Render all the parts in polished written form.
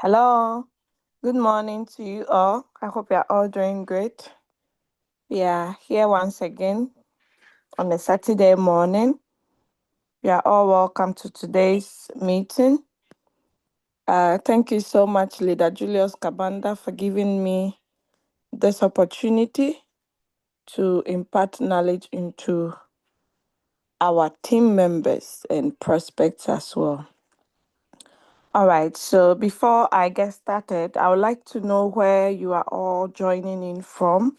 Hello, good morning to you all. I hope you're all doing great. We are here once again on a Saturday morning. You are all welcome to today's meeting. Thank you so much, Leader Julius Kabanda, for giving me this opportunity to impart knowledge into our team members and prospects as well. All right, so before I get started, I would like to know where you are all joining in from.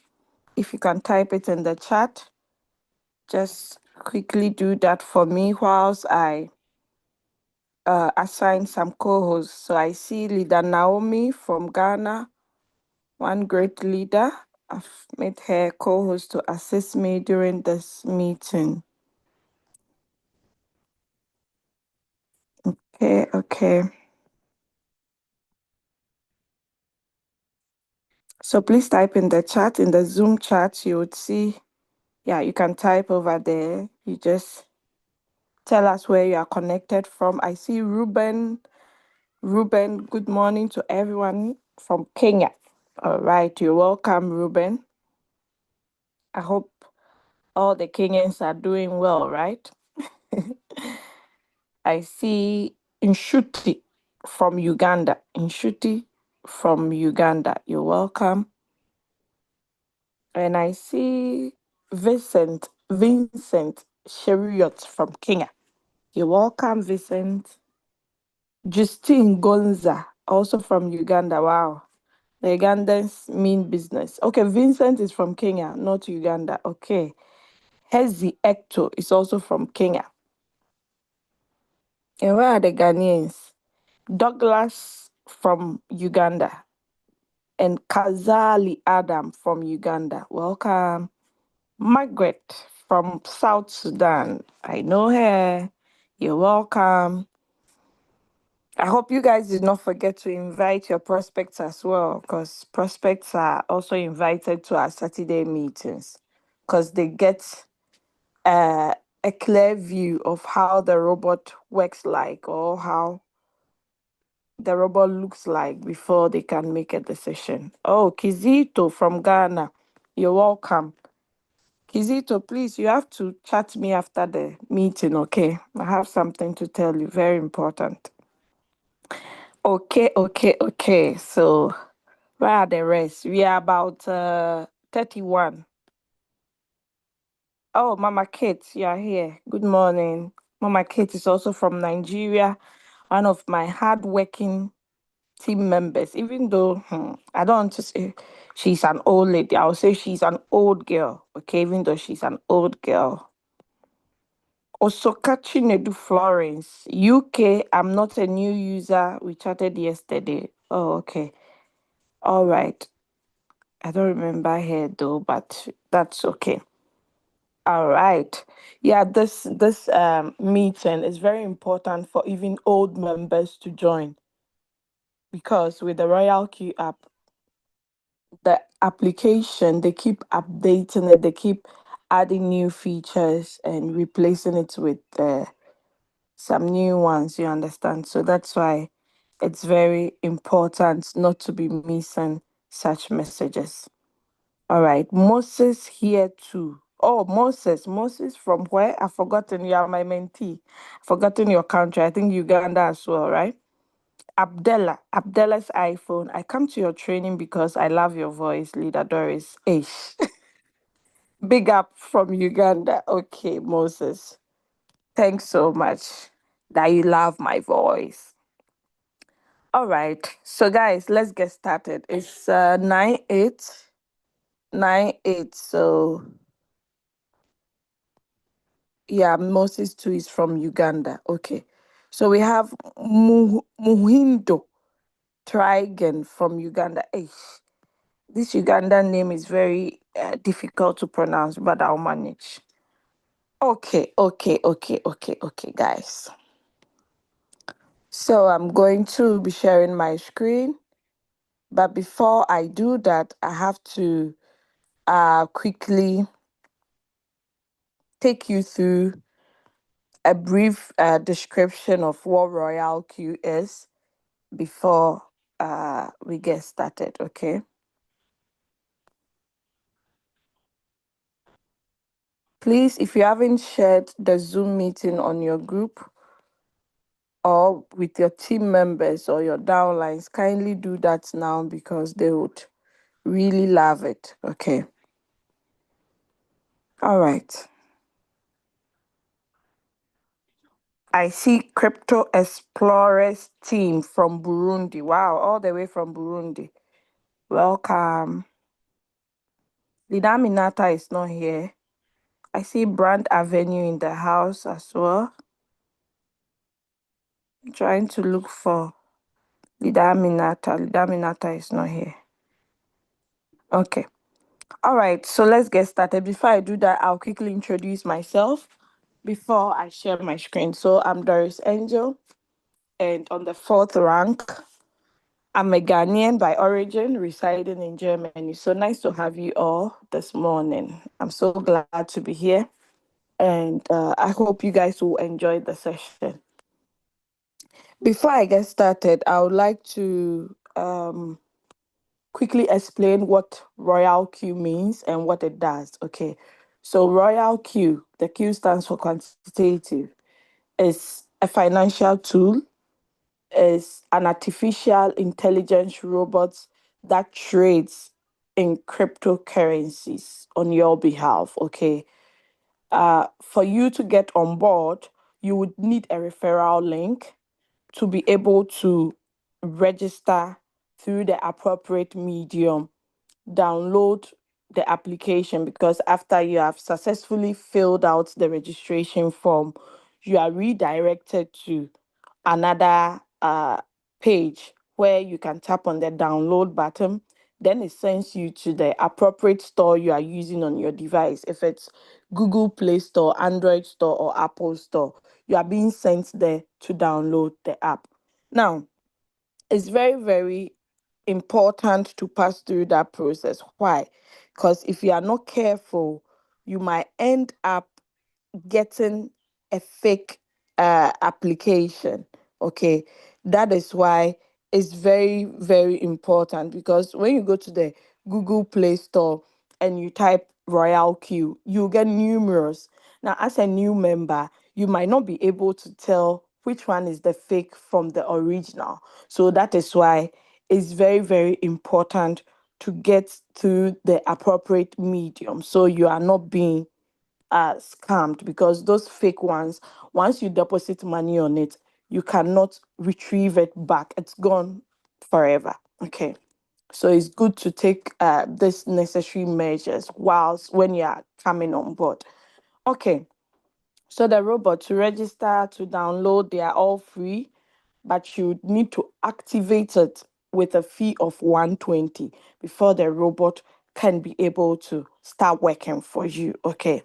If you can type it in the chat, just quickly do that for me whilst I assign some co-hosts. So I see Leader Naomi from Ghana, one great leader. I've made her co-host to assist me during this meeting. Okay. So please type in the chat, in the Zoom chat, you would see, you can type over there. You just tell us where you are connected from. I see Ruben, good morning to everyone from Kenya. All right, you're welcome, Ruben. I hope all the Kenyans are doing well, right? I see Inshuti from Uganda. You're welcome. And I see Vincent Cheriot from Kenya. You're welcome, Vincent. Justine Gonza, also from Uganda. Wow. The Ugandans mean business. Okay, Vincent is from Kenya, not Uganda. Okay. Hezi Ecto is also from Kenya. And where are the Ghanaians? Douglas from Uganda. And Kazali Adam from Uganda. Welcome. Margaret from South Sudan. I know her. You're welcome. I hope you guys did not forget to invite your prospects as well, because prospects are also invited to our Saturday meetings because they get a clear view of how the robot works like or how the robot looks like before they can make a decision. Oh, Kizito from Ghana, you're welcome. Kizito, please, you have to chat me after the meeting, okay? I have something to tell you, very important. Okay. So, where are the rest? We are about 31. Oh, Mama Kate, you are here. Good morning. Mama Kate is also from Nigeria, one of my hardworking team members. Even though I don't want to say she's an old lady, I'll say she's an old girl. Okay, even though she's an old girl. Osokachi Nedu Florence, UK. I'm not a new user. We chatted yesterday. Oh, okay. All right. I don't remember her though, but that's okay. All right. Yeah, this meeting is very important for even old members to join because with the Royalq app, the application, they keep updating it, they keep adding new features and replacing it with some new ones, you understand? So that's why it's very important not to be missing such messages. All right, Moses here too. Oh, Moses from where? I've forgotten. You are my mentee. I've forgotten your country. I think Uganda as well, right? Abdella's iPhone. I come to your training because I love your voice, Leader Doris. Ish. Big up from Uganda. Okay, Moses. Thanks so much that you love my voice. All right. So guys, let's get started. It's 9-8. 9-8. So yeah, Moses too is from Uganda. Okay. So we have Muhindo Trigen from Uganda. This Ugandan name is very difficult to pronounce, but I'll manage. Okay, guys. So I'm going to be sharing my screen. But before I do that, I have to quickly take you through a brief description of what Royalq is before we get started, okay? Please, if you haven't shared the Zoom meeting on your group or with your team members or your downlines, kindly do that now because they would really love it. Okay. All right. I see Crypto Explorers team from Burundi. Wow, all the way from Burundi. Welcome. Lida Minata is not here. I see Brand Avenue in the house as well. I'm trying to look for Lida Minata. Lida Minata is not here. Okay. All right, so let's get started. Before I do that, I'll quickly introduce myself before I share my screen. So I'm Doris Angel, and on the fourth rank, I'm a Ghanaian by origin, residing in Germany. So nice to have you all this morning. I'm so glad to be here, and I hope you guys will enjoy the session. Before I get started, I would like to quickly explain what Royalq means and what it does. Okay, so Royalq, the Q stands for quantitative, is a financial tool, is an artificial intelligence robot that trades in cryptocurrencies on your behalf. Okay, for you to get on board, you would need a referral link to be able to register through the appropriate medium, download the application, because after you have successfully filled out the registration form, you are redirected to another page where you can tap on the download button. Then it sends you to the appropriate store you are using on your device. If it's Google Play Store, Android Store, or Apple Store, you are being sent there to download the app. Now, it's very, very important to pass through that process. Why? Because if you are not careful, you might end up getting a fake application. Okay, that is why it's very, very important, because when you go to the Google Play Store and you type Royalq, you get numerous. Now, as a new member, you might not be able to tell which one is the fake from the original. So that is why it's very, very important to get to the appropriate medium so you are not being scammed, because those fake ones, once you deposit money on it, you cannot retrieve it back. It's gone forever. Okay. So it's good to take this necessary measures whilst when you are coming on board. Okay. So the robot, to register, to download, they are all free, but you need to activate it with a fee of 120 before the robot can be able to start working for you. Okay.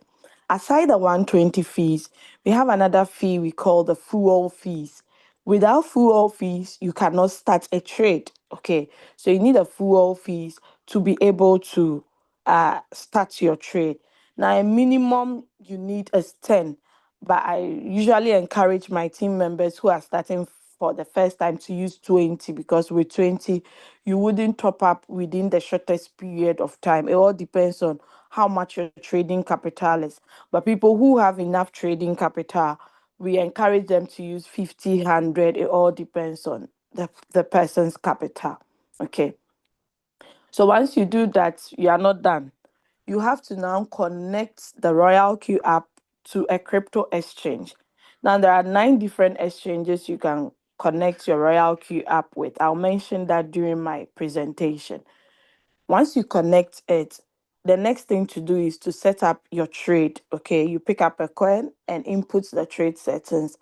Aside the 120 fees, we have another fee we call the fuel fees. Without fuel fees, you cannot start a trade. Okay. So you need a fuel fees to be able to start your trade. Now, a minimum you need is 10, but I usually encourage my team members who are starting for the first time to use 20, because with 20, you wouldn't top up within the shortest period of time. It all depends on how much your trading capital is. But people who have enough trading capital, we encourage them to use 50, 100. It all depends on the person's capital. Okay. So once you do that, you are not done. You have to now connect the Royalq app to a crypto exchange. Now, there are 9 different exchanges you can connect your Royalq app with. I'll mention that during my presentation. Once you connect it, the next thing to do is to set up your trade. Okay, you pick up a coin and input the trade settings.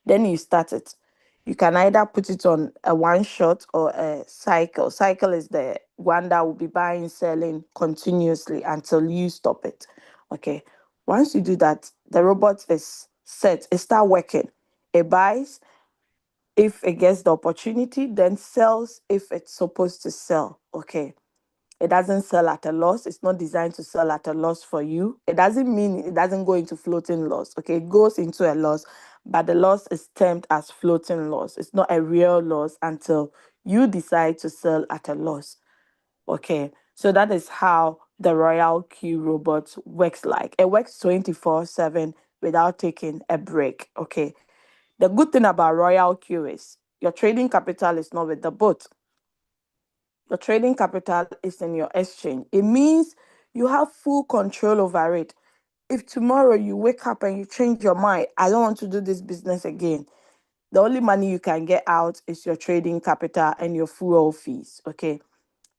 Then you start it. You can either put it on a one shot or a cycle. Cycle is the one that will be buying, selling continuously until you stop it. Okay. Once you do that, the robot is set. It start working. It buys if it gets the opportunity, then sells if it's supposed to sell. Okay. It doesn't sell at a loss. It's not designed to sell at a loss for you. It doesn't mean it doesn't go into floating loss. Okay, it goes into a loss, but the loss is termed as floating loss. It's not a real loss until you decide to sell at a loss. Okay, so that is how the Royalq robot works like. It works 24/7 without taking a break. Okay, the good thing about Royalq is your trading capital is not with the bot. Your trading capital is in your exchange. It means you have full control over it. If tomorrow you wake up and you change your mind, I don't want to do this business again, the only money you can get out is your trading capital and your fuel fees. Okay,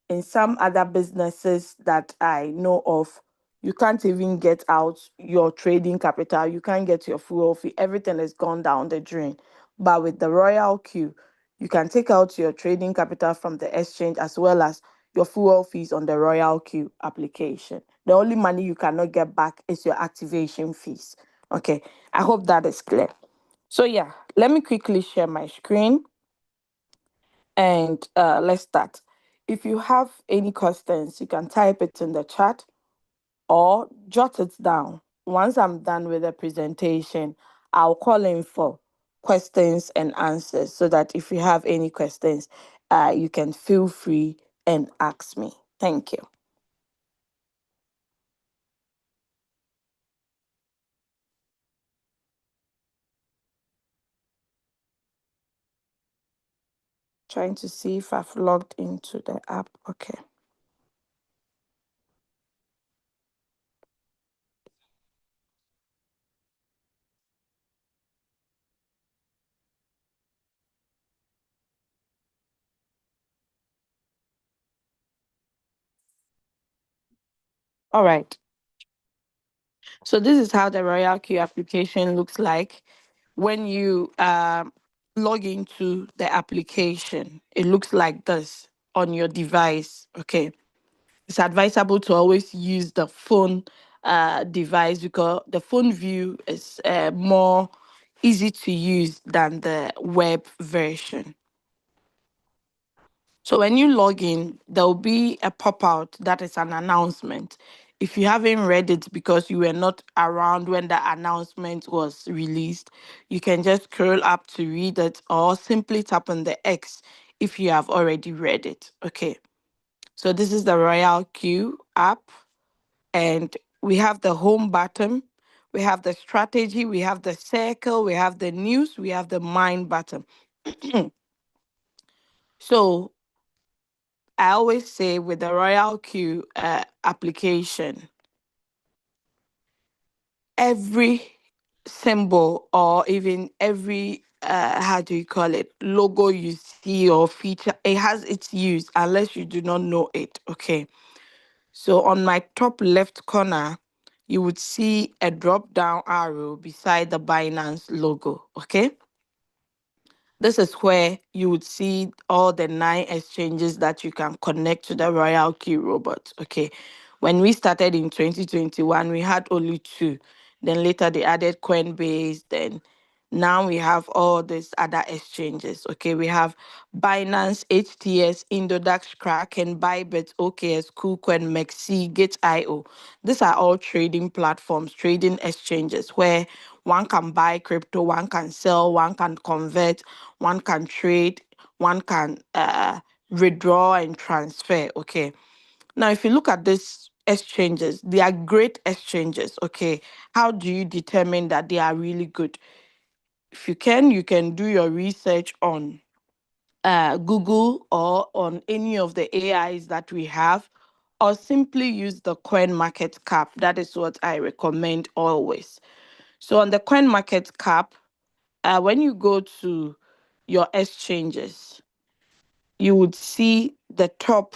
in some other businesses that I know of, you can't even get out your trading capital. You can't get your fuel fee. Everything has gone down the drain. But with the Royalq, you can take out your trading capital from the exchange as well as your fuel fees on the Royalq application. The only money you cannot get back is your activation fees. Okay, I hope that is clear. So yeah, let me quickly share my screen and let's start. If you have any questions, you can type it in the chat or jot it down. Once I'm done with the presentation, I'll call in for questions and answers so that if you have any questions, you can feel free and ask me. Thank you. Trying to see if I've logged into the app. Okay. All right. So this is how the Royalq application looks like. When you log into the application, it looks like this on your device. Okay. It's advisable to always use the phone device because the phone view is more easy to use than the web version. So when you log in, there will be a pop-out that is an announcement. If you haven't read it because you were not around when the announcement was released, you can just scroll up to read it or simply tap on the X if you have already read it. Okay. So this is the Royalq app, and we have the home button, we have the strategy, we have the circle, we have the news, we have the mine button. So I always say with the Royalq application, every symbol or even every how do you call it, logo you see or feature, it has its use unless you do not know it. Okay. So on my top left corner, you would see a drop down arrow beside the Binance logo. Okay. This is where you would see all the 9 exchanges that you can connect to the Royalq robot. Okay. When we started in 2021, we had only 2. Then later they added Coinbase. Then now we have all these other exchanges. Okay. We have Binance, HTS, Indodax, Kraken, Bybit, OKS, KuCoin, Mexi, Gate.io. These are all trading platforms, trading exchanges where one can buy crypto, one can sell, one can convert, one can trade, one can withdraw and transfer. Okay. Now, if you look at these exchanges, they are great exchanges. Okay. How do you determine that they are really good? If you can do your research on Google or on any of the AIs that we have, or simply use the coin market cap. That is what I recommend always. So on the coin market cap, when you go to your exchanges, you would see the top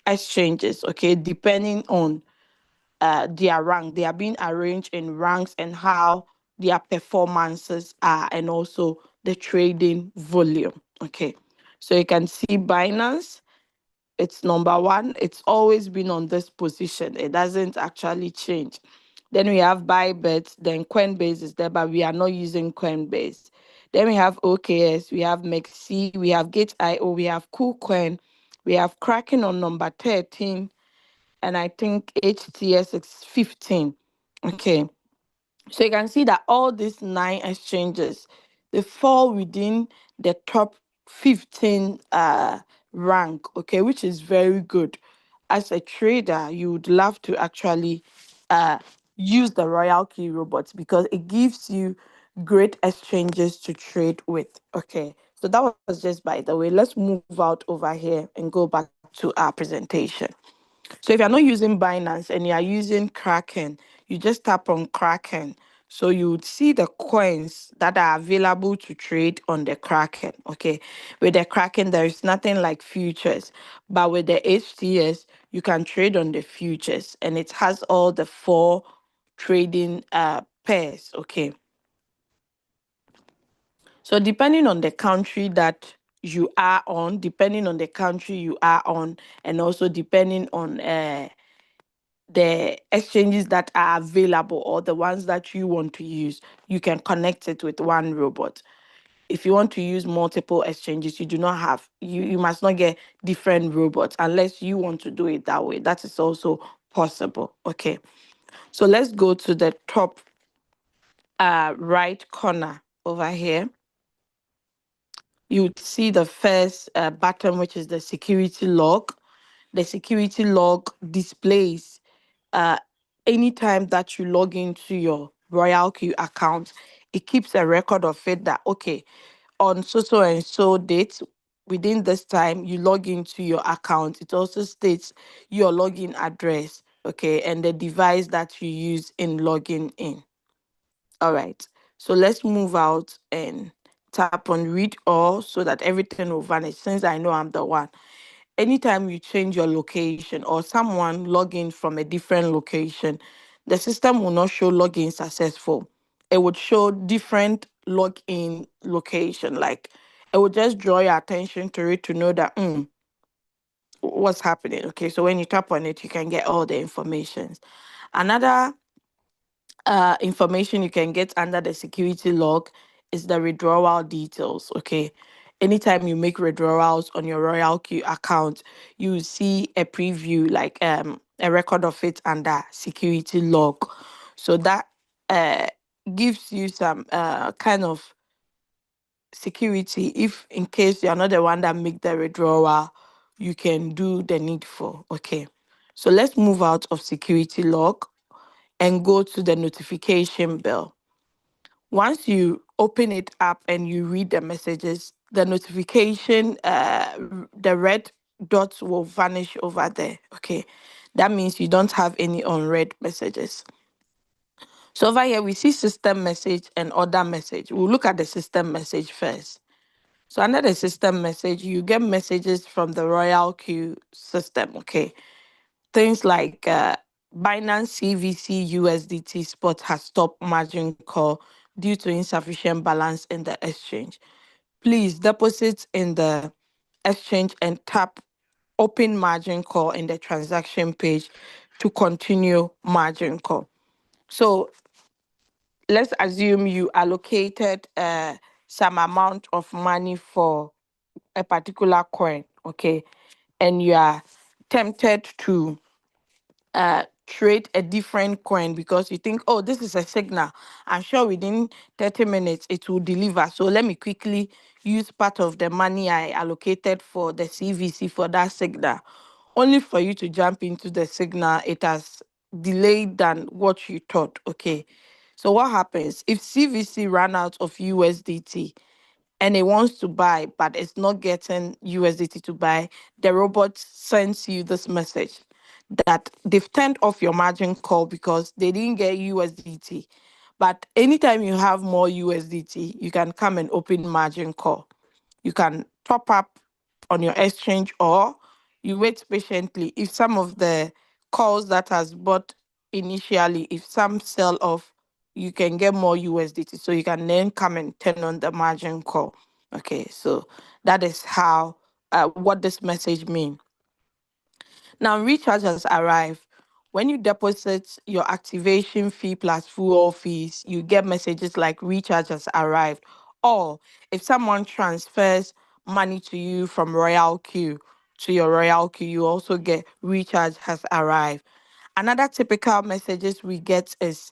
exchanges, okay, depending on their rank. They are being arranged in ranks and how their performances are, and also the trading volume. Okay. So you can see Binance, it's number 1. It's always been on this position. It doesn't actually change. Then we have Bybit, then Coinbase is there, but we are not using Coinbase. Then we have OKS, we have Mexi, we have Gate.io, we have KuCoin, we have Kraken on number 13, and I think HTS is 15. Okay. So you can see that all these nine exchanges, they fall within the top 15 rank, okay, which is very good. As a trader, you would love to actually uh, use the Royal Key robots because it gives you great exchanges to trade with. Okay, so that was just by the way. Let's move out over here and go back to our presentation. So if you're not using Binance and you're using Kraken, you just tap on Kraken. So you would see the coins that are available to trade on the Kraken. Okay. With the Kraken, there is nothing like futures. But with the HTS, you can trade on the futures and it has all the four trading pairs. Okay. So depending on the country that you are on, depending on the country you are on, and also depending on the exchanges that are available or the ones that you want to use, you can connect it with one robot. If you want to use multiple exchanges, you do not have, you must not get different robots unless you want to do it that way. That is also possible. Okay. So let's go to the top right corner over here. You would see the first button, which is the security log. The security log displays uh, anytime that you log into your Royalq account, it keeps a record of it that, okay, on so and so date, within this time, you log into your account. It also states your login address, okay, and the device that you use in logging in. All right. So let's move out and tap on read all so that everything will vanish since I know I'm the one. Anytime you change your location or someone log in from a different location, the system will not show login successful. It would show different login location. Like it would just draw your attention to it to know that what's happening. Okay, so when you tap on it, you can get all the information. Another information you can get under the security log is the withdrawal details. Okay. Anytime you make withdrawals on your Royalq account, you will see a preview, like a record of it under security log. So that uh, gives you some kind of security. If in case you're not the one that make the withdrawal, you can do the needful. Okay. So let's move out of security log and go to the notification bell. Once you open it up and you read the messages, the notification, the red dots will vanish over there. Okay. That means you don't have any unread messages. So over here, we see system message and other message. We'll look at the system message first. So under the system message, you get messages from the Royalq system. Okay. Things like Binance CVC USDT spot has stopped margin call due to insufficient balance in the exchange. Please deposit in the exchange and tap open margin call in the transaction page to continue margin call. So let's assume you allocated some amount of money for a particular coin, okay, and you are tempted to trade a different coin because you think, oh, this is a signal. I'm sure within 30 minutes it will deliver. So let me quickly use part of the money I allocated for the CVC for that signal. Only for you to jump into the signal, it has delayed than what you thought. Okay. So what happens if CVC ran out of USDT and it wants to buy, but it's not getting USDT to buy? The robot sends you this message that they've turned off your margin call because they didn't get USDT. But anytime you have more USDT, you can come and open margin call. You can top up on your exchange or you wait patiently. If some of the calls that has bought initially, if some sell off, you can get more USDT. So you can then come and turn on the margin call. Okay, so that is how what this message means. Now, recharge has arrived. When you deposit your activation fee plus fuel fees, you get messages like recharge has arrived. Or if someone transfers money to you from Royalq to your Royalq, you also get recharge has arrived. Another typical messages we get is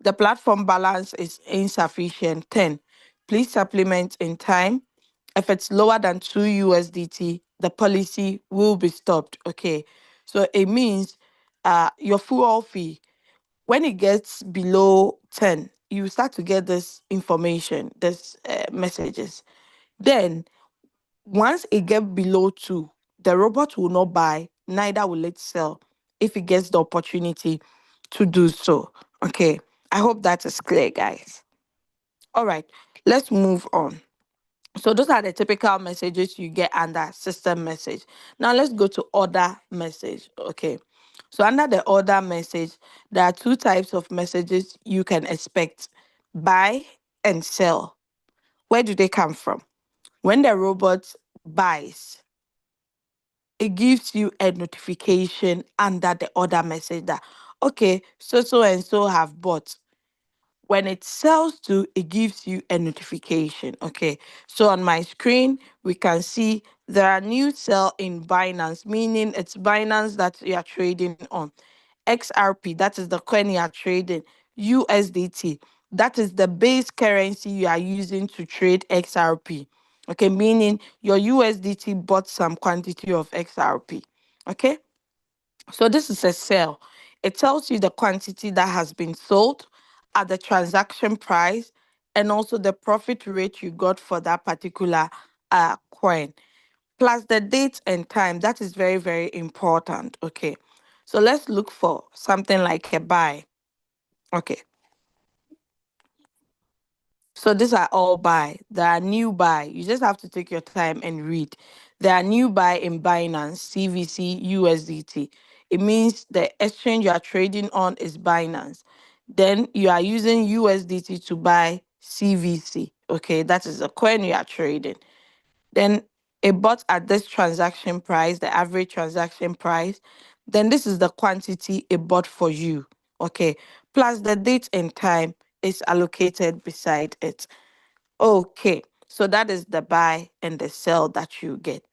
the platform balance is insufficient. 10. Please supplement in time. If it's lower than 2 USDT, the policy will be stopped. Okay. So it means your fuel fee, when it gets below 10, you start to get this information, this messages. Then once it gets below 2, the robot will not buy, neither will it sell if it gets the opportunity to do so. Okay. I hope that is clear, guys. All right. Let's move on. So those are the typical messages you get under system message. Now let's go to order message. Okay. So under the order message, there are two types of messages you can expect: buy and sell. Where do they come from? When the robot buys, it gives you a notification under the order message that, okay, so and so have bought. When it sells to, it gives you a notification. Okay, so on my screen we can see there are new sell in Binance, meaning it's Binance that you are trading on. XRP, that is the coin you are trading. USDT, that is the base currency you are using to trade XRP. Okay, meaning your USDT bought some quantity of XRP. Okay, so this is a sell. It tells you the quantity that has been sold at the transaction price and also the profit rate you got for that particular coin, plus the date and time. That is very, very important. Okay. So let's look for something like a buy. Okay. So these are all buy. There are new buy. You just have to take your time and read. There are new buy in Binance, CVC, USDT. It means the exchange you are trading on is Binance. Then you are using USDT to buy CVC. Okay, that is the coin you are trading. Then it bought at this transaction price, the average transaction price. Then this is the quantity it bought for you. Okay, plus the date and time is allocated beside it. Okay, so that is the buy and the sell that you get.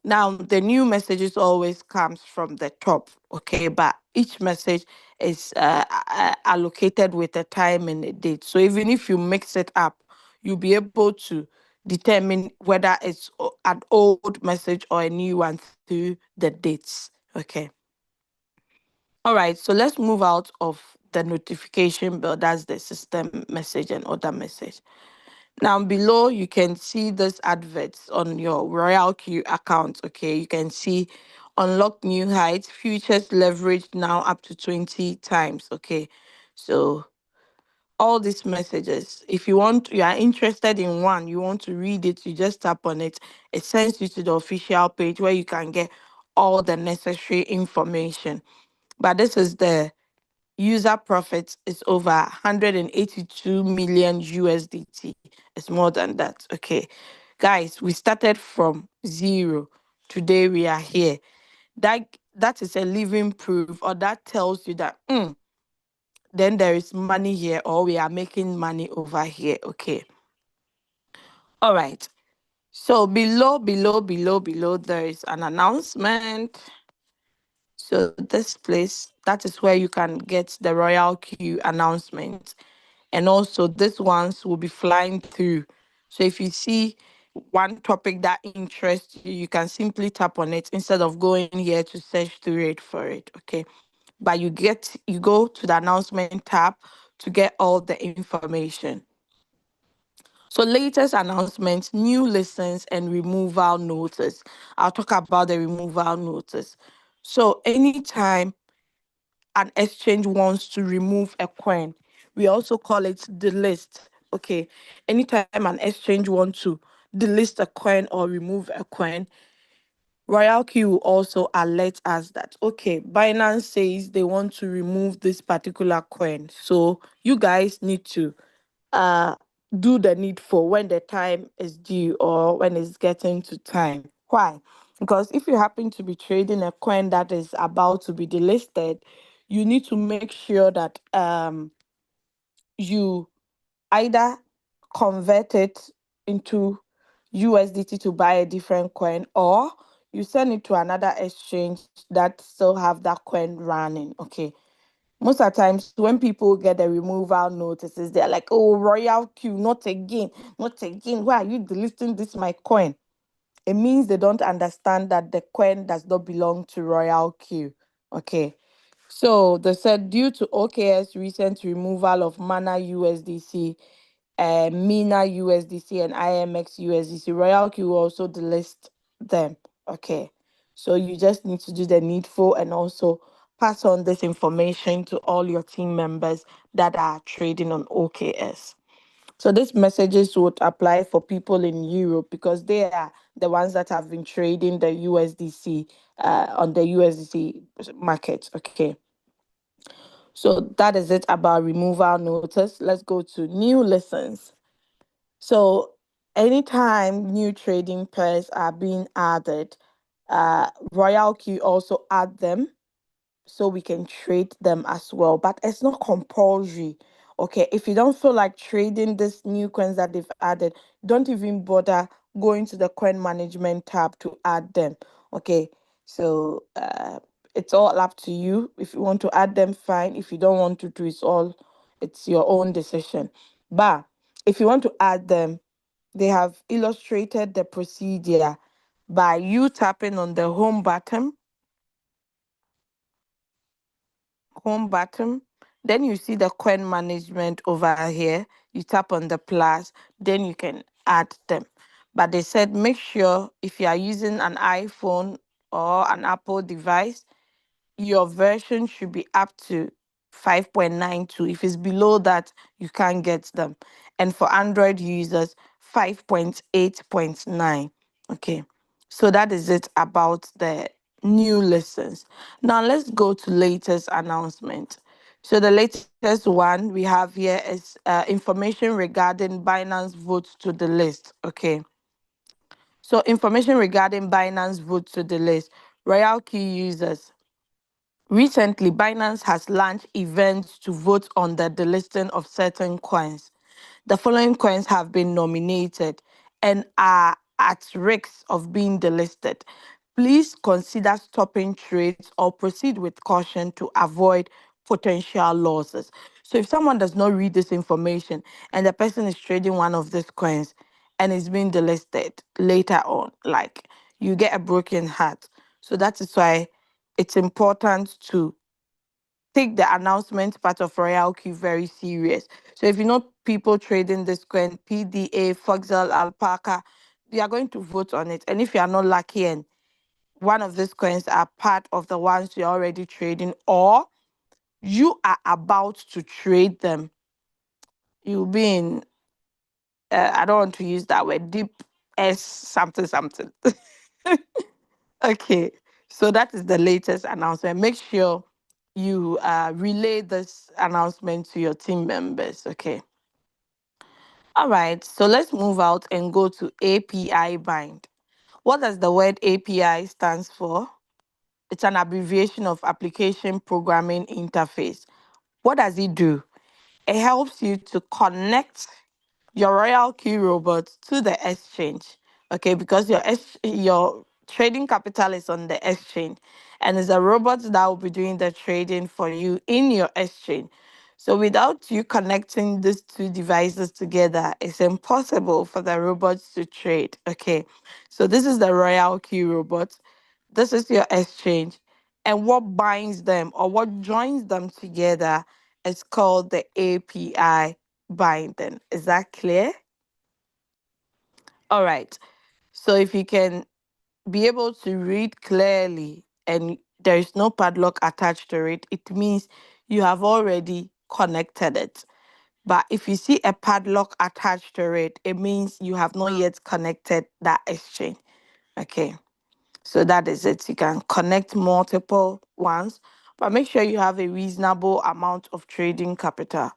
Now, the new messages always comes from the top, okay, but each message is allocated with a time and a date. So even if you mix it up, you'll be able to determine whether it's an old message or a new one through the dates. Okay. All right, so let's move out of the notification bell. That's the system message and other message. Now below you can see this adverts on your Royalq account. Okay, you can see unlock new heights, futures leverage now up to 20 times. Okay, so all these messages, if you want, you are interested in one, you want to read it, you just tap on it. It sends you to the official page where you can get all the necessary information. But this is the user profit is over 182 million USDT. It's more than that. Okay. Guys, we started from zero. Today we are here. That is a living proof, or that tells you that then there is money here, or we are making money over here. Okay. All right. So below, there is an announcement. So this place, that is where you can get the Royalq announcement. And also these ones will be flying through. So if you see one topic that interests you, you can simply tap on it instead of going here to search through it for it. Okay. But you go to the announcement tab to get all the information. So latest announcements, new listens and removal notice. I'll talk about the removal notice. So anytime an exchange wants to remove a coin, we also call it delist. Okay. Anytime an exchange wants to delist a coin or remove a coin, Royalq will also alert us that, okay, Binance says they want to remove this particular coin. So you guys need to uh do the needful when the time is due or when it's getting to time. Why? Because if you happen to be trading a coin that is about to be delisted, you need to make sure that you either convert it into USDT to buy a different coin, or you send it to another exchange that still have that coin running. Okay. Most of the times when people get the removal notices, they're like, oh, Royal Q, not again, not again. Why are you deleting this my coin? It means they don't understand that the coin does not belong to Royal Q. Okay. So they said due to OKS recent removal of Mana USDC, Mina USDC, and IMX USDC, Royal Q will also delist them. Okay. So you just need to do the needful and also pass on this information to all your team members that are trading on OKS. So these messages would apply for people in Europe because they are the ones that have been trading the USDC on the USDC market. Okay. So that is it about removal notice. Let's go to new listens. So anytime new trading pairs are being added, Royalq also add them so we can trade them as well. But it's not compulsory. Okay, if you don't feel like trading this new coins that they've added, don't even bother going to the coin management tab to add them. Okay, so it's all up to you. If you want to add them, fine. If you don't want to do it's your own decision. But if you want to add them, they have illustrated the procedure by you tapping on the home button, then you see the coin management over here. You tap on the plus, then you can add them. But they said make sure if you are using an iPhone or an Apple device, your version should be up to 5.92. If it's below that, you can't get them. And for Android users, 5.8.9. Okay. So that is it about the new listens. Now let's go to latest announcement. So the latest one we have here is information regarding Binance votes to the list. Okay. So information regarding Binance votes to the list. Royal key users. Recently, Binance has launched events to vote on the delisting of certain coins. The following coins have been nominated and are at risk of being delisted. Please consider stopping trades or proceed with caution to avoid potential losses. So, if someone does not read this information and the person is trading one of these coins and is being delisted later on, like you get a broken heart. So, that is why it's important to take the announcement part of Royalq very serious. So if you know people trading this coin, PDA, Foxel, Alpaca, they are going to vote on it. And if you are not lucky and one of these coins are part of the ones you're already trading, or you are about to trade them, you'll be in, I don't want to use that word, deep S something something. Okay, so that is the latest announcement. Make sure you relay this announcement to your team members. Okay. All right, so let's move out and go to API bind. What does the word API stands for? It's an abbreviation of application programming interface. What does it do? It helps you to connect your Royal Key robot to the exchange. Okay, because your trading capital is on the exchange, and it's a robot that will be doing the trading for you in your exchange. So without you connecting these two devices together, it's impossible for the robots to trade. Okay, so this is the Royal Key robot. This is your exchange, and what binds them or what joins them together is called the API binding. Is that clear? All right. So if you can be able to read clearly and there is no padlock attached to it, it means you have already connected it. But if you see a padlock attached to it, it means you have not yet connected that exchange. Okay. So that is it. You can connect multiple ones, but make sure you have a reasonable amount of trading capital.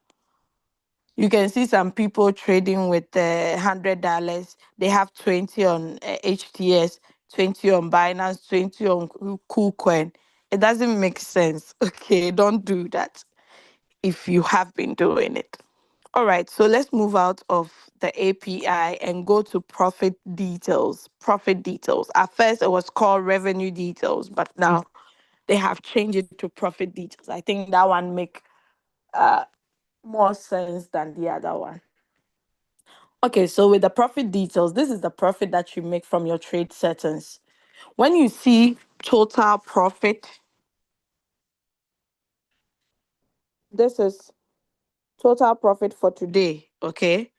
You can see some people trading with $100. They have 20 on HTS, 20 on Binance, 20 on KuCoin. It doesn't make sense. Okay, don't do that if you have been doing it. All right, so let's move out of the API and go to profit details. Profit details. At first, it was called revenue details, but now they have changed it to profit details. I think that one make uh, more sense than the other one. Okay, so with the profit details, this is the profit that you make from your trade settings. When you see total profit, this is total profit for today, okay?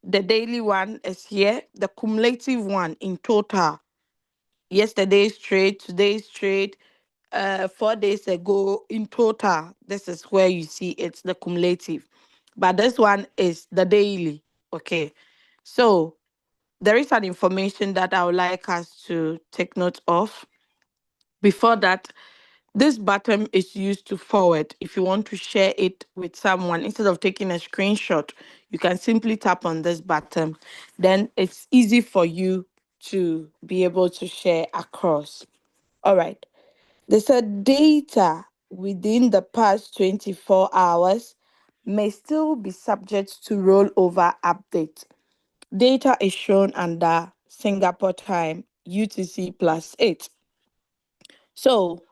The daily one is here, the cumulative one in total. Yesterday's trade, today's trade, 4 days ago in total. This is where you see it's the cumulative. But this one is the daily, okay? So there is an information that I would like us to take note of. Before that, this button is used to forward. If you want to share it with someone, instead of taking a screenshot, you can simply tap on this button. Then it's easy for you to be able to share across. All right. They said data within the past 24 hours may still be subject to rollover update. Data is shown under Singapore time, UTC +8. So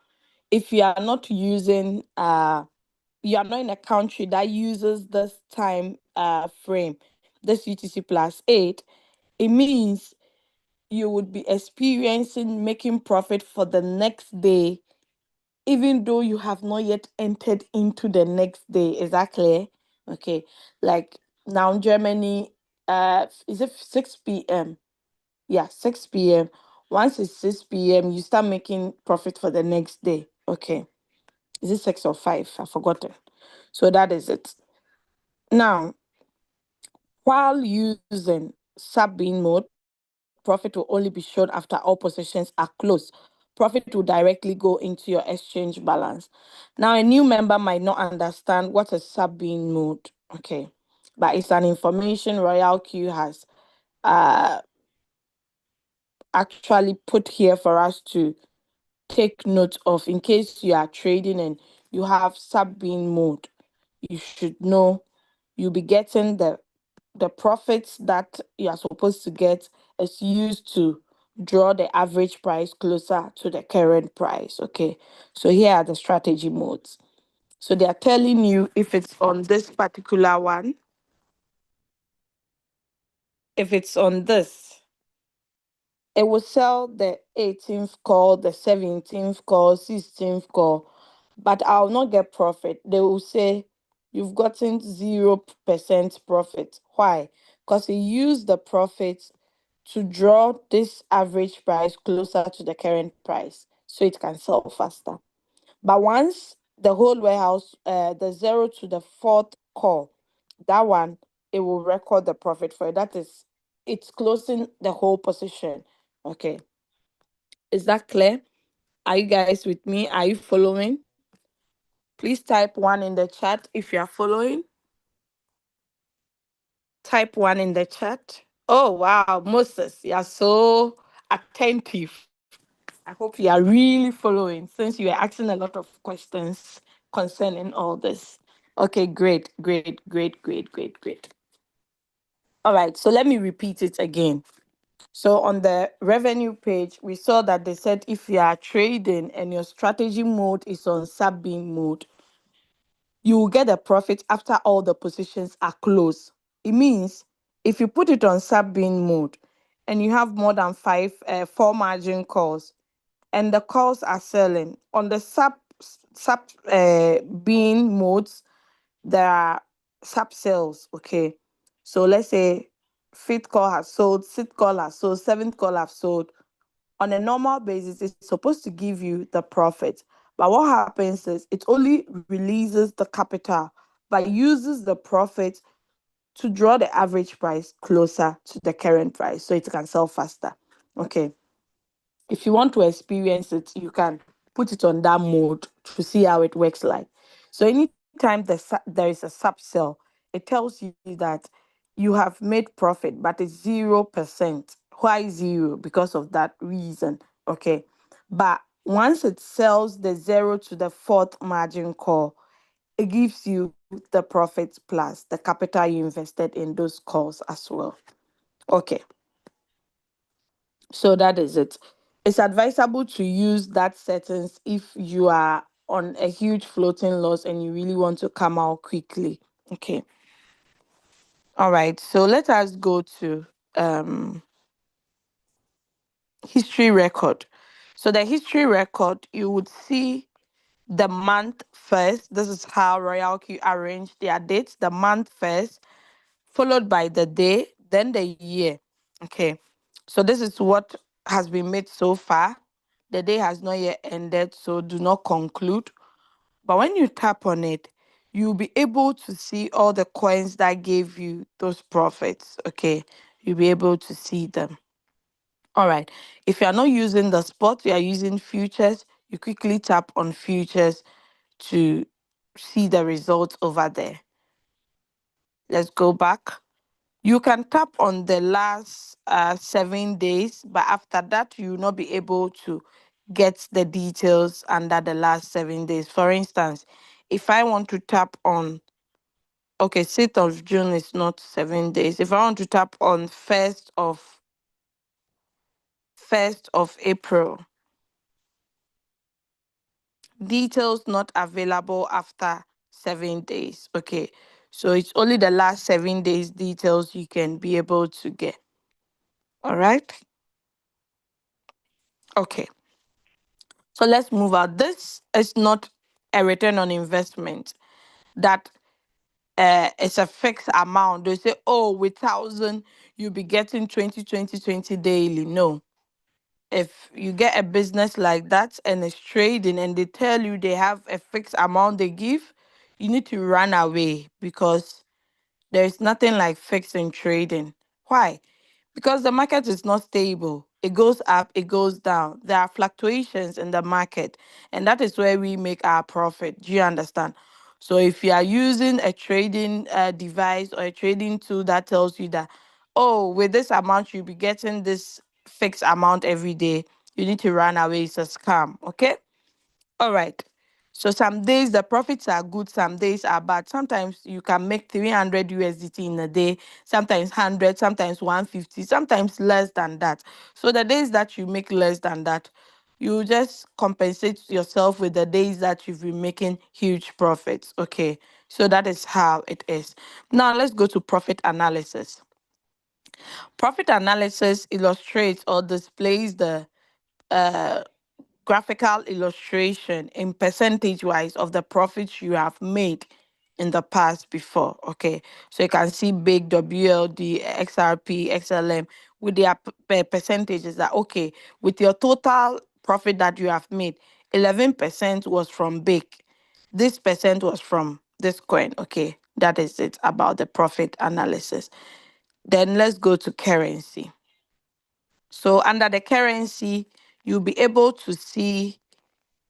if you are not using, you are not in a country that uses this time frame, this UTC +8, it means you would be experiencing making profit for the next day, even though you have not yet entered into the next day. Is that clear? Okay. Like now, Germany, is it 6 p.m.? Yeah, 6 p.m. Once it's 6 p.m., you start making profit for the next day. Okay. Is it 6 or 5? I've forgotten. So that is it. Now, while using sub-bin mode, profit will only be shown after all positions are closed. Profit will directly go into your exchange balance. Now, a new member might not understand what a sub-bin mode. Okay. But it's an information Royalq has uh, actually put here for us to take note of in case you are trading and you have sub-bin mode. You should know you'll be getting the profits that you are supposed to get is used to draw the average price closer to the current price. Okay, so here are the strategy modes. So they are telling you if it's on this particular one, if it's on this, it will sell the 18th call, the 17th call, 16th call, but I'll not get profit. They will say you've gotten 0% profit. Why? Because he used the profit to draw this average price closer to the current price so it can sell faster. But once the whole warehouse, the 0 to the 4th call, that one, it will record the profit for it. That is, it's closing the whole position. Okay. Is that clear? Are you guys with me? Are you following? Please type 1 in the chat if you are following. Type 1 in the chat. Oh, wow, Moses, you are so attentive. I hope you are really following since you are asking a lot of questions concerning all this. Okay, great, great, great, great, great, great. All right, so let me repeat it again. So on the revenue page, we saw that they said if you are trading and your strategy mode is on sub-bin mode, you will get a profit after all the positions are closed. It means if you put it on sub-bin mode and you have more than 4 margin calls and the calls are selling on the sub bin modes, there are sub sales. Okay, so let's say fifth call has sold, sixth call has sold, seventh call have sold. On a normal basis, it's supposed to give you the profit. But what happens is it only releases the capital, but uses the profit to draw the average price closer to the current price so it can sell faster. Okay. If you want to experience it, you can put it on that mode to see how it works like. So anytime there is a subsell, it tells you that you have made profit, but it's 0%. Why zero? Because of that reason. Okay. But once it sells the 0 to the 4th margin call, it gives you the profits plus the capital you invested in those calls as well. Okay, so that is it. It's advisable to use that settings if you are on a huge floating loss and you really want to come out quickly. Okay. All right. So let us go to um history record. So the history record, you would see the month first. This is how Royalq arrange their dates. The month first, followed by the day, then the year. Okay. So this is what has been made so far. The day has not yet ended, so do not conclude. But when you tap on it, you'll be able to see all the coins that gave you those profits. Okay. You'll be able to see them. All right. If you are not using the spot, you are using futures, you quickly tap on futures to see the results over there. Let's go back. You can tap on the last 7 days, but after that, you will not be able to get the details under the last 7 days. For instance, if I want to tap on, okay, 6th of June is not 7 days. If I want to tap on 1st of April, details not available after 7 days. Okay, so it's only the last 7 days details you can be able to get. All right. Okay, so let's move out. This is not a return on investment that it's a fixed amount. They say, oh, with 1,000 you'll be getting 20 daily. No. If you get a business like that and it's trading and they tell you they have a fixed amount they give, you need to run away, because there is nothing like fixing trading. Why? Because the market is not stable. It goes up, it goes down. There are fluctuations in the market, and that is where we make our profit. Do you understand? So if you are using a trading device or a trading tool that tells you that, oh, with this amount you'll be getting this fixed amount every day, you need to run away. It's a scam. Okay. All right. So some days the profits are good, some days are bad. Sometimes you can make 300 USDT in a day, sometimes 100, sometimes 150, sometimes less than that. So the days that you make less than that, you just compensate yourself with the days that you've been making huge profits. Okay. So that is how it is. Now let's go to profit analysis. Profit analysis illustrates or displays the uh graphical illustration in percentage wise of the profits you have made in the past before. Okay, so you can see big WLD, XRP, XLM with their percentages that, okay, with your total profit that you have made, 11% was from big, this percent was from this coin. Okay, that is it about the profit analysis. Then let's go to currency. So under the currency, you'll be able to see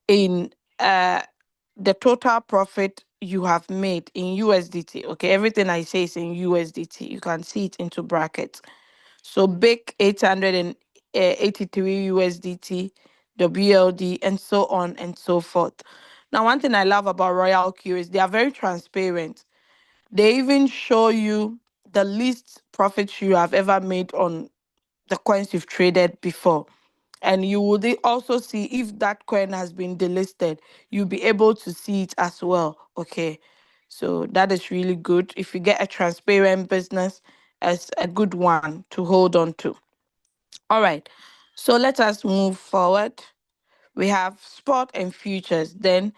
in the total profit you have made in USDT. Okay, everything I say is in USDT. You can see it into brackets. So big 883 USDT, WLD, and so on and so forth. Now, one thing I love about Royalq is they are very transparent. They even show you the least profits you have ever made on the coins you've traded before. And you would also see if that coin has been delisted, you'll be able to see it as well. Okay. So that is really good. If you get a transparent business, it's a good one to hold on to. All right. So let us move forward. We have spot and futures. Then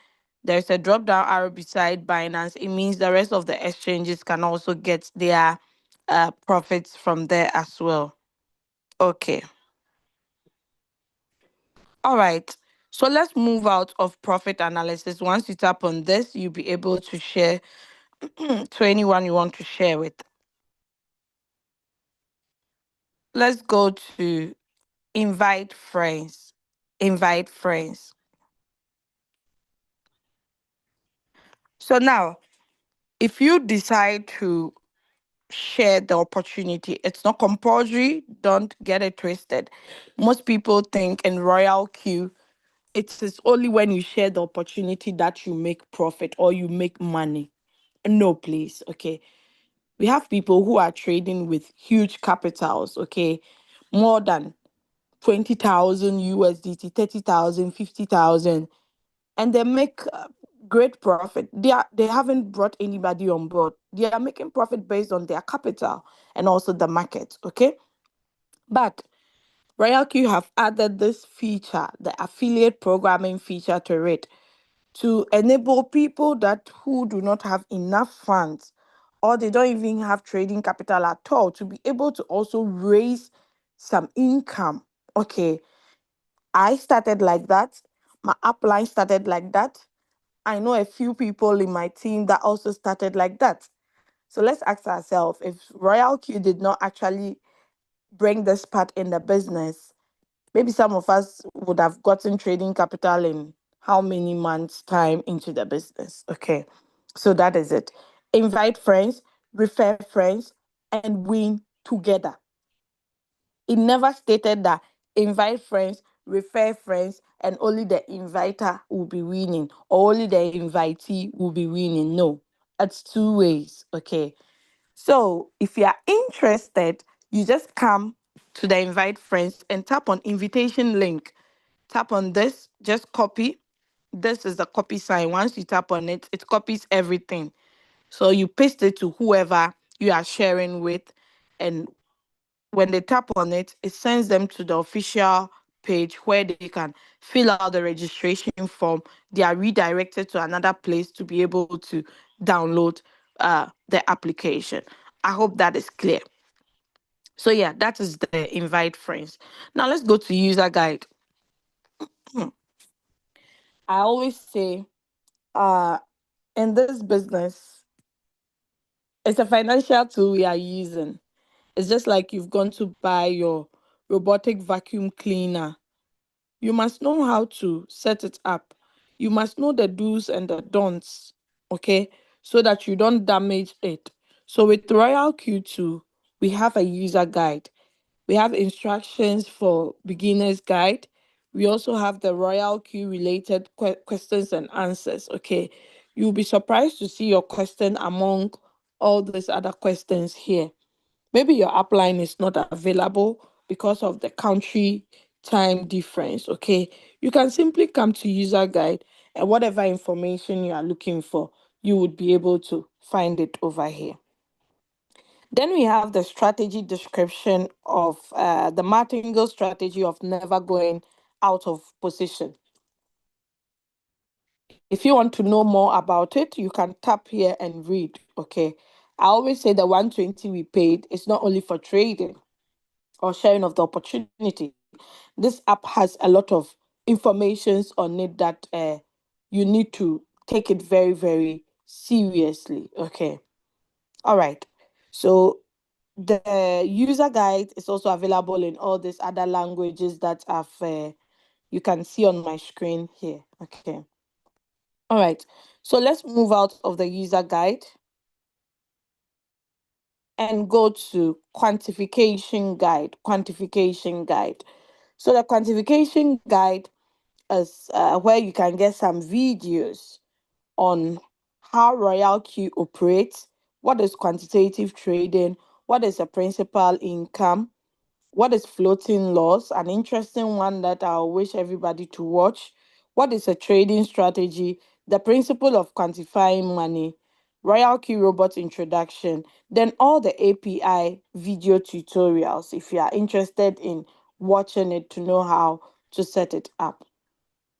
there's a drop down arrow beside Binance. It means the rest of the exchanges can also get their profits from there as well. Okay. All right. So let's move out of profit analysis. Once you tap on this, you'll be able to share to anyone you want to share with. Let's go to invite friends. Invite friends. So now, if you decide to share the opportunity, it's not compulsory. Don't get it twisted. Most people think in Royalq it is only when you share the opportunity that you make profit or you make money. No, please. Okay. We have people who are trading with huge capitals, okay, more than 20,000 USDT, 30,000, 50,000, and they make great profit. They haven't brought anybody on board. They are making profit based on their capital and also the market, okay? But Royalq have added this feature, the affiliate programming feature to it, to enable people that who do not have enough funds or they don't even have trading capital at all to be able to also raise some income. Okay, I started like that. My upline started like that. I know a few people in my team that also started like that. So let's ask ourselves, if Royalq did not actually bring this part in the business, maybe some of us would have gotten trading capital in how many months' time into the business. Okay. So that is it. Invite friends, refer friends, and win together. It never stated that invite friends, refer friends, and only the inviter will be winning, or only the invitee will be winning. No, it's two ways. Okay. So if you are interested, you just come to the invite friends and tap on invitation link. Tap on this, just copy. This is the copy sign. Once you tap on it, it copies everything. So you paste it to whoever you are sharing with, and when they tap on it, it sends them to the official page where they can fill out the registration form. They are redirected to another place to be able to download the application. I hope that is clear. So yeah, that is the invite friends. Now let's go to user guide. I always say, uh, in this business, it's a financial tool we are using. It's just like you've gone to buy your robotic vacuum cleaner. You must know how to set it up. You must know the do's and the don'ts, okay, so that you don't damage it. So with Royal Q2, we have a user guide. We have instructions for beginner's guide. We also have the Royal Q related questions and answers, okay. You'll be surprised to see your question among all these other questions here. Maybe your upline is not available because of the country time difference. Okay. You can simply come to user guide and whatever information you are looking for, you would be able to find it over here. Then we have the strategy description of the martingale strategy of never going out of position. If you want to know more about it, you can tap here and read. Okay. I always say the 120 we paid is not only for trading or sharing of the opportunity. This app has a lot of informations on it that you need to take it very, very seriously. Okay. All right. So the user guide is also available in all these other languages that have you can see on my screen here. Okay. All right. So let's move out of the user guide and go to quantification guide. Quantification guide. So the quantification guide is where you can get some videos on how Royalq operates, what is quantitative trading, what is a principal income, what is floating loss, an interesting one that I wish everybody to watch. What is a trading strategy? The principle of quantifying money, Royalq robot introduction, then all the API video tutorials if you are interested in watching it to know how to set it up.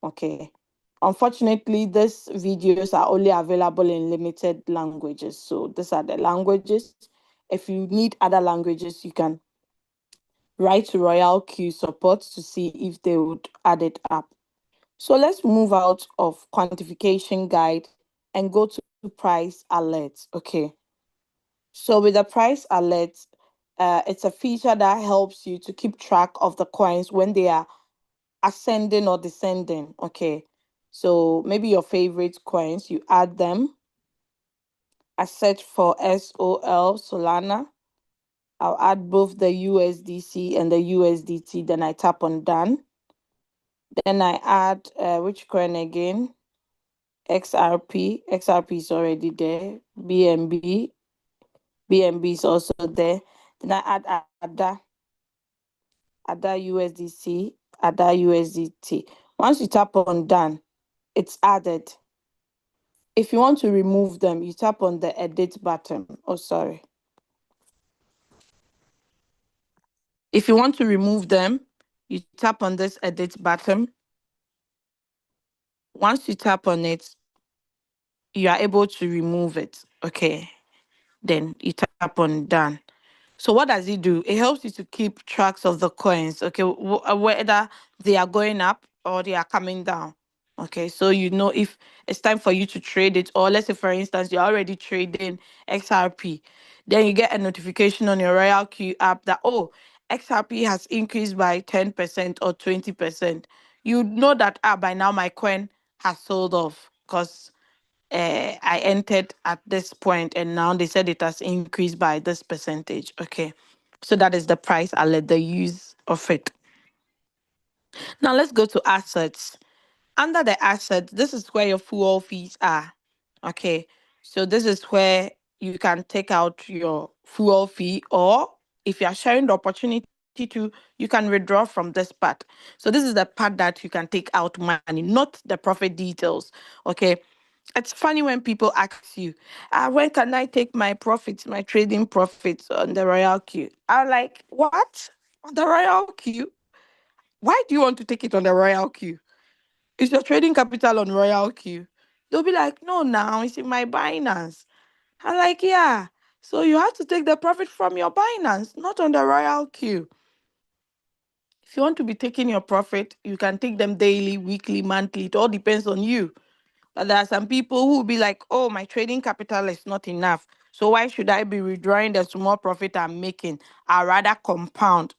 Okay. Unfortunately, these videos are only available in limited languages. So these are the languages. If you need other languages, you can write to Royalq support to see if they would add it up. So let's move out of quantification guide and go to price alerts. Okay. So with the price alert, it's a feature that helps you to keep track of the coins when they are ascending or descending. Okay. So maybe your favorite coins, you add them. I search for SOL Solana. I'll add both the USDC and the USDT. Then I tap on done. Then I add which coin again? XRP. XRP is already there. BNB. BNB is also there. Then I add ADA USDC, ADA USDT. Once you tap on done, it's added. If you want to remove them, you tap on the edit button. Oh, sorry. If you want to remove them, you tap on this edit button. Once you tap on it, you are able to remove it. Okay. Then you tap on done. So what does it do? It helps you to keep tracks of the coins, okay, whether they are going up or they are coming down. Okay, so you know if it's time for you to trade it, or let's say for instance you're already trading XRP, then you get a notification on your Royalq app that oh, XRP has increased by 10% or 20%. You know that by now my coin has sold off because I entered at this point and now they said it has increased by this percentage. Okay. So that is the price alert, the use of it. Now let's go to assets. Under the assets, this is where your fuel fees are. Okay. So this is where you can take out your fuel fee, or if you are sharing the opportunity to, you can withdraw from this part. So this is the part that you can take out money, not the profit details. Okay. It's funny when people ask you, when can I take my profits, my trading profits on the Royalq? I'm like, what? On the Royalq? Why do you want to take it on the Royalq? Is your trading capital on Royalq? They'll be like, no, now it's in my Binance. I'm like, yeah. So you have to take the profit from your Binance, not on the Royalq. If you want to be taking your profit, you can take them daily, weekly, monthly. It all depends on you. But there are some people who will be like, oh, my trading capital is not enough. So why should I be withdrawing the small profit I'm making? I rather compound.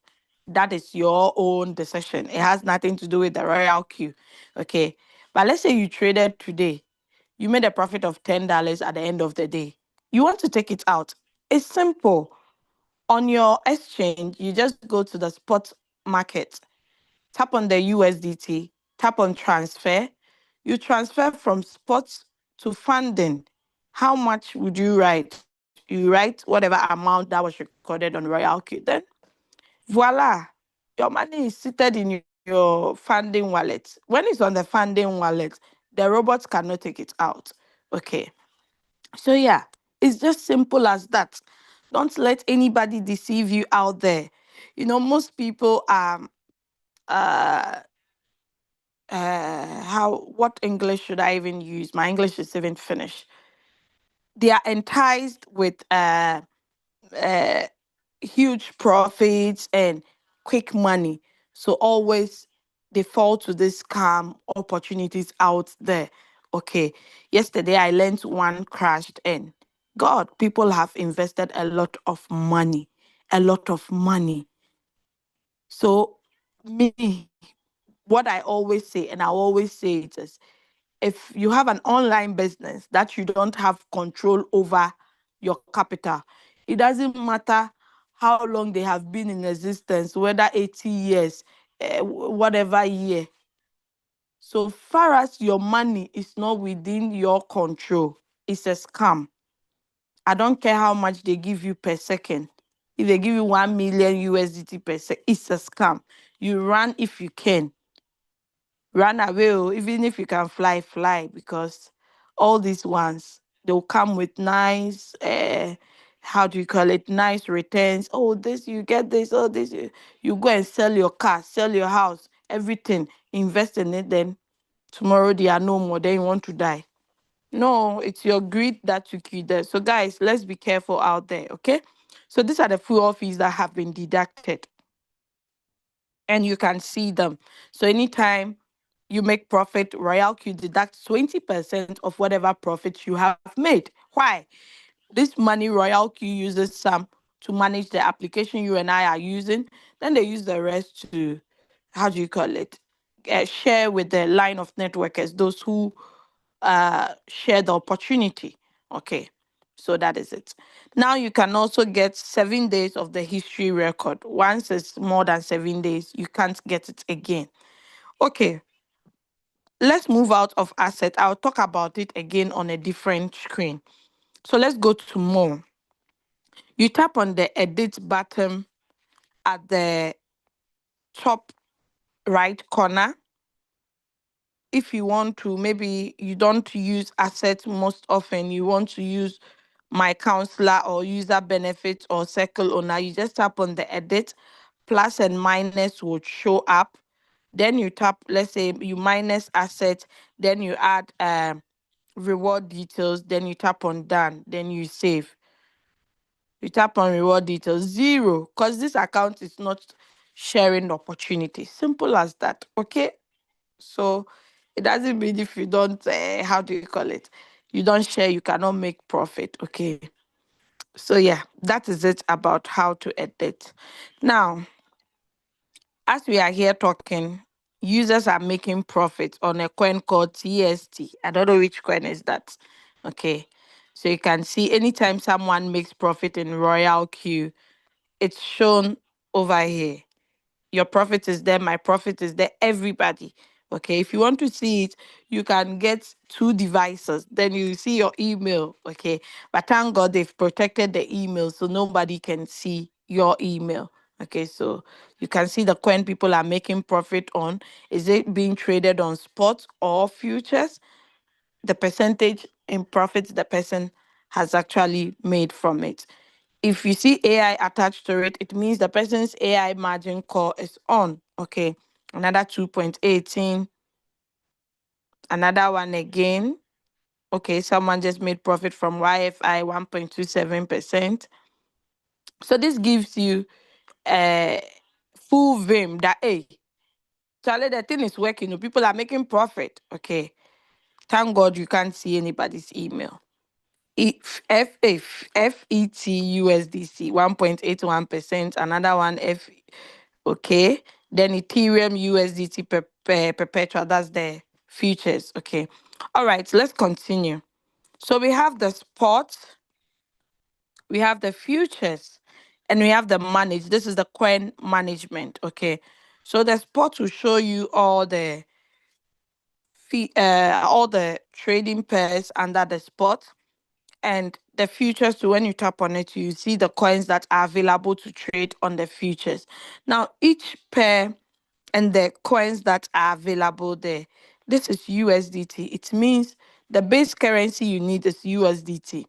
That is your own decision. It has nothing to do with the Royalq. Okay. But let's say you traded today. You made a profit of $10 at the end of the day. You want to take it out. It's simple. On your exchange, you just go to the spot market, tap on the USDT, tap on transfer. You transfer from spots to funding. How much would you write? You write whatever amount that was recorded on Royalq. Then voila, your money is seated in your funding wallet. When it's on the funding wallet, the robots cannot take it out. Okay. So yeah, it's just simple as that. Don't let anybody deceive you out there. Most people uh how what English should I even use? My English is even finished. They are enticed with uh huge profits and quick money. So always they fall to these scam opportunities out there. Okay. Yesterday I learned one crashed and God, people have invested a lot of money. A lot of money. So me, what I always say, and I always say it is if you have an online business that you don't have control over your capital, it doesn't matter how long they have been in existence, whether 80 years, whatever year. So far as your money is not within your control, it's a scam. I don't care how much they give you per second. If they give you 1 million USDT per second, it's a scam. You run if you can. Run away, even if you can fly, fly, because all these ones they'll come with nice how do you call it, nice returns. Oh, this you get this, oh this you go and sell your car, sell your house, everything, invest in it, then tomorrow they are no more, then you want to die. No, it's your greed that took you there. So guys, let's be careful out there. Okay, so these are the fuel fees that have been deducted and you can see them. So anytime you make profit, Royalq deduct 20% of whatever profit you have made. Why? This money Royalq uses some to manage the application you and I are using. Then they use the rest to, how do you call it? Share with the line of networkers, those who share the opportunity. Okay. So that is it. Now you can also get 7 days of the history record. Once it's more than 7 days, you can't get it again. Okay, let's move out of asset. I'll talk about it again on a different screen. So let's go to more. You tap on the edit button at the top right corner. If you want to, maybe you don't use assets most often, you want to use my counselor or user benefits or circle owner, you just tap on the edit, plus and minus would show up. Then you tap, let's say you minus asset, then you add reward details, then you tap on done, then you save. You tap on reward details, zero, because this account is not sharing opportunity. Simple as that. Okay. So it doesn't mean if you don't, how do you call it? You don't share, you cannot make profit. Okay. So yeah, that is it about how to edit. Now, as we are here talking, users are making profit on a coin called TST. I don't know which coin is that. Okay. So you can see anytime someone makes profit in Royalq, it's shown over here. Your profit is there, my profit is there, everybody. Okay, if you want to see it, you can get two devices, then you see your email. Okay, but thank God they've protected the email so nobody can see your email. Okay, so you can see the coin people are making profit on. Is it being traded on spot or futures? The percentage in profits the person has actually made from it. If you see AI attached to it, it means the person's AI margin call is on. Okay. Another 2.18. Another one again. Okay. Someone just made profit from YFI 1.27%. So this gives you a full vim that, hey, Charlie, the thing is working. People are making profit. Okay. Thank God you can't see anybody's email. FET USDC 1.81%, another one okay. Then Ethereum USDT perpetual, that's the futures. Okay. All right, let's continue. So we have the spot, we have the futures, and we have the manage. This is the coin management. Okay. So the spot will show you all the trading pairs under the spot, and the futures. So when you tap on it, you see the coins that are available to trade on the futures. Now each pair and the coins that are available there, this is USDT. It means the base currency you need is USDT,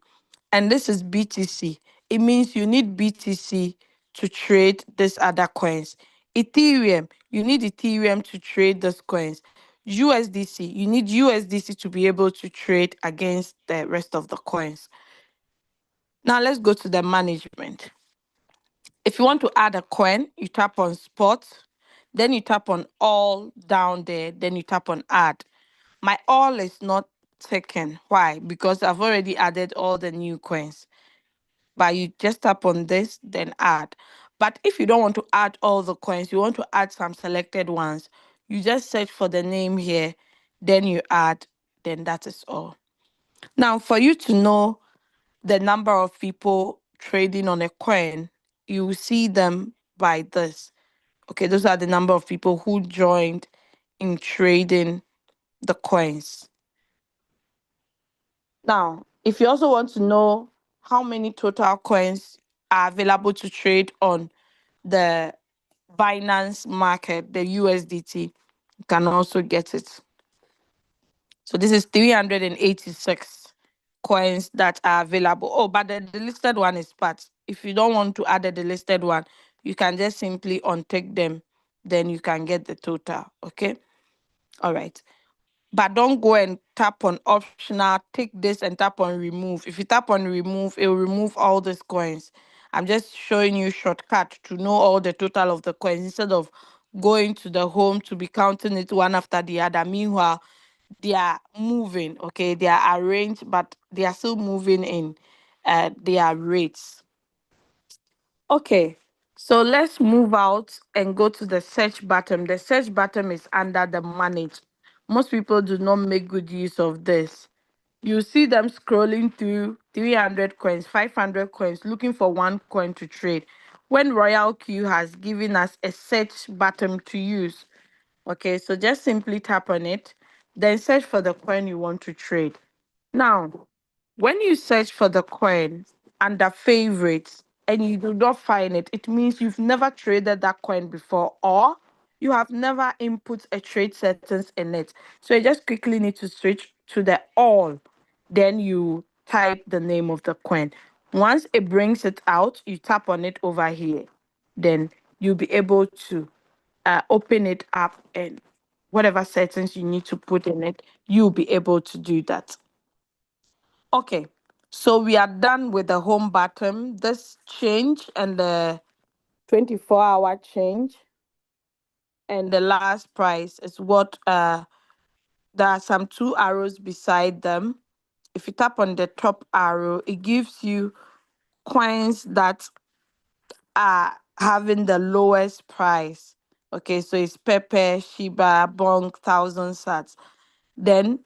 and this is BTC. It means you need BTC to trade these other coins. Ethereum, you need Ethereum to trade those coins. USDC, you need USDC to be able to trade against the rest of the coins. Now let's go to the management. If you want to add a coin, you tap on spot, then you tap on all down there, then you tap on add. My all is not taken. Why? Because I've already added all the new coins. But you just tap on this, then add. But if you don't want to add all the coins, you want to add some selected ones, you just search for the name here, then you add, then that is all. Now, for you to know the number of people trading on a coin, you will see them by this. Okay, those are the number of people who joined in trading the coins. Now, if you also want to know how many total coins are available to trade on the Binance market, the USDT, you can also get it. So this is 386 coins that are available. Oh, but the delisted one is part. If you don't want to add the delisted one, you can just simply untick them. Then you can get the total. Okay. All right. But don't go and tap on optional, take this and tap on remove. If you tap on remove, it will remove all these coins. I'm just showing you shortcut to know all the total of the coins instead of going to the home to be counting it one after the other. Meanwhile, they are moving, okay? They are arranged, but they are still moving in their rates. Okay, so let's move out and go to the search button. The search button is under the manage. Most people do not make good use of this. You see them scrolling through 300 coins, 500 coins, looking for one coin to trade. When Royalq has given us a search button to use, Okay, so just simply tap on it, then search for the coin you want to trade. Now, when you search for the coin under favorites and you do not find it, it means you've never traded that coin before, or you have never input a trade settings in it. So you just quickly need to switch to the all. Then you type the name of the coin. Once it brings it out, you tap on it over here. Then you'll be able to open it up, and whatever settings you need to put in it, you'll be able to do that. Okay, so we are done with the home button. This change and the 24-hour change and the last price is what there are some two arrows beside them. If you tap on the top arrow, it gives you coins that are having the lowest price. Okay, so it's Pepe, Shiba, Bonk, 1,000 sats. Then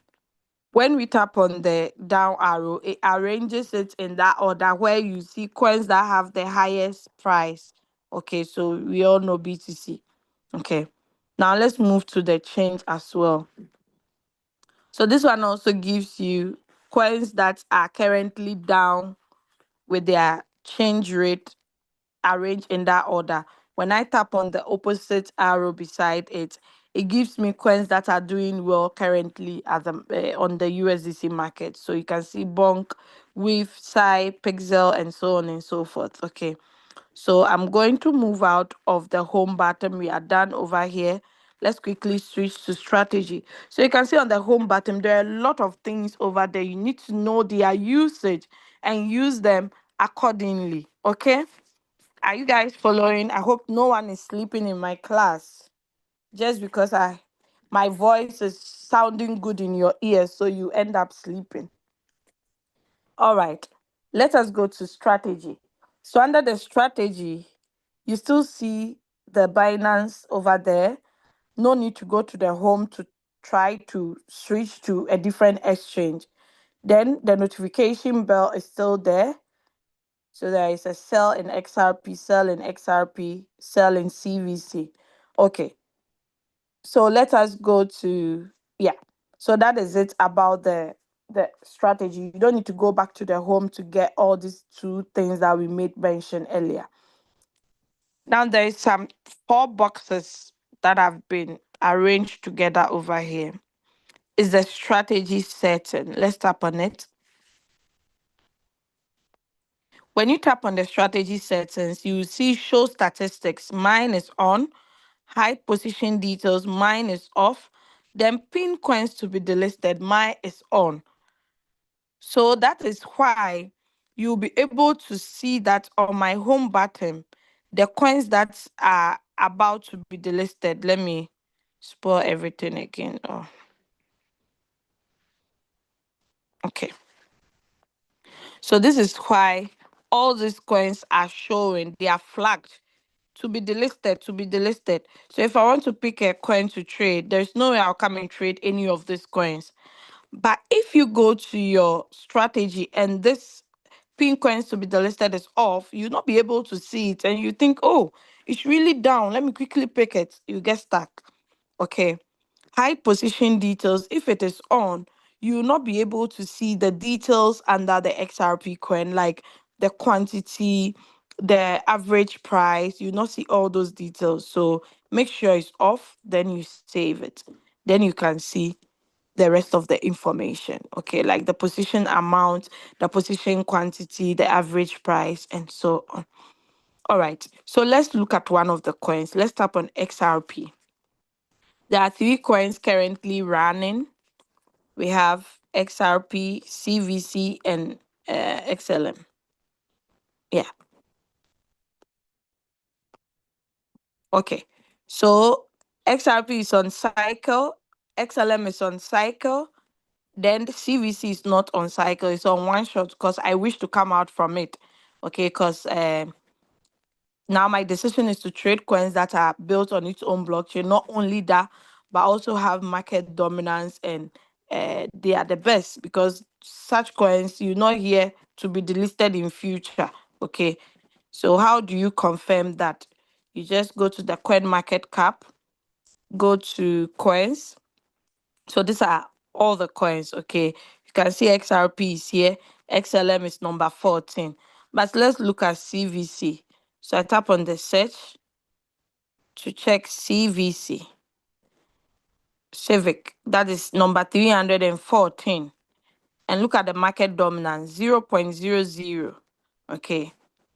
when we tap on the down arrow, it arranges it in that order where you see coins that have the highest price. Okay, so we all know BTC. Okay, now let's move to the change as well. So this one also gives you coins that are currently down with their change rate arranged in that order. When I tap on the opposite arrow beside it, it gives me coins that are doing well currently at on the USDC market. So you can see Bonk, With, Psy, Pixel, and so on and so forth. Okay. So I'm going to move out of the home button. We are done over here. Let's quickly switch to strategy. So you can see on the home button, there are a lot of things over there. You need to know their usage and use them accordingly. Okay. Are you guys following? I hope no one is sleeping in my class just because my voice is sounding good in your ears, so you end up sleeping. All right. Let us go to strategy. So under the strategy, you still see the Binance over there. No need to go to the home to try to switch to a different exchange. Then the notification bell is still there. So there is a sell in XRP, sell in XRP, sell in CVC. Okay. So let us go to, yeah. So that is it about the strategy. You don't need to go back to the home to get all these two things that we made mention earlier. Now there is some four boxes that have been arranged together over here. Is the strategy setting? Let's tap on it. When you tap on the strategy settings, you see show statistics. Mine is on. Hide position details. Mine is off. Then pin coins to be delisted. Mine is on. So that is why you'll be able to see that on my home button, the coins that are about to be delisted. Let me spoil everything again. Oh, okay. So this is why all these coins are showing. They are flagged to be delisted, to be delisted. So if I want to pick a coin to trade, there's no way I'll come and trade any of these coins. But if you go to your strategy and this pin coins to be delisted is off, you'll not be able to see it. And you think, oh, it's really down. Let me quickly pick it. You get stuck. Okay. Hide position details. If it is on, you will not be able to see the details under the XRP coin, like the quantity, the average price. You not see all those details. So make sure it's off, then you save it. Then you can see the rest of the information. Okay, like the position amount, the position quantity, the average price, and so on. All right, so let's look at one of the coins. Let's tap on XRP. There are three coins currently running. We have XRP, CVC, and XLM. Yeah. Okay. So XRP is on cycle, XLM is on cycle, then the CVC is not on cycle, it's on one shot because I wish to come out from it. Okay, because now my decision is to trade coins that are built on its own blockchain. Not only that, but also have market dominance, and they are the best because such coins you're not here to be delisted in future. Okay, so how do you confirm that? You just go to the coin market cap, go to coins. So these are all the coins, okay? You can see XRP is here. XLM is number 14. But let's look at CVC. So I tap on the search to check CVC. Civic, that is number 314. And look at the market dominance, 0.00. Okay.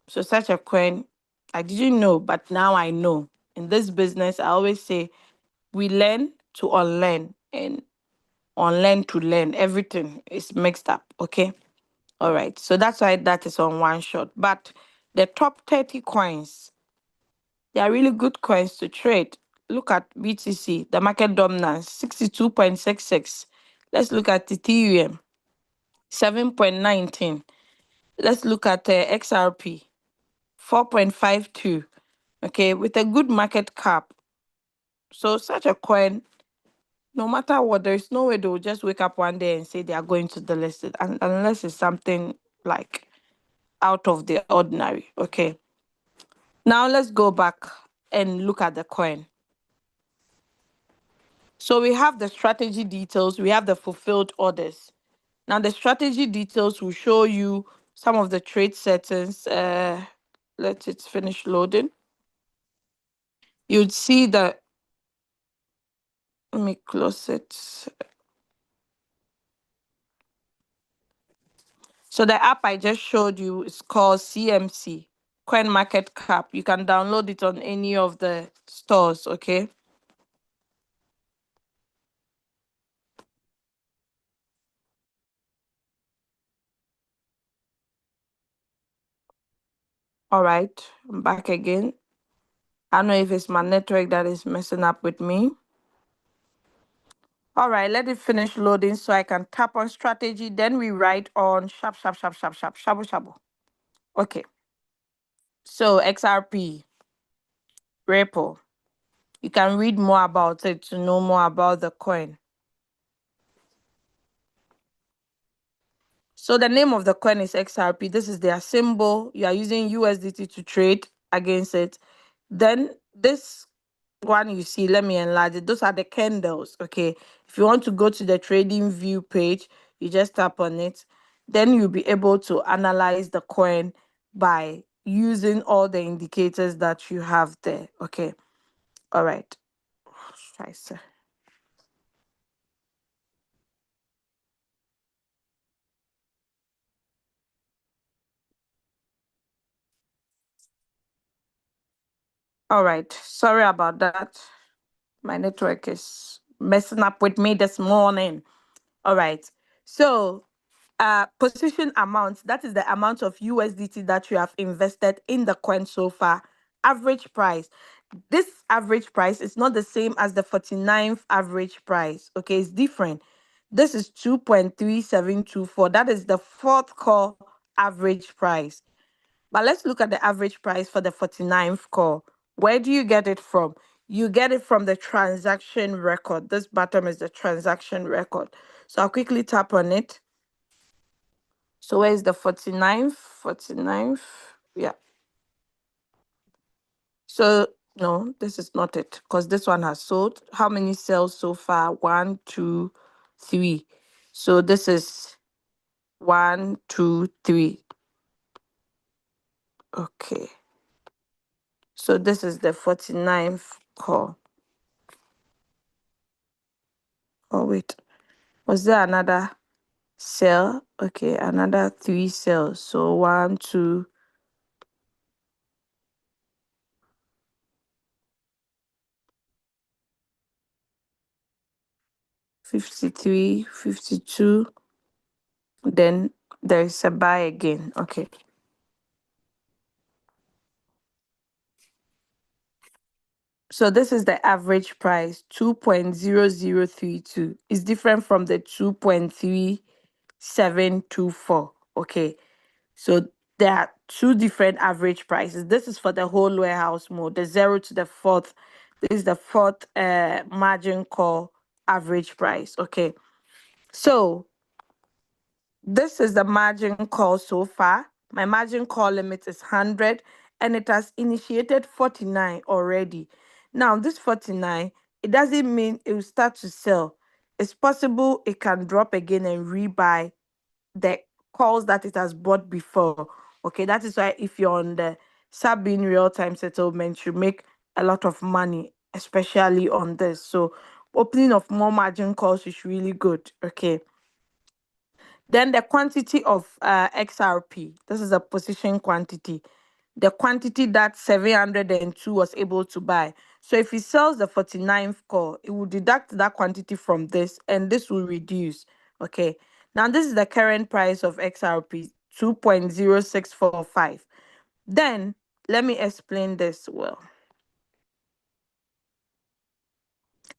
So such a coin, I didn't know, but now I know. In this business, I always say we learn to unlearn and unlearn to learn. Everything is mixed up. Okay. All right. So that's why that is on one shot. But the top 30 coins, they are really good coins to trade. Look at BTC, the market dominance, 62.66. Let's look at Ethereum, 7.19. Let's look at XRP, 4.52. Okay, with a good market cap. So such a coin, no matter what, there's no way they'll just wake up one day and say they are going to delist it, unless it's something like out of the ordinary. Okay. Now let's go back and look at the coin. So we have the strategy details, we have the fulfilled orders. Now the strategy details will show you some of the trade settings. Let it finish loading. You'd see that, let me close it. So the app I just showed you is called CMC, Coin Market Cap. You can download it on any of the stores, okay? All right, I'm back again. I don't know if it's my network that is messing up with me. All right, let it finish loading so I can tap on strategy. Then we write on sharp, sharp, sharp, sharp, sharp, shabu, shabu. Okay, so XRP, Ripple. You can read more about it to know more about the coin. So the name of the coin is XRP. This is their symbol. You are using USDT to trade against it. Then this one you see, let me enlarge it. Those are the candles, okay? If you want to go to the trading view page, you just tap on it. Then you'll be able to analyze the coin by using all the indicators that you have there, okay? All right. Scheiße. All right. Sorry about that. My network is messing up with me this morning. All right. So, position amount, that is the amount of USDT that you have invested in the coin so far. Average price. This average price is not the same as the 49th average price. Okay, it's different. This is 2.3724. That is the fourth call average price. But let's look at the average price for the 49th call. Where do you get it from? You get it from the transaction record. This bottom is the transaction record. So I'll quickly tap on it. So where is the 49th? 49th. Yeah. So no, this is not it because this one has sold. How many sales so far? 1, 2, 3. So this is 1, 2, 3. Okay. So this is the 49th call. Oh, wait. Was there another cell? Okay, another 3 cells. So 1, 2, 53, 52. Then there is a buy again. Okay. So this is the average price, 2.0032. It's different from the 2.3724. Okay. So there are two different average prices. This is for the whole warehouse mode, the 0 to the 4th. This is the 4th margin call average price. Okay. So this is the margin call so far. My margin call limit is 100 and it has initiated 49 already. Now, this 49, it doesn't mean it will start to sell. It's possible it can drop again and rebuy the calls that it has bought before. Okay, that is why if you're on the sub-in real-time settlement, you make a lot of money, especially on this. So opening of more margin calls is really good. Okay. Then the quantity of XRP. This is a position quantity. The quantity that 702 was able to buy. So if he sells the 49th call, it will deduct that quantity from this, and this will reduce. Okay. Now this is the current price of XRP, 2.0645. Then let me explain this well.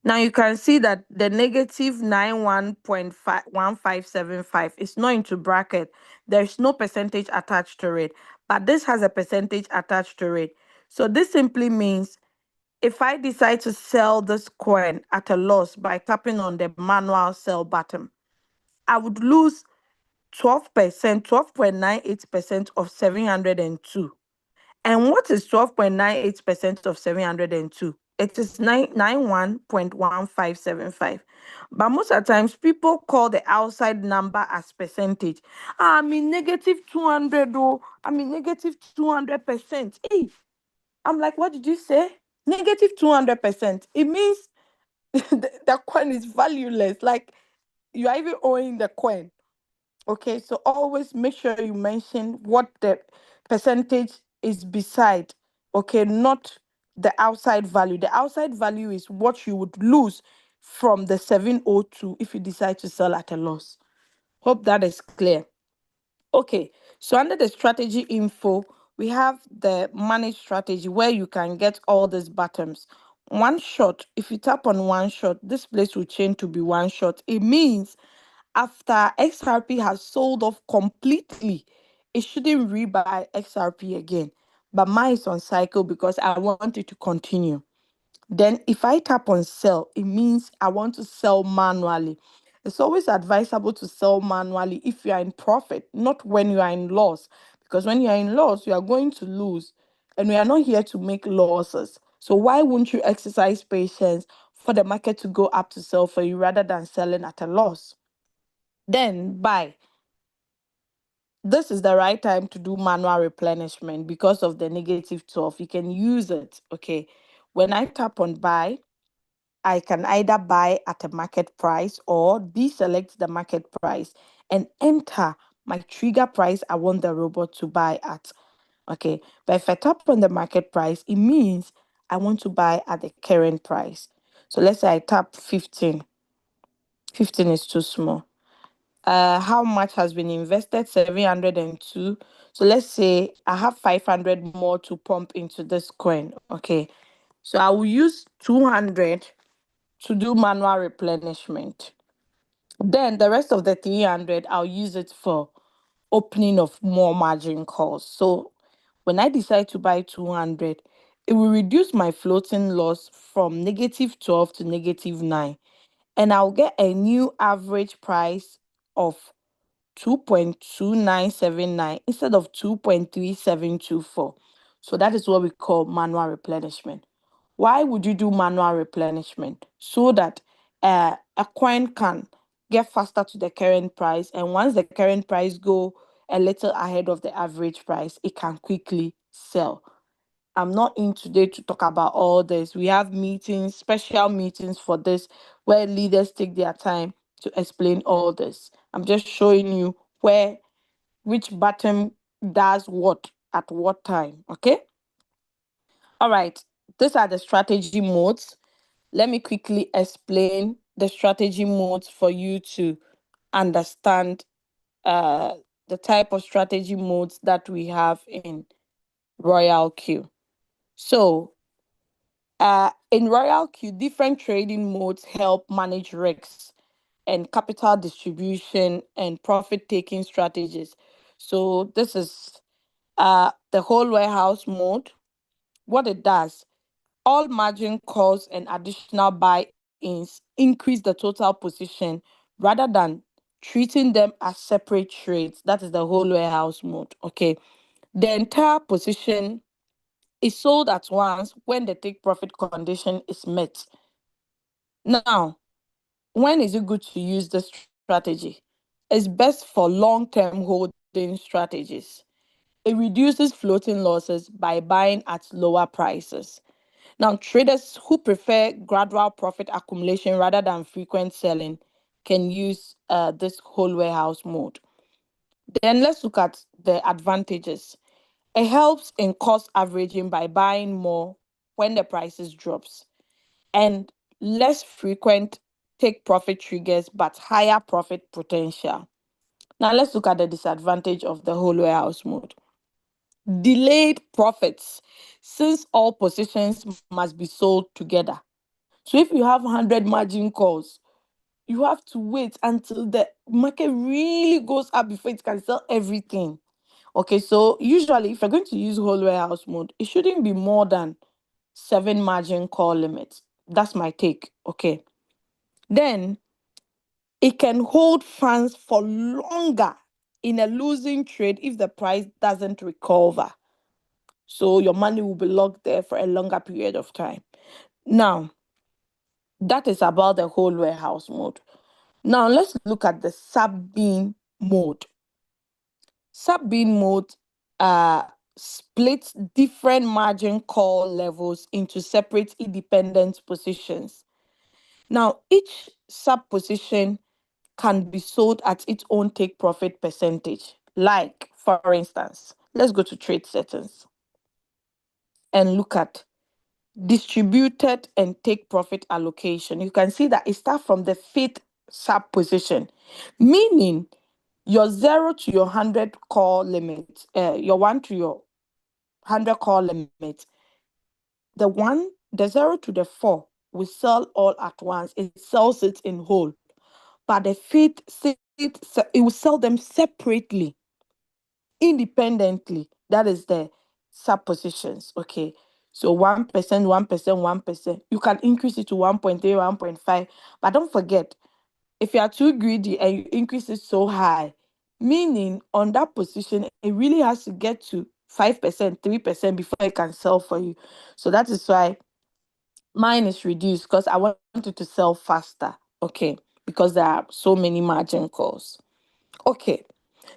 Now you can see that the negative 91.1575 is not into bracket. There's no percentage attached to it, but this has a percentage attached to it. So this simply means if I decide to sell this coin at a loss by tapping on the manual sell button, I would lose 12%, 12.98% of 702. And what is 12.98% of 702? It is 991.1575. But most of the times, people call the outside number as percentage. I mean, negative 200, oh, I mean, negative 200%. Hey, I'm like, what did you say? Negative 200%. It means the coin is valueless. Like, you are even owing the coin. Okay, so always make sure you mention what the percentage is beside. Okay, not the outside value. The outside value is what you would lose from the 702 if you decide to sell at a loss. Hope that is clear. Okay, so under the strategy info, we have the manage strategy where you can get all these buttons. One shot, if you tap on one shot, this place will change to be one shot. It means after XRP has sold off completely, it shouldn't rebuy XRP again. But mine is on cycle because I want it to continue. Then if I tap on sell, it means I want to sell manually. It's always advisable to sell manually if you are in profit, not when you are in loss. Because when you are in loss, you are going to lose. And we are not here to make losses. So why won't you exercise patience for the market to go up to sell for you rather than selling at a loss? Then buy. This is the right time to do manual replenishment because of the negative 12. You can use it. Okay. When I tap on buy, I can either buy at a market price or deselect the market price and enter my trigger price I want the robot to buy at. Okay. But if I tap on the market price, it means I want to buy at the current price. So let's say I tap 15. 15 is too small. How much has been invested? 702. So let's say I have 500 more to pump into this coin. Okay. So I will use 200 to do manual replenishment. Then the rest of the 300, I'll use it for opening of more margin calls. So when I decide to buy 200, it will reduce my floating loss from negative 12 to negative 9. And I'll get a new average price of 2.2979 instead of 2.3724. So that is what we call manual replenishment. Why would you do manual replenishment? So that a coin can get faster to the current price, and once the current price go a little ahead of the average price, it can quickly sell. I'm not in today to talk about all this. We have meetings, special meetings for this, where leaders take their time to explain all this. I'm just showing you which button does what at what time. Okay. All right. These are the strategy modes. Let me quickly explain the strategy modes for you to understand the type of strategy modes that we have in Royalq. So in Royalq, different trading modes help manage risks and capital distribution and profit-taking strategies. So this is the whole warehouse mode. What it does, all margin calls and additional buy-ins increase the total position rather than treating them as separate trades. That is the whole warehouse mode. Okay. The entire position is sold at once when the take profit condition is met. Now, when is it good to use the strategy? It's best for long-term holding strategies. It reduces floating losses by buying at lower prices. Now, traders who prefer gradual profit accumulation rather than frequent selling can use this whole warehouse mode. Then let's look at the advantages. It helps in cost averaging by buying more when the prices drops, and less frequent take profit triggers but higher profit potential. Now let's look at the disadvantage of the whole warehouse mode. Delayed profits, since all positions must be sold together. So if you have 100 margin calls, you have to wait until the market really goes up before it can sell everything. Okay, so usually if you're going to use whole warehouse mode, it shouldn't be more than 7 margin call limits. That's my take. Okay. Then it can hold funds for longer in a losing trade if the price doesn't recover. So your money will be locked there for a longer period of time. Now, that is about the whole warehouse mode. Now, let's look at the sub-bean mode. Sub-bean mode uh, splits different margin call levels into separate independent positions. Now, each sub position can be sold at its own take profit percentage. Like, for instance, let's go to trade settings and look at distributed and take profit allocation. You can see that it starts from the fifth sub position, meaning your 0 to your 100 call limit, your 1 to your 100 call limit, the 0 to the 4 will sell all at once. It sells it in whole. But the fifth, it will sell them separately, independently. That is the sub positions. Okay. So 1%, 1%, 1%. You can increase it to 1.3, 1.5. But don't forget, if you are too greedy and you increase it so high, meaning on that position, it really has to get to 5%, 3% before it can sell for you. So that is why mine is reduced, because I want it to sell faster. Okay. Because there are so many margin calls. Okay.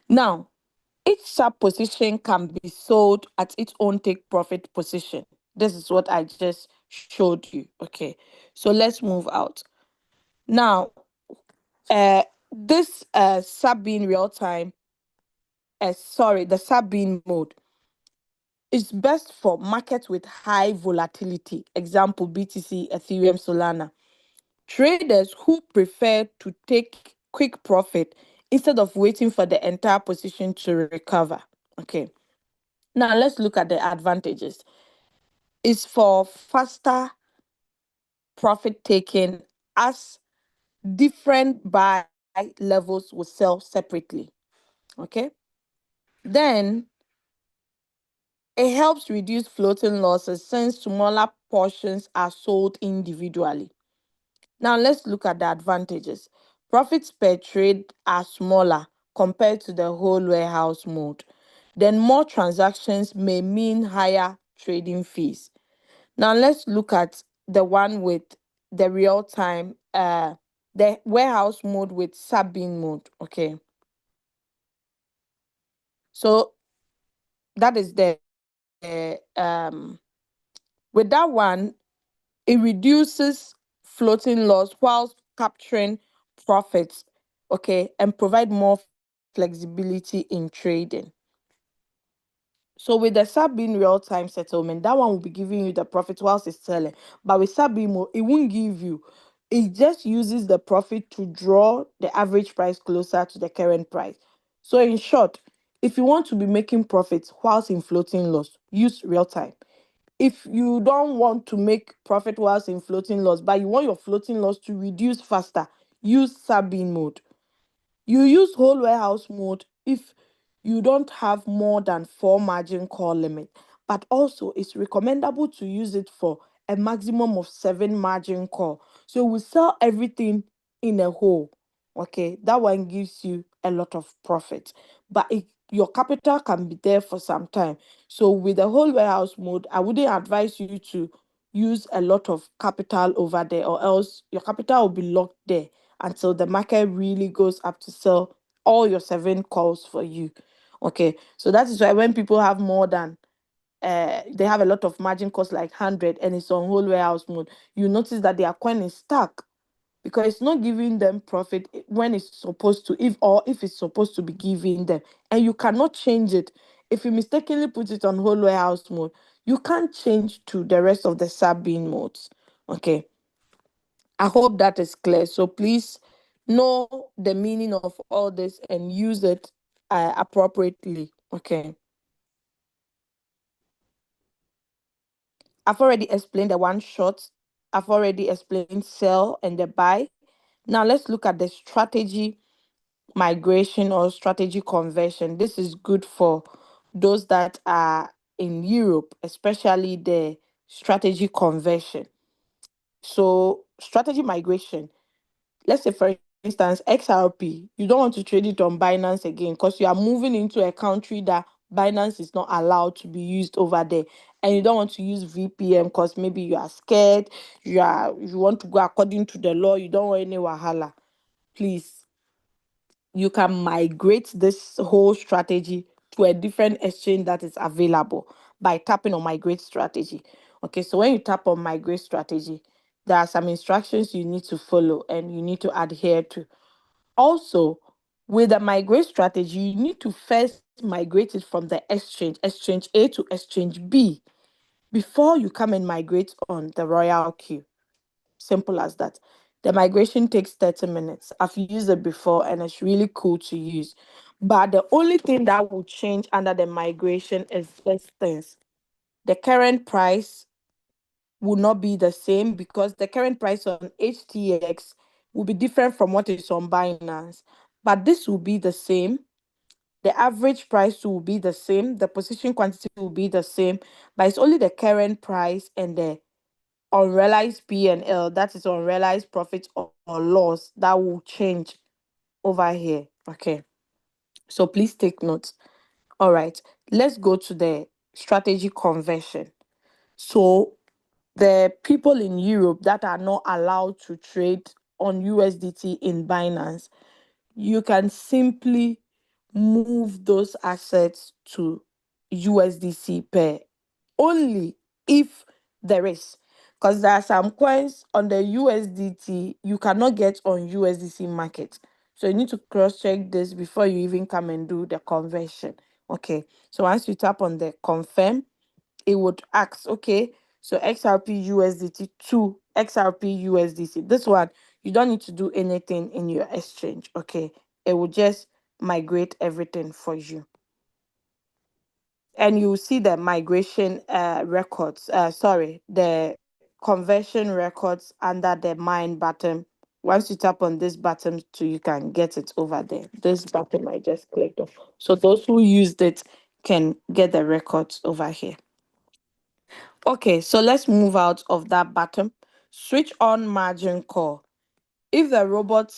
Now, each sub position can be sold at its own take profit position. This is what I just showed you. Okay. So let's move out. Now, this sub being real time, the sub being mode is best for markets with high volatility. Example, BTC, Ethereum, Solana. Traders who prefer to take quick profit instead of waiting for the entire position to recover. Okay. Now let's look at the advantages. It's for faster profit taking, as different buy levels will sell separately. Okay. Then it helps reduce floating losses since smaller portions are sold individually. Now let's look at the advantages. Profits per trade are smaller compared to the whole warehouse mode. Then more transactions may mean higher trading fees. Now let's look at the one with the real time, the warehouse mode with sub-bean mode. Okay. So that is the with that one, it reduces floating loss whilst capturing profits, okay, and provide more flexibility in trading. So with the sub being real time settlement, that one will be giving you the profit whilst it's selling. But with sub being more, it won't give you. It just uses the profit to draw the average price closer to the current price. So in short, if you want to be making profits whilst in floating loss, use real time. If you don't want to make profit whilst in floating loss, but you want your floating loss to reduce faster, use sub-bean mode. You use whole warehouse mode if you don't have more than 4 margin call limit, but also it's recommendable to use it for a maximum of 7 margin call. So we sell everything in a whole. Okay, that one gives you a lot of profit, but your capital can be there for some time. So with the whole warehouse mode, I wouldn't advise you to use a lot of capital over there, or else your capital will be locked there until the market really goes up to sell all your 7 calls for you. Okay, so that is why when people have more than they have a lot of margin calls like 100 and it's on whole warehouse mode, you notice that their coin is stuck because it's not giving them profit when it's supposed to, if it's supposed to be giving them, and you cannot change it. If you mistakenly put it on whole warehouse mode, you can't change to the rest of the sub-bean modes. Okay, I hope that is clear. So please know the meaning of all this and use it appropriately. Okay, I've already explained the one shot. I've already explained sell and the buy. Now let's look at the strategy migration or strategy conversion. This is good for those that are in Europe, especially the strategy conversion. So, strategy migration, let's say, for instance, XRP, you don't want to trade it on Binance again because you are moving into a country that Binance is not allowed to be used over there. And you don't want to use VPN because maybe you are scared, you want to go according to the law, you don't want any wahala. Please, you can migrate this whole strategy to a different exchange that is available by tapping on migrate strategy. Okay, so when you tap on migrate strategy, there are some instructions you need to follow and you need to adhere to. Also, with the migrate strategy, you need to first migrate it from the exchange A to exchange B, before you come and migrate on the Royalq. Simple as that. The migration takes 30 minutes. I've used it before and it's really cool to use. But the only thing that will change under the migration is these things. The current price will not be the same because the current price on HTX will be different from what is on Binance. But this will be the same. The average price will be the same. The position quantity will be the same. But it's only the current price and the unrealized P&L, that is unrealized profit or loss, that will change over here. Okay, so please take note. All right, let's go to the strategy conversion. So the people in Europe that are not allowed to trade on USDT in Binance, you can simply move those assets to USDC pair only if there is. Because there are some coins on the USDT you cannot get on USDC market. So you need to cross check this before you even come and do the conversion. Okay. So once you tap on the confirm, it would ask, okay, so XRP USDT to XRP USDC. This one, you don't need to do anything in your exchange. Okay. It will just migrate everything for you. And you see the migration records, the conversion records under the mine button. Once you tap on this button too, you can get it over there. This button I just clicked on. So those who used it can get the records over here. Okay, so let's move out of that button. Switch on margin call. If the robot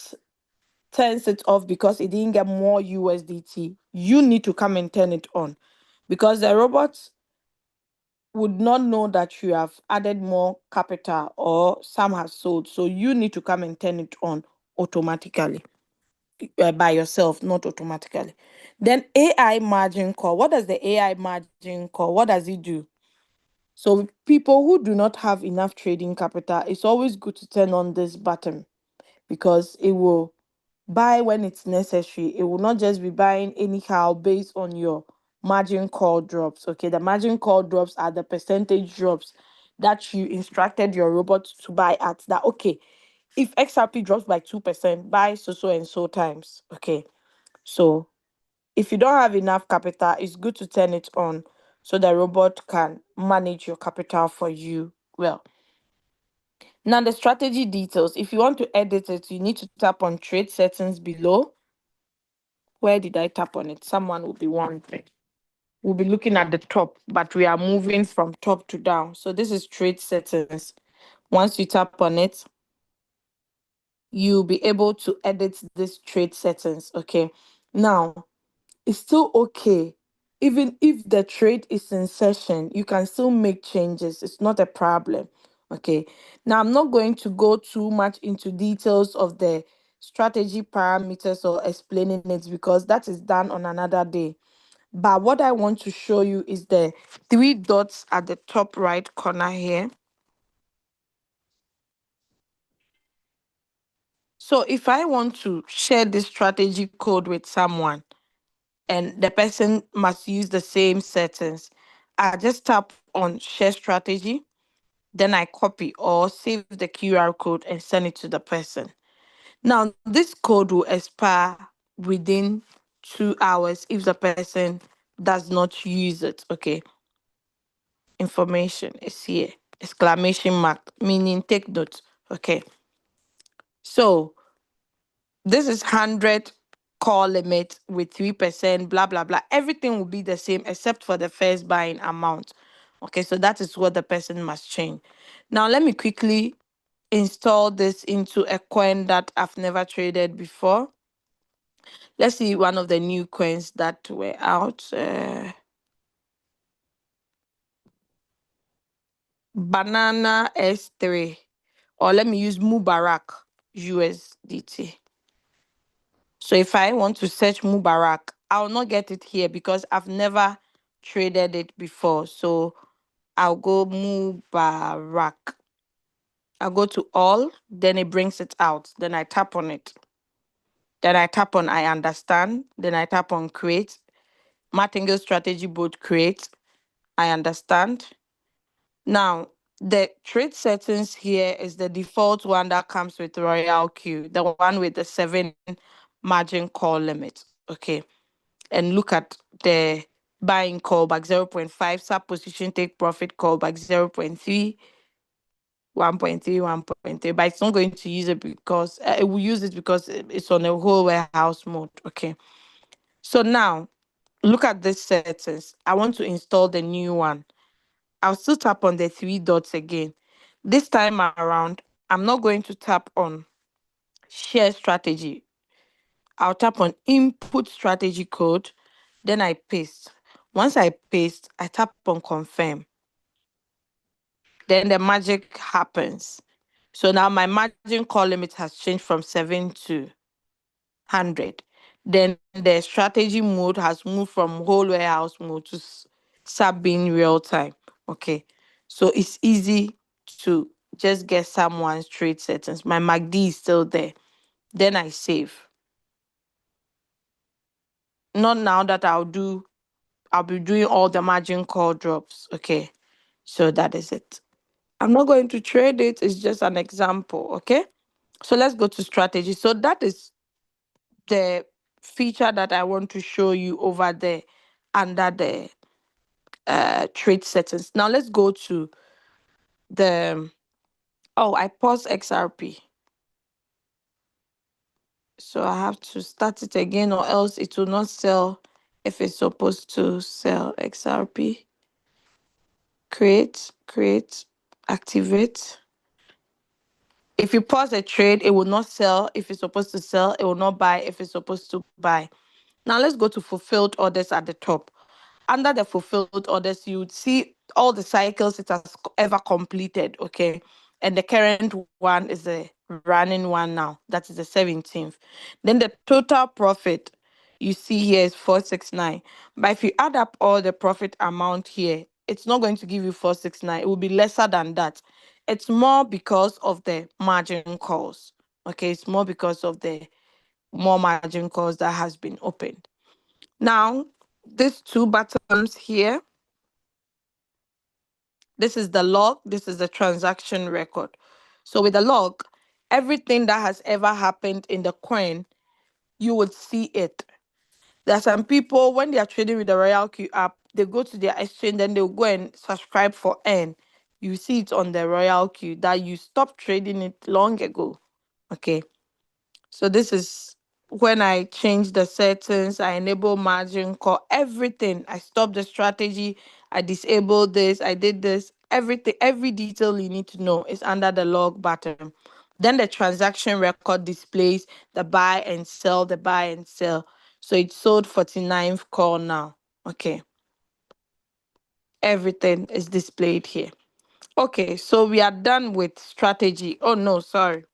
turns it off because it didn't get more USDT, you need to come and turn it on because the robot would not know that you have added more capital or some has sold. So you need to come and turn it on automatically by yourself, not automatically. Then AI margin call. What does the AI margin call? What does it do? So people who do not have enough trading capital, it's always good to turn on this button because it will buy when it's necessary. It will not just be buying anyhow based on your margin call drops. Okay, the margin call drops are the percentage drops that you instructed your robot to buy at. That okay, if XRP drops by 2%, buy so and so times. Okay, so if you don't have enough capital, it's good to turn it on so the robot can manage your capital for you well. Now, the strategy details. If you want to edit it, you need to tap on trade settings below. Where did I tap on it? Someone will be wondering. We'll be looking at the top, but we are moving from top to down. So this is trade settings. Once you tap on it, you'll be able to edit this trade settings. Okay. Now, it's still okay. Even if the trade is in session, you can still make changes. It's not a problem. Okay. Now, I'm not going to go too much into details of the strategy parameters or explaining it because that is done on another day. But what I want to show you is the three dots at the top right corner here. So if I want to share this strategy code with someone and the person must use the same settings, I just tap on share strategy, then I copy or save the QR code and send it to the person. Now, this code will expire within 2 hours if the person does not use it. Okay. Information is here. Exclamation mark, meaning take note. Okay. So this is 100 call limit with 3%, blah, blah, blah. Everything will be the same except for the first buying amount. Okay. So that is what the person must change. Now, let me quickly install this into a coin that I've never traded before. Let's see one of the new coins that were out. Banana S3. Or let me use Mubarak USDT. So if I want to search Mubarak, I'll not get it here because I've never traded it before. So I'll go Mubarak. I'll go to all, then it brings it out. Then I tap on it. Then I tap on I understand. Then I tap on create. Martingale strategy board create. I understand. Now, the trade settings here is the default one that comes with Royalq, the one with the 7 margin call limit. Okay. And look at the buying callback 0.5, sub position take profit callback 0.3, 1.3, 1.3. But it's not going to use it because it will use it because it's on a whole warehouse mode. Okay. So now look at this settings. I want to install the new one. I'll still tap on the three dots again. This time around, I'm not going to tap on share strategy. I'll tap on input strategy code, then I paste. Once I paste, I tap on confirm. Then the magic happens. So now my margin call limit has changed from 7 to 100. Then the strategy mode has moved from whole warehouse mode to sub being real time. Okay. So it's easy to just get someone's trade settings. My MACD is still there. Then I save. Not now that I'll be doing all the margin call drops. Okay. So that is it. I'm not going to trade it. It's just an example. Okay. So let's go to strategy. So that is the feature that I want to show you over there under the trade settings. Now let's go to the, oh, I paused XRP. So I have to start it again or else it will not sell if it's supposed to sell XRP. Create, activate. If you pause a trade, it will not sell if it's supposed to sell. It will not buy if it's supposed to buy. Now let's go to fulfilled orders at the top. Under the fulfilled orders, you would see all the cycles it has ever completed, okay? And the current one is the running one now. That is the 17th. Then the total profit you see here is 469. But if you add up all the profit amount here, it's not going to give you 469. It will be lesser than that. It's more because of the margin calls. Okay, it's more because of the more margin calls that has been opened. Now, these two buttons here, this is the log, this is the transaction record. So with the log, everything that has ever happened in the coin, you would see it. There are some people, when they are trading with the Royalq app, they go to their exchange, then they'll go and subscribe for N. You see it on the Royalq that you stopped trading it long ago. Okay. So this is when I change the settings, I enable margin call, everything. I stopped the strategy, I disabled this, I did this, everything, every detail you need to know is under the log button. Then the transaction record displays the buy and sell, the buy and sell. So it sold 49th call now. Okay. Everything is displayed here. Okay, so we are done with strategy. Oh no, sorry.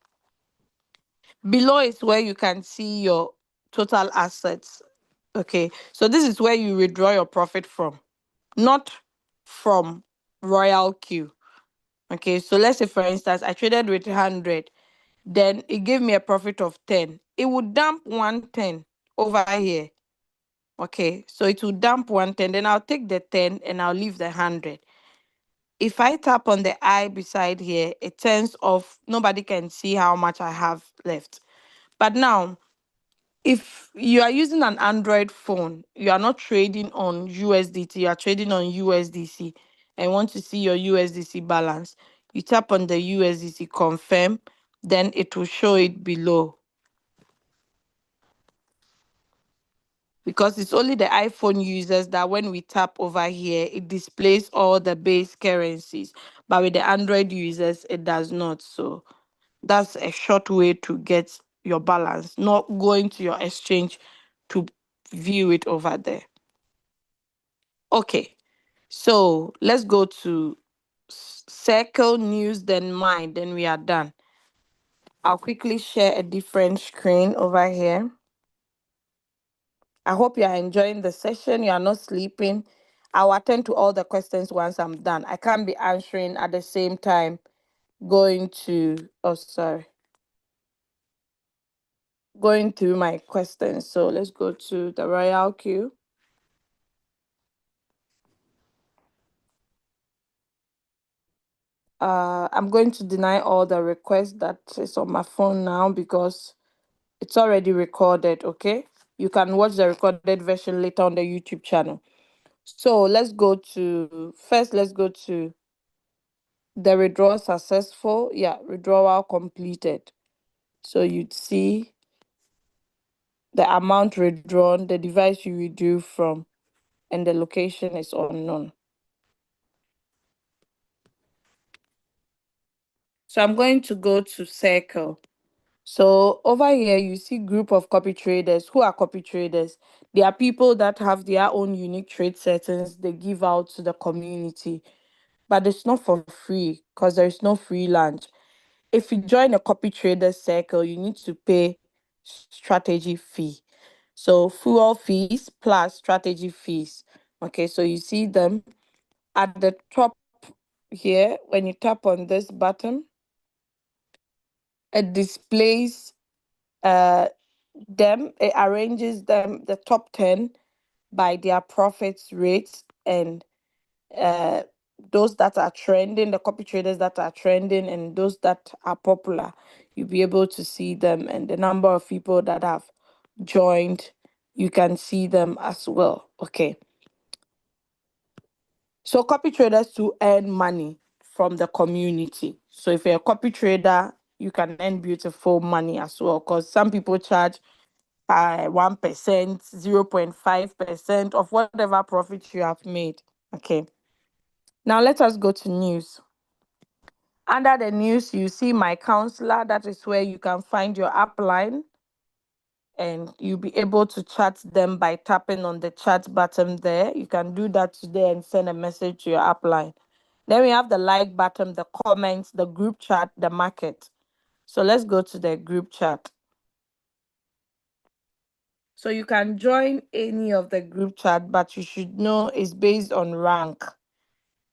Below is where you can see your total assets. Okay, so this is where you withdraw your profit from, not from Royalq. Okay, so let's say for instance, I traded with 100, then it gave me a profit of 10. It would dump 110 over here. Okay, so it will dump 110, then I'll take the 10 and I'll leave the 100. If I tap on the eye beside here, it turns off. Nobody can see how much I have left. But now, if you are using an Android phone, you are not trading on USDT, you are trading on USDC and want to see your USDC balance, you tap on the USDC confirm, then it will show it below. Because it's only the iPhone users that when we tap over here, it displays all the base currencies. But with the Android users, it does not. So that's a short way to get your balance, not going to your exchange to view it over there. Okay, so let's go to circle news, then mine, then we are done. I'll quickly share a different screen over here. I hope you are enjoying the session. You are not sleeping. I'll attend to all the questions once I'm done. I can't be answering at the same time going to, oh, sorry, going through my questions. So let's go to the Royalq. I'm going to deny all the requests that is on my phone now because it's already recorded, okay? You can watch the recorded version later on the YouTube channel. So let's go to, first let's go to the withdrawal successful. Yeah, withdrawal completed. So you'd see the amount withdrawn, the device you withdrew from, and the location is unknown. So I'm going to go to circle. So over here, you see group of copy traders. Who are copy traders? They are people that have their own unique trade settings they give out to the community. But it's not for free because there is no free lunch. If you join a copy trader circle, you need to pay strategy fee. So fuel fees plus strategy fees. Okay, so you see them at the top here. When you tap on this button, it displays them, it arranges them, the top 10 by their profits rates and uh, those that are trending, the copy traders that are trending and those that are popular. You'll be able to see them and the number of people that have joined, you can see them as well. Okay. So copy traders to earn money from the community. So if you're a copy trader, you can earn beautiful money as well because some people charge 1%, 0.5% of whatever profit you have made. Okay. Now let us go to news. Under the news, you see my counselor. That is where you can find your upline and you'll be able to chat them by tapping on the chat button there. You can do that today and send a message to your upline. Then we have the like button, the comments, the group chat, the market. So let's go to the group chat. So you can join any of the group chat, but you should know it's based on rank.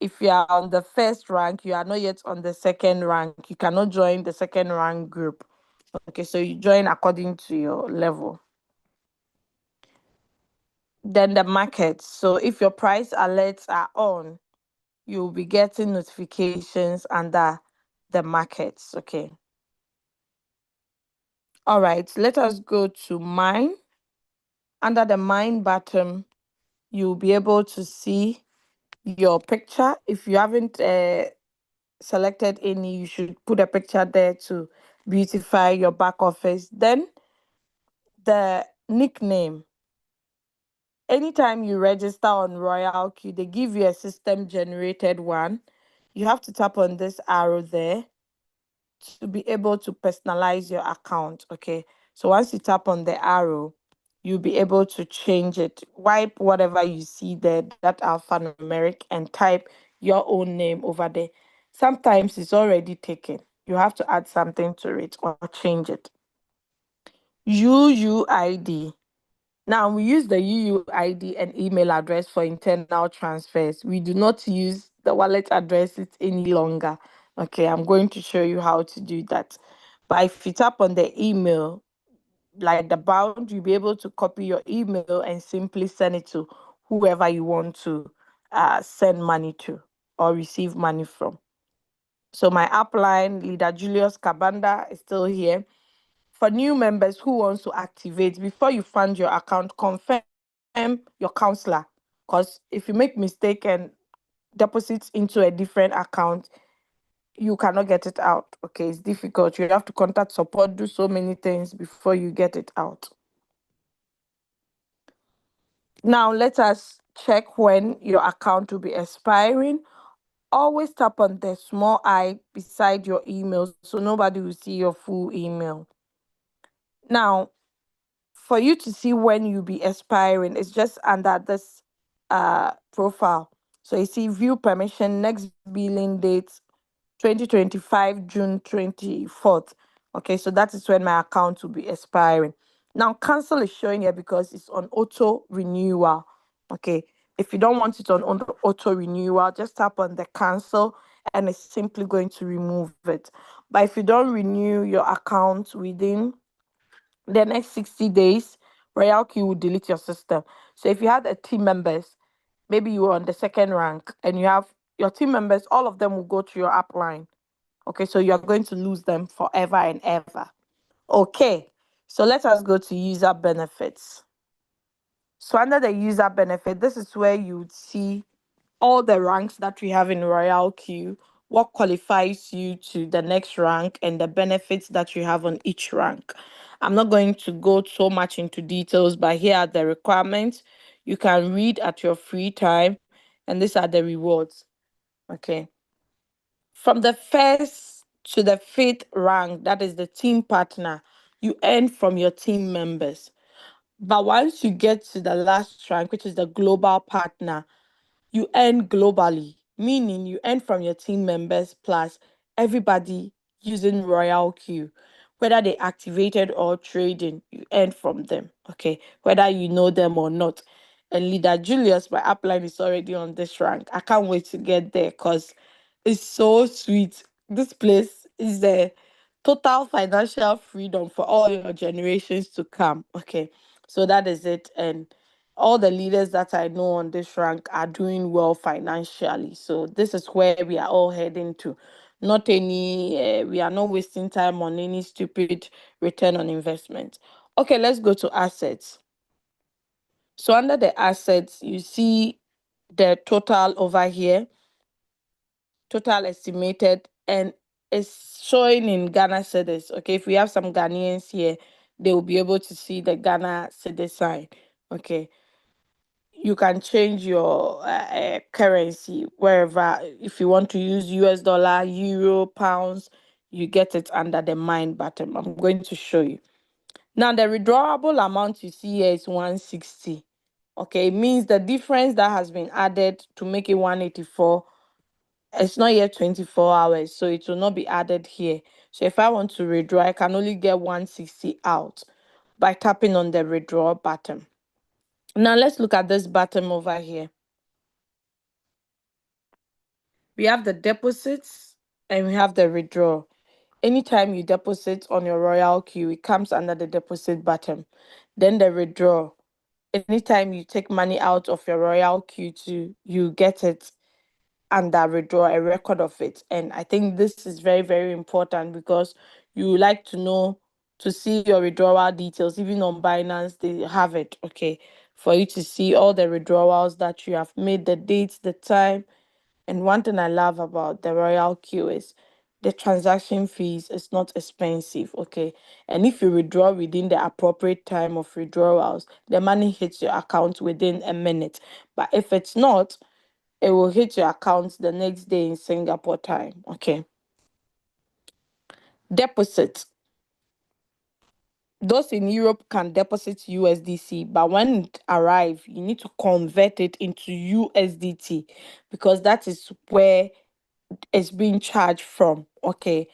If you are on the first rank, you are not yet on the second rank. You cannot join the second rank group. Okay, so you join according to your level. Then the market. So if your price alerts are on, you'll be getting notifications under the markets. Okay. All right, let us go to mine. Under the mine button, you'll be able to see your picture. If you haven't selected any, you should put a picture there to beautify your back office. Then the nickname. Anytime you register on Royalq, they give you a system generated one. You have to tap on this arrow there to be able to personalize your account. Okay, so once you tap on the arrow, you'll be able to change it. Wipe whatever you see there, that alphanumeric, and type your own name over there. Sometimes it's already taken. You have to add something to it or change it. UUID. Now we use the UUID and email address for internal transfers. We do not use the wallet addresses any longer. Okay, I'm going to show you how to do that. But if you tap on the email, like the bound, you'll be able to copy your email and simply send it to whoever you want to send money to or receive money from. So my upline, leader Julius Kabanda, is still here. For new members who wants to activate, before you fund your account, confirm your counselor. Because if you make mistake and deposit into a different account, you cannot get it out. Okay, it's difficult. You have to contact support, do so many things before you get it out. Now let us check when your account will be expiring. Always tap on the small I beside your email so nobody will see your full email. Now, for you to see when you'll be expiring, it's just under this profile. So you see view permission, next billing date, 2025 June 24th. Okay, so that is when my account will be expiring. Now cancel is showing here because it's on auto renewal. Okay, if you don't want it on auto renewal, just tap on the cancel and it's simply going to remove it. But if you don't renew your account within the next 60 days, Royalq will delete your system. So if you had a team members, maybe you were on the second rank and you have your team members, all of them will go to your upline. Okay, so you're going to lose them forever and ever. Okay, so let us go to user benefits. So under the user benefit, this is where you would see all the ranks that we have in Royalq, what qualifies you to the next rank, and the benefits that you have on each rank. I'm not going to go so much into details, but here are the requirements. You can read at your free time, and these are the rewards. Okay. From the first to the fifth rank, that is the team partner, you earn from your team members. But once you get to the last rank, which is the global partner, you earn globally, meaning you earn from your team members plus everybody using Royalq. Whether they activated or trading, you earn from them. Okay, whether you know them or not. And leader Julius, my upline, is already on this rank. I can't wait to get there because it's so sweet. This place is the total financial freedom for all your generations to come. Okay, so that is it. And all the leaders that I know on this rank are doing well financially. So this is where we are all heading to. Not any, we are not wasting time on any stupid return on investment. Okay, let's go to assets. So under the assets, you see the total over here, total estimated, and it's showing in Ghana cedis. Okay, if we have some Ghanaians here, they will be able to see the Ghana cedi sign. Okay, you can change your currency wherever. If you want to use US dollar, euro, pounds, you get it under the mine button. I'm going to show you. Now, the withdrawable amount you see here is 160. Okay, it means the difference that has been added to make it 184, it's not yet 24 hours, so it will not be added here. So if I want to withdraw, I can only get 160 out by tapping on the withdraw button. Now let's look at this button over here. We have the deposits and we have the withdraw. Anytime you deposit on your Royalq, it comes under the deposit button. Then the withdraw. Anytime you take money out of your Royalq, you get it under withdraw, a record of it. And I think this is very, very important because you like to know, to see your withdrawal details. Even on Binance, they have it, okay, for you to see all the withdrawals that you have made, the dates, the time. And one thing I love about the Royalq is the transaction fees is not expensive, okay? And if you withdraw within the appropriate time of withdrawals, the money hits your account within a minute. But if it's not, it will hit your account the next day in Singapore time, okay? Deposit. Those in Europe can deposit USDC, but when it arrives, you need to convert it into USDT because that is where is being charged from. Okay,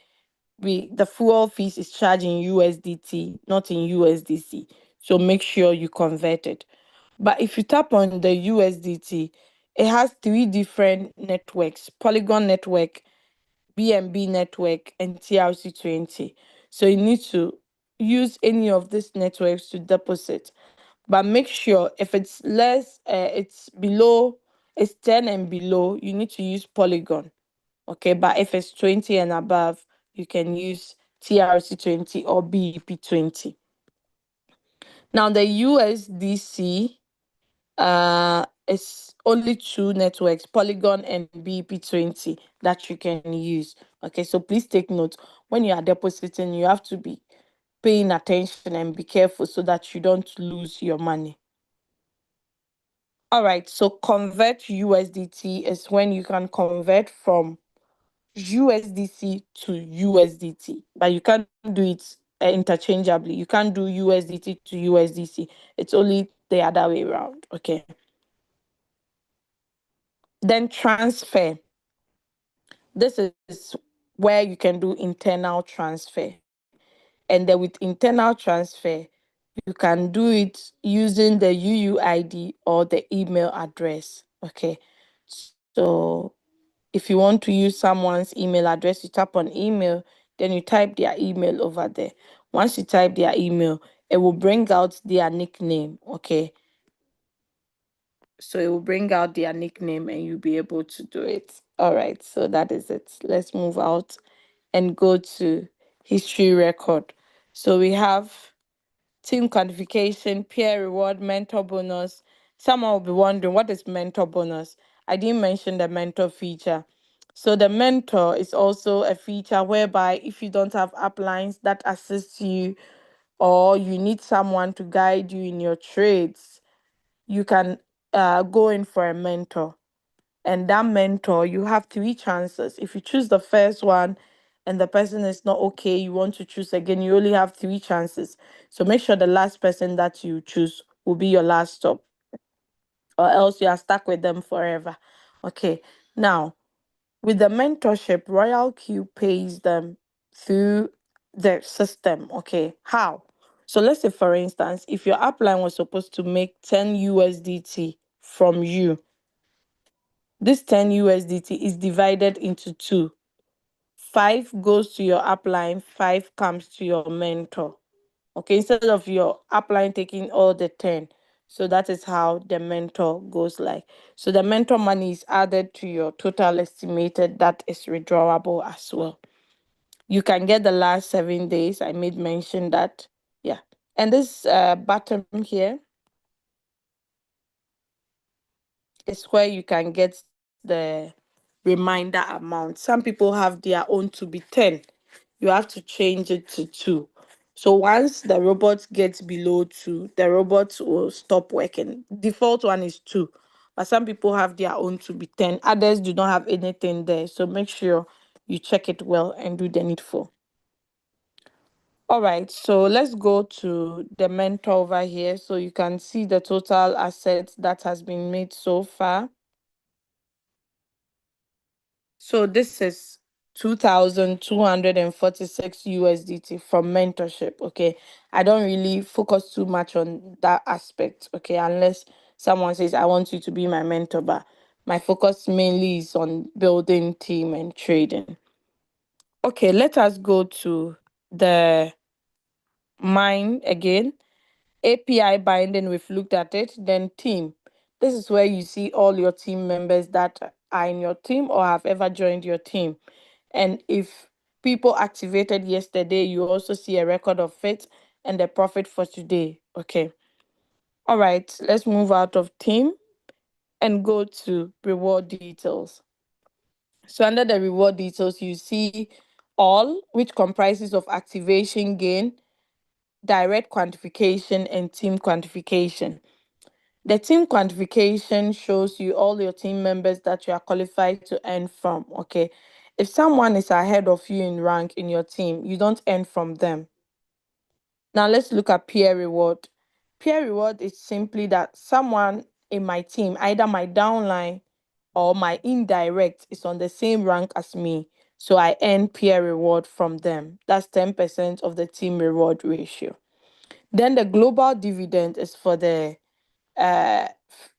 the fuel fees is charged in USDT, not in USDC. So make sure you convert it. But if you tap on the USDT, it has three different networks: Polygon network, BNB network, and TRC20. So you need to use any of these networks to deposit. But make sure if it's less, it's below, it's 10 and below, you need to use Polygon. Okay, but if it's 20 and above, you can use TRC20 or BEP20. Now the USDC, it's only two networks, Polygon and BEP20, that you can use. Okay, so please take note, when you are depositing, you have to be paying attention and be careful so that you don't lose your money. All right, so convert USDT is when you can convert from USDC to USDT, but you can't do it interchangeably. You can't do USDT to USDC. It's only the other way around. Okay. Then transfer. This is where you can do internal transfer. And then with internal transfer, you can do it using the UUID or the email address. Okay. So if you want to use someone's email address, you tap on email, then you type their email over there. Once you type their email, it will bring out their nickname. Okay. So it will bring out their nickname and you'll be able to do it. All right. So that is it. Let's move out and go to history record. So we have team quantification, peer reward, mentor bonus. Someone will be wondering, what is mentor bonus? I didn't mention the mentor feature. So the mentor is also a feature whereby if you don't have uplines that assist you, or you need someone to guide you in your trades, you can go in for a mentor. And that mentor, you have three chances. If you choose the first one and the person is not okay, you want to choose again, you only have three chances. So make sure the last person that you choose will be your last stop, or else you are stuck with them forever. Okay. Now, with the mentorship, Royalq pays them through the system. Okay. How? So let's say, for instance, if your upline was supposed to make 10 USDT from you, this 10 USDT is divided into two. 5 goes to your upline, 5 comes to your mentor. Okay, instead of your upline taking all the 10. So that is how the mentor goes like. So the mentor money is added to your total estimated that is withdrawable as well. You can get the last 7 days. I made mention that. Yeah. And this button here is where you can get the reminder amount. Some people have their own to be 10. You have to change it to 2. So once the robot gets below 2, the robot will stop working. Default one is 2. But some people have their own to be 10. Others do not have anything there. So make sure you check it well and do the needful. All right, so let's go to the mentor over here so you can see the total assets that has been made so far. So this is 2,246 USDT from mentorship. Okay. I don't really focus too much on that aspect. Okay. Unless someone says, I want you to be my mentor, but my focus mainly is on building team and trading. Okay. Let us go to the mine again. API binding, we've looked at it. Then team. This is where you see all your team members that are in your team or have ever joined your team. And if people activated yesterday, you also see a record of it and the profit for today. Okay. All right. Let's move out of team and go to reward details. So under the reward details, you see all, which comprises of activation gain, direct quantification, and team quantification. The team quantification shows you all your team members that you are qualified to earn from. Okay. If someone is ahead of you in rank in your team, you don't earn from them. Now let's look at peer reward. Peer reward is simply that someone in my team, either my downline or my indirect is on the same rank as me. So I earn peer reward from them. That's 10% of the team reward ratio. Then the global dividend is for the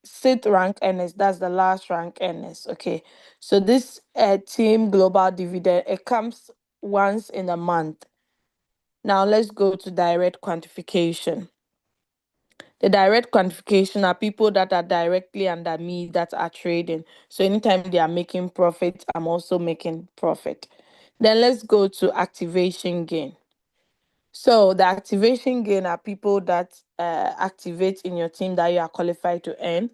sixth rank earners. That's the last rank earners. Okay. So this team global dividend, it comes once in a month. Now let's go to direct quantification. The direct quantification are people that are directly under me that are trading. So anytime they are making profit, I'm also making profit. Then let's go to activation gain. So the activation gain are people that activate in your team that you are qualified to earn.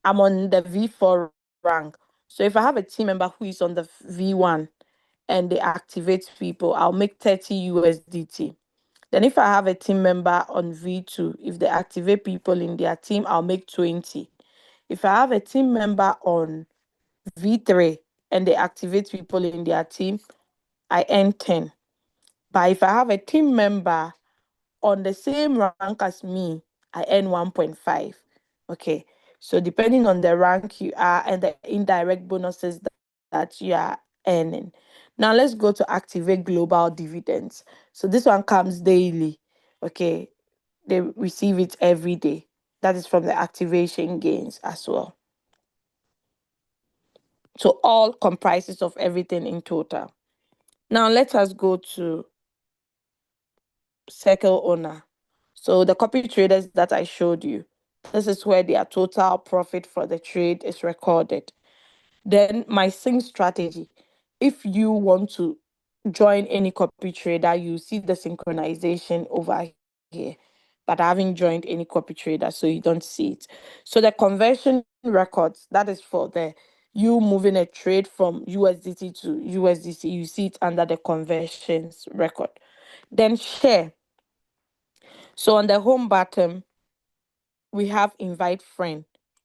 I'm on the V4 rank. So if I have a team member who is on the V1 and they activate people, I'll make 30 USDT. Then if I have a team member on V2, if they activate people in their team, I'll make 20. If I have a team member on V3 and they activate people in their team, I earn 10. But if I have a team member on the same rank as me, I earn 1.5. Okay. So depending on the rank you are and the indirect bonuses that you are earning. Now let's go to activate global dividends. So this one comes daily. Okay. They receive it every day. That is from the activation gains as well. So all comprises of everything in total. Now let us go to circle owner. So the copy traders that I showed you, this is where their total profit for the trade is recorded. Then my sync strategy. If you want to join any copy trader, you see the synchronization over here. But I haven't joined any copy trader, so you don't see it. So the conversion records, that is for the you moving a trade from USDT to USDC, you see it under the conversions record. Then share. So on the home button, we have invite friend.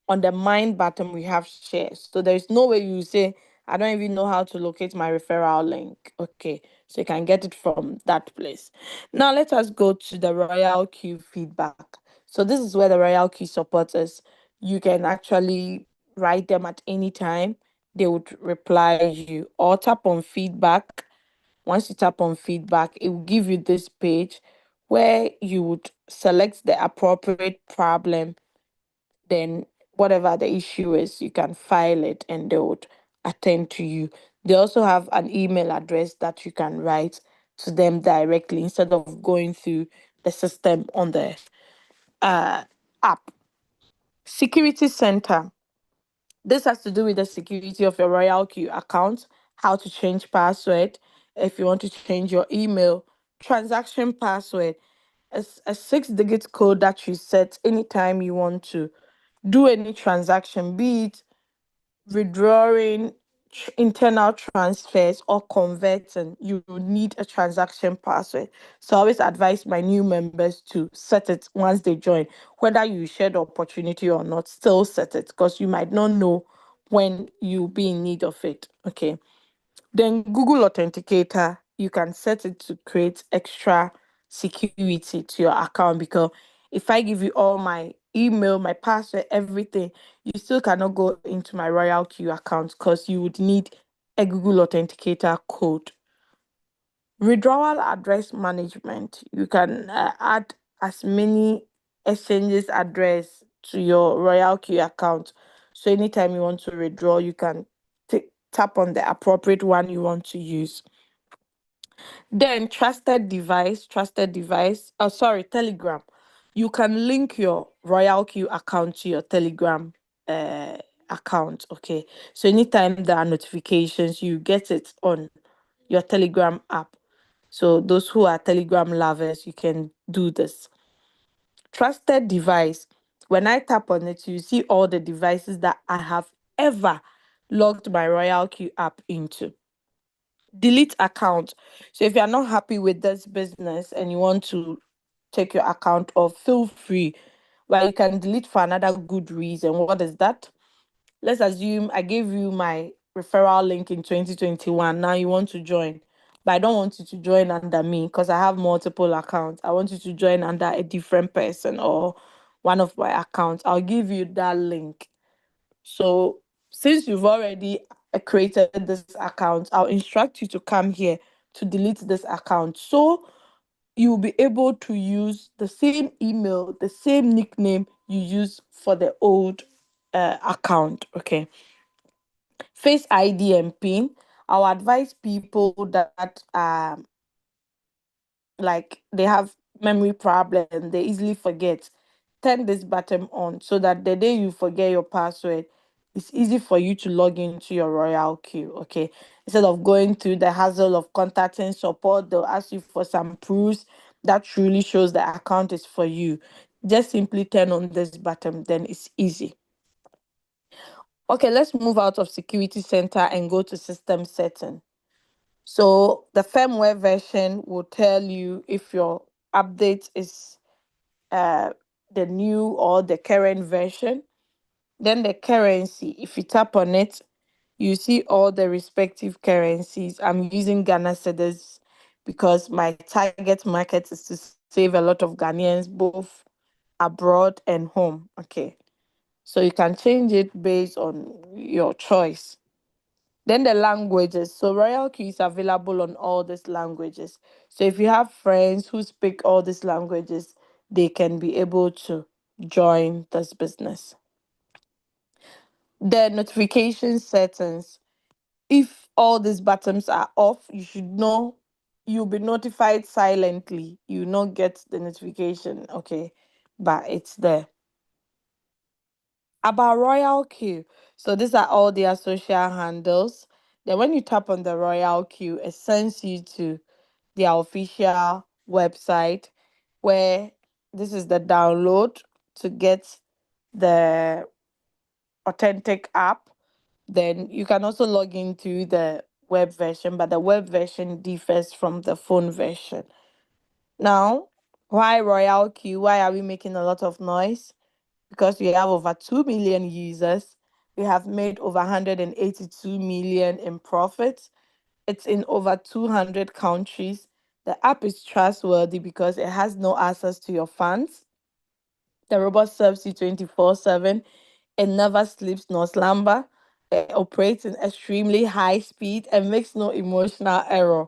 On the mind button, we have share. So there's no way you say, I don't even know how to locate my referral link. Okay, so you can get it from that place. Now let us go to the Royalq feedback. So this is where the Royalq supporters, you can actually write them at any time. They would reply you or tap on feedback. Once you tap on feedback, it will give you this page where you would select the appropriate problem. Then whatever the issue is, you can file it and they would attend to you. They also have an email address that you can write to them directly instead of going through the system on the app. Security Center. This has to do with the security of your Royalq account, how to change password, if you want to change your email, transaction password, a 6-digit code that you set anytime you want to do any transaction, be it withdrawing, internal transfers, or converting. You will need a transaction password. So I always advise my new members to set it once they join. Whether you share the opportunity or not, still set it because you might not know when you'll be in need of it. Okay. Then Google Authenticator, you can set it to create extra security to your account because if I give you all my email, my password, everything, you still cannot go into my Royalq account because you would need a Google Authenticator code. Withdrawal address management, you can add as many exchanges address to your Royalq account. So anytime you want to withdraw, you can tap on the appropriate one you want to use. Then oh sorry, Telegram. You can link your Royalq account to your Telegram uh, account. Okay. So anytime there are notifications, you get it on your Telegram app. So those who are Telegram lovers, you can do this. Trusted device. When I tap on it, you see all the devices that I have ever logged my Royalq app into. Delete account. So if you're not happy with this business and you want to take your account off, feel free. Well, you can delete for another good reason. What is that? Let's assume I gave you my referral link in 2021. Now you want to join, but I don't want you to join under me because I have multiple accounts. I want you to join under a different person or one of my accounts. I'll give you that link. So since you've already created this account, I'll instruct you to come here to delete this account. So you'll be able to use the same email, the same nickname you use for the old account. Okay. Face ID and PIN. I'll advise people that like they have memory problem, they easily forget. Turn this button on so that the day you forget your password, it's easy for you to log into your Royalq. Okay. Instead of going through the hassle of contacting support, they'll ask you for some proofs that truly shows the account is for you. Just simply turn on this button, then it's easy. Okay, let's move out of security center and go to system setting. So the firmware version will tell you if your update is uh, the new or the current version. Then the currency, if you tap on it, you see all the respective currencies. I'm using Ghana cedis because my target market is to save a lot of Ghanaians both abroad and home. Okay. So you can change it based on your choice. Then the languages. So Royalq is available on all these languages. So if you have friends who speak all these languages, they can be able to join this business. The notification settings. If all these buttons are off, you should know you'll be notified silently. You will not get the notification, okay? But it's there. About Royalq. So these are all their social handles. Then when you tap on the Royalq, it sends you to their official website where this is the download to get the authentic app. Then you can also log into the web version, but the web version differs from the phone version. Now, why Royalq? Why are we making a lot of noise? Because we have over 2 million users. We have made over 182 million in profits. It's in over 200 countries. The app is trustworthy because it has no access to your funds. The robot serves you 24/7. It never sleeps nor slumber. It operates in extremely high speed and makes no emotional error.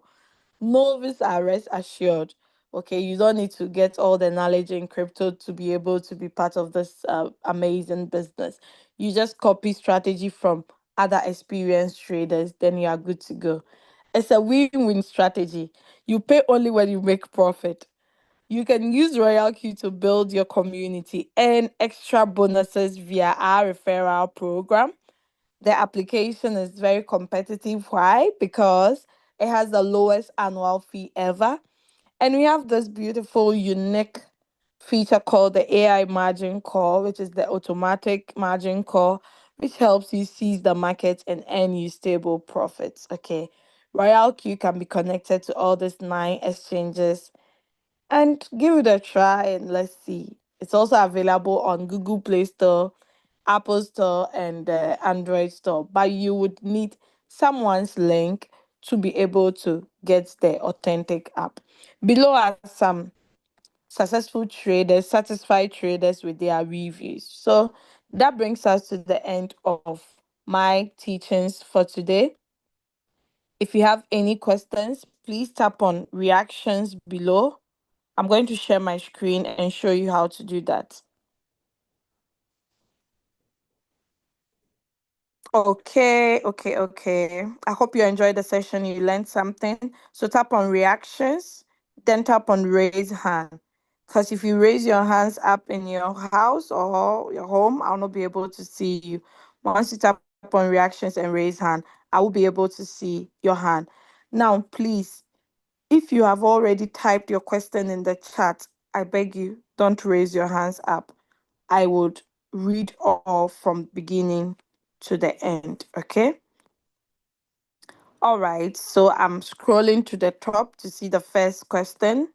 Novice are rest assured. Okay, you don't need to get all the knowledge in crypto to be able to be part of this amazing business. You just copy strategy from other experienced traders, then you are good to go. It's a win-win strategy. You pay only when you make profit. You can use Royalq to build your community and extra bonuses via our referral program. The application is very competitive. Why? Because it has the lowest annual fee ever. And we have this beautiful, unique feature called the AI margin call, which is the automatic margin call, which helps you seize the market and earn you stable profits. Okay. Royalq can be connected to all these 9 exchanges and give it a try and let's see. It's also available on Google Play Store, Apple Store, and Android Store. But you would need someone's link to be able to get the authentic app. Below are some successful traders, satisfied traders with their reviews. So that brings us to the end of my teachings for today. If you have any questions, please tap on reactions below. I'm going to share my screen and show you how to do that. Okay. I hope you enjoyed the session. You learned something. So tap on reactions, then tap on raise hand. Because if you raise your hands up in your house or your home, I'll not be able to see you. Once you tap on reactions and raise hand, I will be able to see your hand. Now, please, if you have already typed your question in the chat, I beg you, don't raise your hands up. I would read all from beginning to the end, okay? All right, so I'm scrolling to the top to see the first question.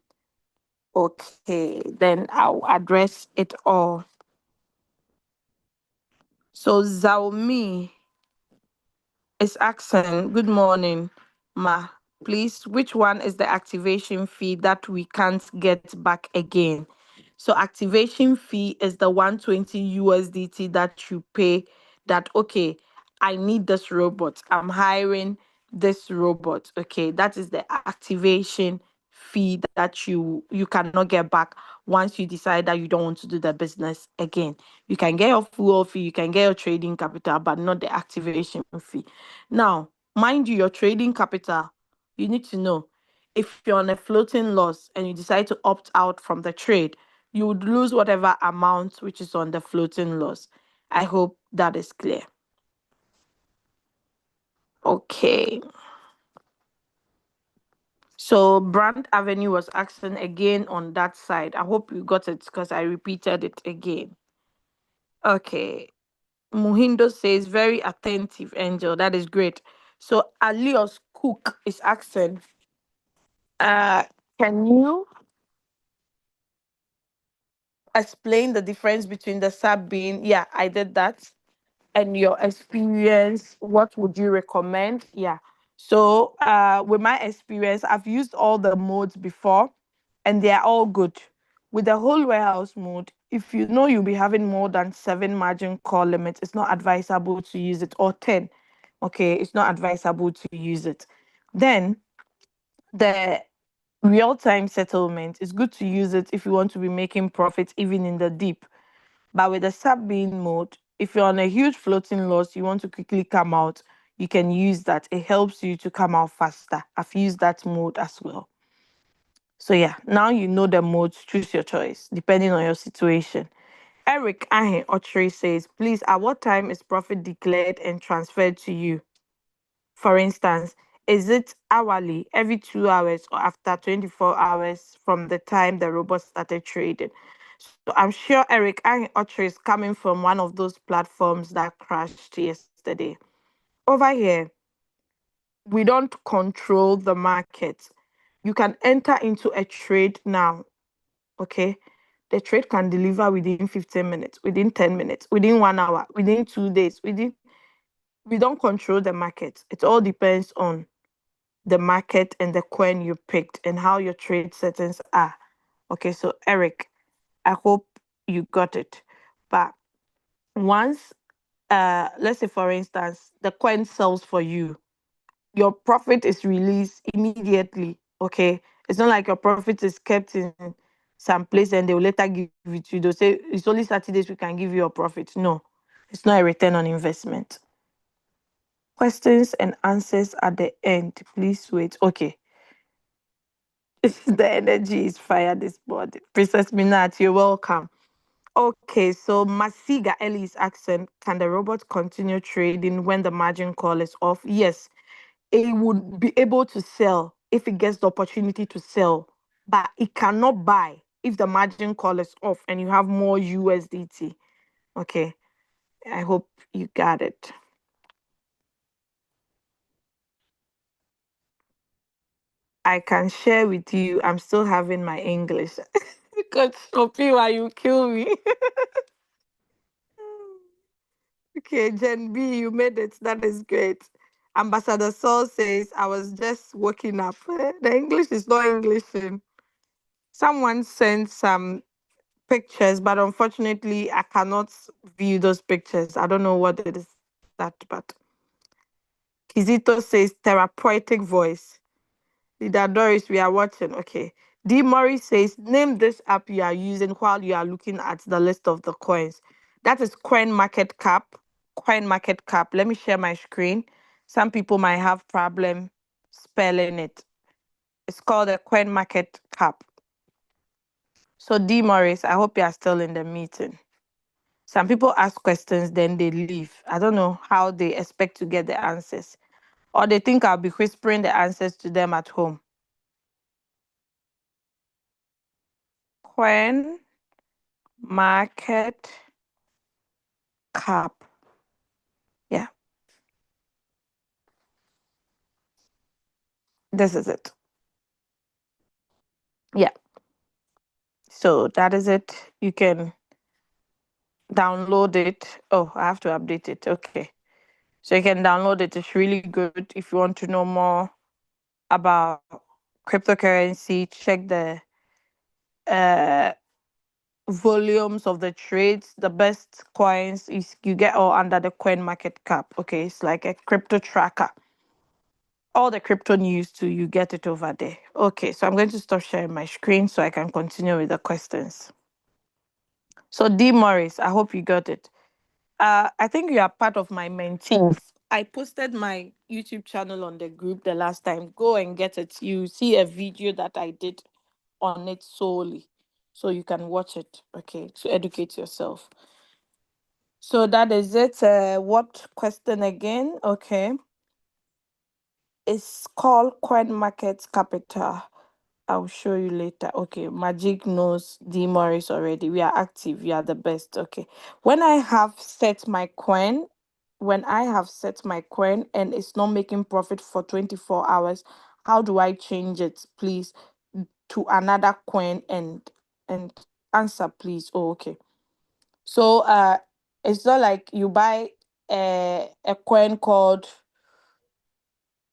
Okay, then I'll address it all. So Xiaomi is asking, good morning, Ma. Please, which one is the activation fee that we can't get back again? So activation fee is the 120 USDT that you pay that, okay, I need this robot. I'm hiring this robot. Okay, that is the activation fee that you cannot get back once you decide that you don't want to do the business again. You can get your full fee, you can get your trading capital, but not the activation fee. Now, mind you, your trading capital, you need to know if you're on a floating loss and you decide to opt out from the trade, you would lose whatever amount which is on the floating loss. I hope that is clear. Okay. So Brand Avenue was asking again on that side. I hope you got it because I repeated it again. Okay. Muhindo says very attentive, Angel. That is great. So Alios Cook is asking, uh, can you explain the difference between the sub bean? Yeah, I did that. And your experience, what would you recommend? Yeah. So with my experience, I've used all the modes before and they're all good. With the whole warehouse mode, if you know you'll be having more than 7 margin call limits, it's not advisable to use it, or 10. Okay, it's not advisable to use it. Then the real-time settlement is good to use it if you want to be making profits even in the deep. But with the sub being mode, if you're on a huge floating loss, you want to quickly come out, you can use that. It helps you to come out faster. I've used that mode as well. So yeah, now you know the modes, choose your choice, depending on your situation. Eric Ahe Otri says, please, at what time is profit declared and transferred to you? For instance, is it hourly, every 2 hours, or after 24 hours from the time the robot started trading? So I'm sure Eric Otri is coming from one of those platforms that crashed yesterday. Over here, we don't control the market. You can enter into a trade now, okay? The trade can deliver within 15 minutes, within 10 minutes, within 1 hour, within 2 days, we don't control the market. It all depends on the market and the coin you picked and how your trade settings are. Okay, so Eric, I hope you got it. But once, let's say for instance, the coin sells for you, your profit is released immediately. Okay, it's not like your profit is kept in some place and they will later give it to you. They'll say it's only Saturdays we can give you your profit. No, it's not a return on investment. Questions and answers at the end. Please wait. Okay. The energy is fire this morning. Princess Minat, you're welcome. Okay, so Masiga Ellie's accent, can the robot continue trading when the margin call is off? Yes, it would be able to sell if it gets the opportunity to sell, but it cannot buy if the margin call is off and you have more USDT. Okay, I hope you got it. I can share with you, I'm still having my English. Because Sophia, you kill me. Okay, Jen B, you made it. That is great. Ambassador Saul says, I was just waking up. The English is not English. Someone sent some pictures, but unfortunately, I cannot view those pictures. I don't know what it is that, but Kizito says, therapeutic voice. Leader Doris, we are watching. Okay. D. Murray says, name this app you are using while you are looking at the list of the coins. That is Coin Market Cap. Coin Market Cap. Let me share my screen. Some people might have problem spelling it. It's called a Coin Market Cap. So D. Morris, I hope you are still in the meeting. Some people ask questions, then they leave. I don't know how they expect to get the answers. Or they think I'll be whispering the answers to them at home. Coin Market Cap. Yeah, this is it. Yeah. So that is it. You can download it. Oh, I have to update it. Okay. So you can download it. It's really good if you want to know more about cryptocurrency. Check the uh volumes of the trades, the best coins is you get all under the coin market cap. Okay, it's like a crypto tracker. All the crypto news too, you get it over there. Okay, so I'm going to stop sharing my screen so I can continue with the questions. So D Morris, I hope you got it. I think you are part of my mentees. I posted my YouTube channel on the group the last time. Go and get it. You see a video that I did on it solely. So you can watch it, okay, to educate yourself. So that is it. What question again? Okay. It's called Coin Market Capital. I'll show you later. Okay, Magic knows D Morris already. We are active. We are the best. Okay. When I have set my coin, and it's not making profit for 24 hours, how do I change it, please, to another coin and answer, please? Oh, okay. So it's not like you buy a coin called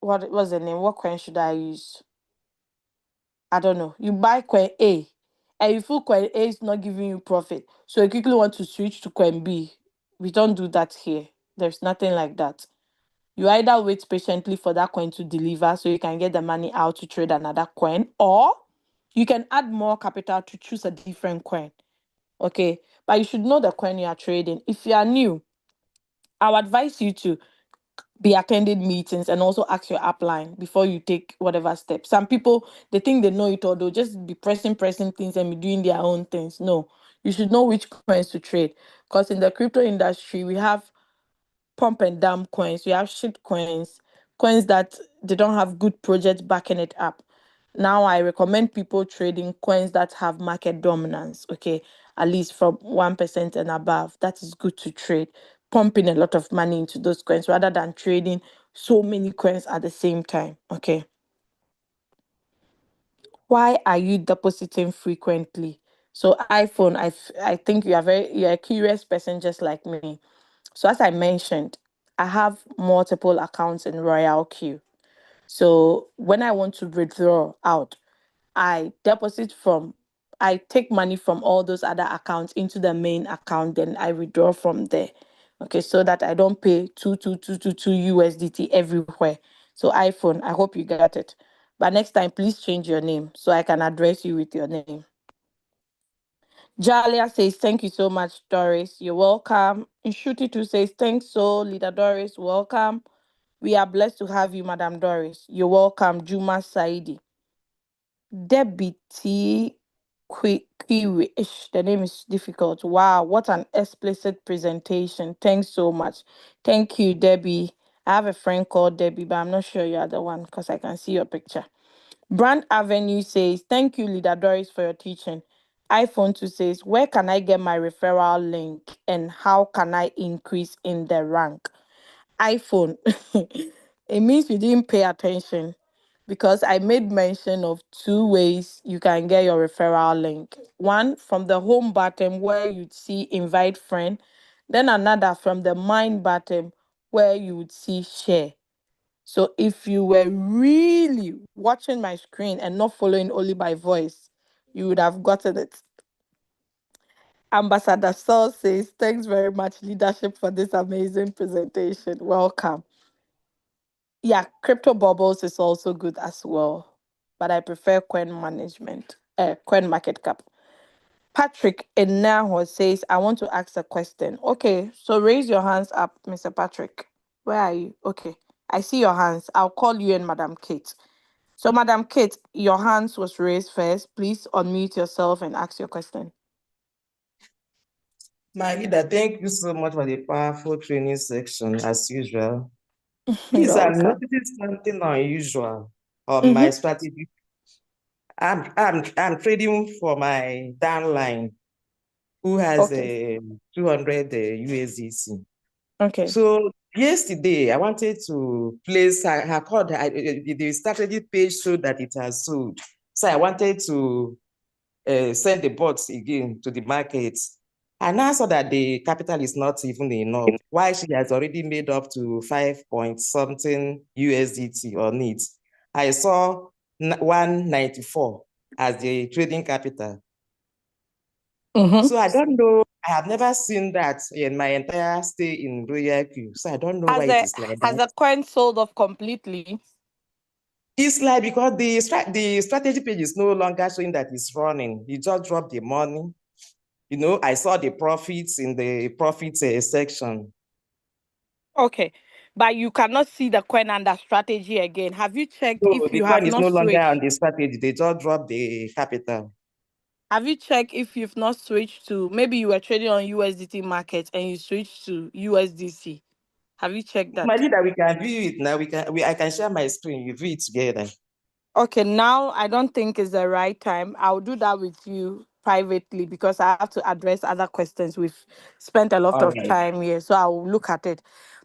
what was the name? What coin should I use? I don't know. You buy coin A and you feel coin A is not giving you profit. So you quickly want to switch to coin B. We don't do that here. There's nothing like that. You either wait patiently for that coin to deliver so you can get the money out to trade another coin, or you can add more capital to choose a different coin. Okay. But you should know the coin you are trading. If you are new, I would advise you to be attending meetings and also ask your upline before you take whatever step. Some people, they think they know it all. They'll just be pressing things and be doing their own things. No, you should know which coins to trade. Because in the crypto industry, we have pump and dump coins. We have shit coins, coins that they don't have good projects backing it up. Now I recommend people trading coins that have market dominance, okay, at least from 1% and above. That is good to trade. Pumping a lot of money into those coins rather than trading so many coins at the same time. Okay. Why are you depositing frequently? So iPhone, I think you're a curious person just like me. So as I mentioned, I have multiple accounts in Royalq. So when I want to withdraw out, I deposit from, I take money from all those other accounts into the main account, then I withdraw from there. Okay, so that I don't pay two USDT everywhere. So iPhone, I hope you got it. But next time, please change your name so I can address you with your name. Jalia says, thank you so much, Doris. You're welcome. Nshuti says, thanks so, Leader Doris. Welcome. We are blessed to have you, Madam Doris. You're welcome, Juma Saidi. Debbie T. Kiwi. The name is difficult. Wow, what an explicit presentation. Thanks so much. Thank you, Debbie. I have a friend called Debbie, but I'm not sure you're the one because I can see your picture. Brand Avenue says, thank you, Leader Doris, for your teaching. iPhone 2 says, where can I get my referral link and how can I increase in the rank? iPhone, it means you didn't pay attention because I made mention of two ways you can get your referral link. One from the home button where you'd see invite friend, then another from the mine button where you would see share. So if you were really watching my screen and not following only my voice, you would have gotten it. Ambassador Saul says, thanks very much, leadership, for this amazing presentation. Welcome. Yeah, crypto bubbles is also good as well, but I prefer coin market cap. Patrick Enaho says, I want to ask a question. Okay, so raise your hands up, Mr. Patrick. Where are you? Okay, I see your hands. I'll call you and Madam Kate. So, Madam Kate, your hands was raised first. Please unmute yourself and ask your question. My leader, thank you so much for the powerful training section, as usual. Please, I'm noticing something unusual on my strategy. I'm trading for my downline, who has a 200 USDC. Okay. So yesterday, I wanted to place. I called the strategy page showed that it has sold. So I wanted to send the bots again to the market. And I saw that the capital is not even enough. Why she has already made up to 5 point something USDT on it. I saw 194 as the trading capital. Mm-hmm. So I don't know. I have never seen that in my entire stay in Royalq. So I don't know why Has it a is like has that. the coin sold off completely? It's like because the strategy page is no longer showing that it's running. You just drop the money. I saw the profits in the profits section. Okay. But you cannot see the coin under strategy again. Have you checked So if the you have coin is not no longer switched? on the strategy. They just drop the capital. Have you checked if you've not switched to, maybe you were trading on USDT market and you switched to USDC? Have you checked that? Imagine that we can view it now. I can share my screen. You view it together. Okay, now I don't think it's the right time. I'll do that with you privately because I have to address other questions. We've spent a lot All of right. time here, so I'll look at it.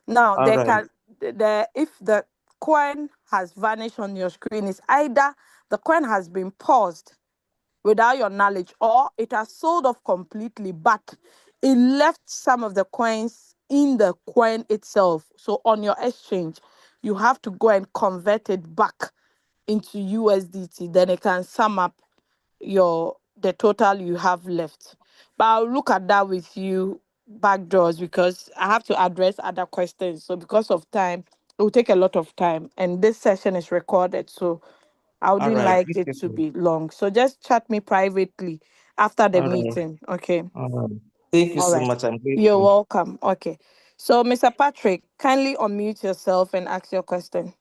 Now, All there right. can the if the coin has vanished on your screen, is either the coin has been paused without your knowledge, or it has sold off completely, but it left some of the coins in the coin itself. So on your exchange, you have to go and convert it back into USDT. Then it can sum up the total you have left. But I'll look at that with you backdoors because I have to address other questions. So because of time, it will take a lot of time. And this session is recorded. So I All wouldn't right. like it to be long. So just chat me privately after the All right. meeting. Okay. All right. Thank you All so right. much. I'm You're grateful. welcome. Okay. So, Mr. Patrick, kindly unmute yourself and ask your question.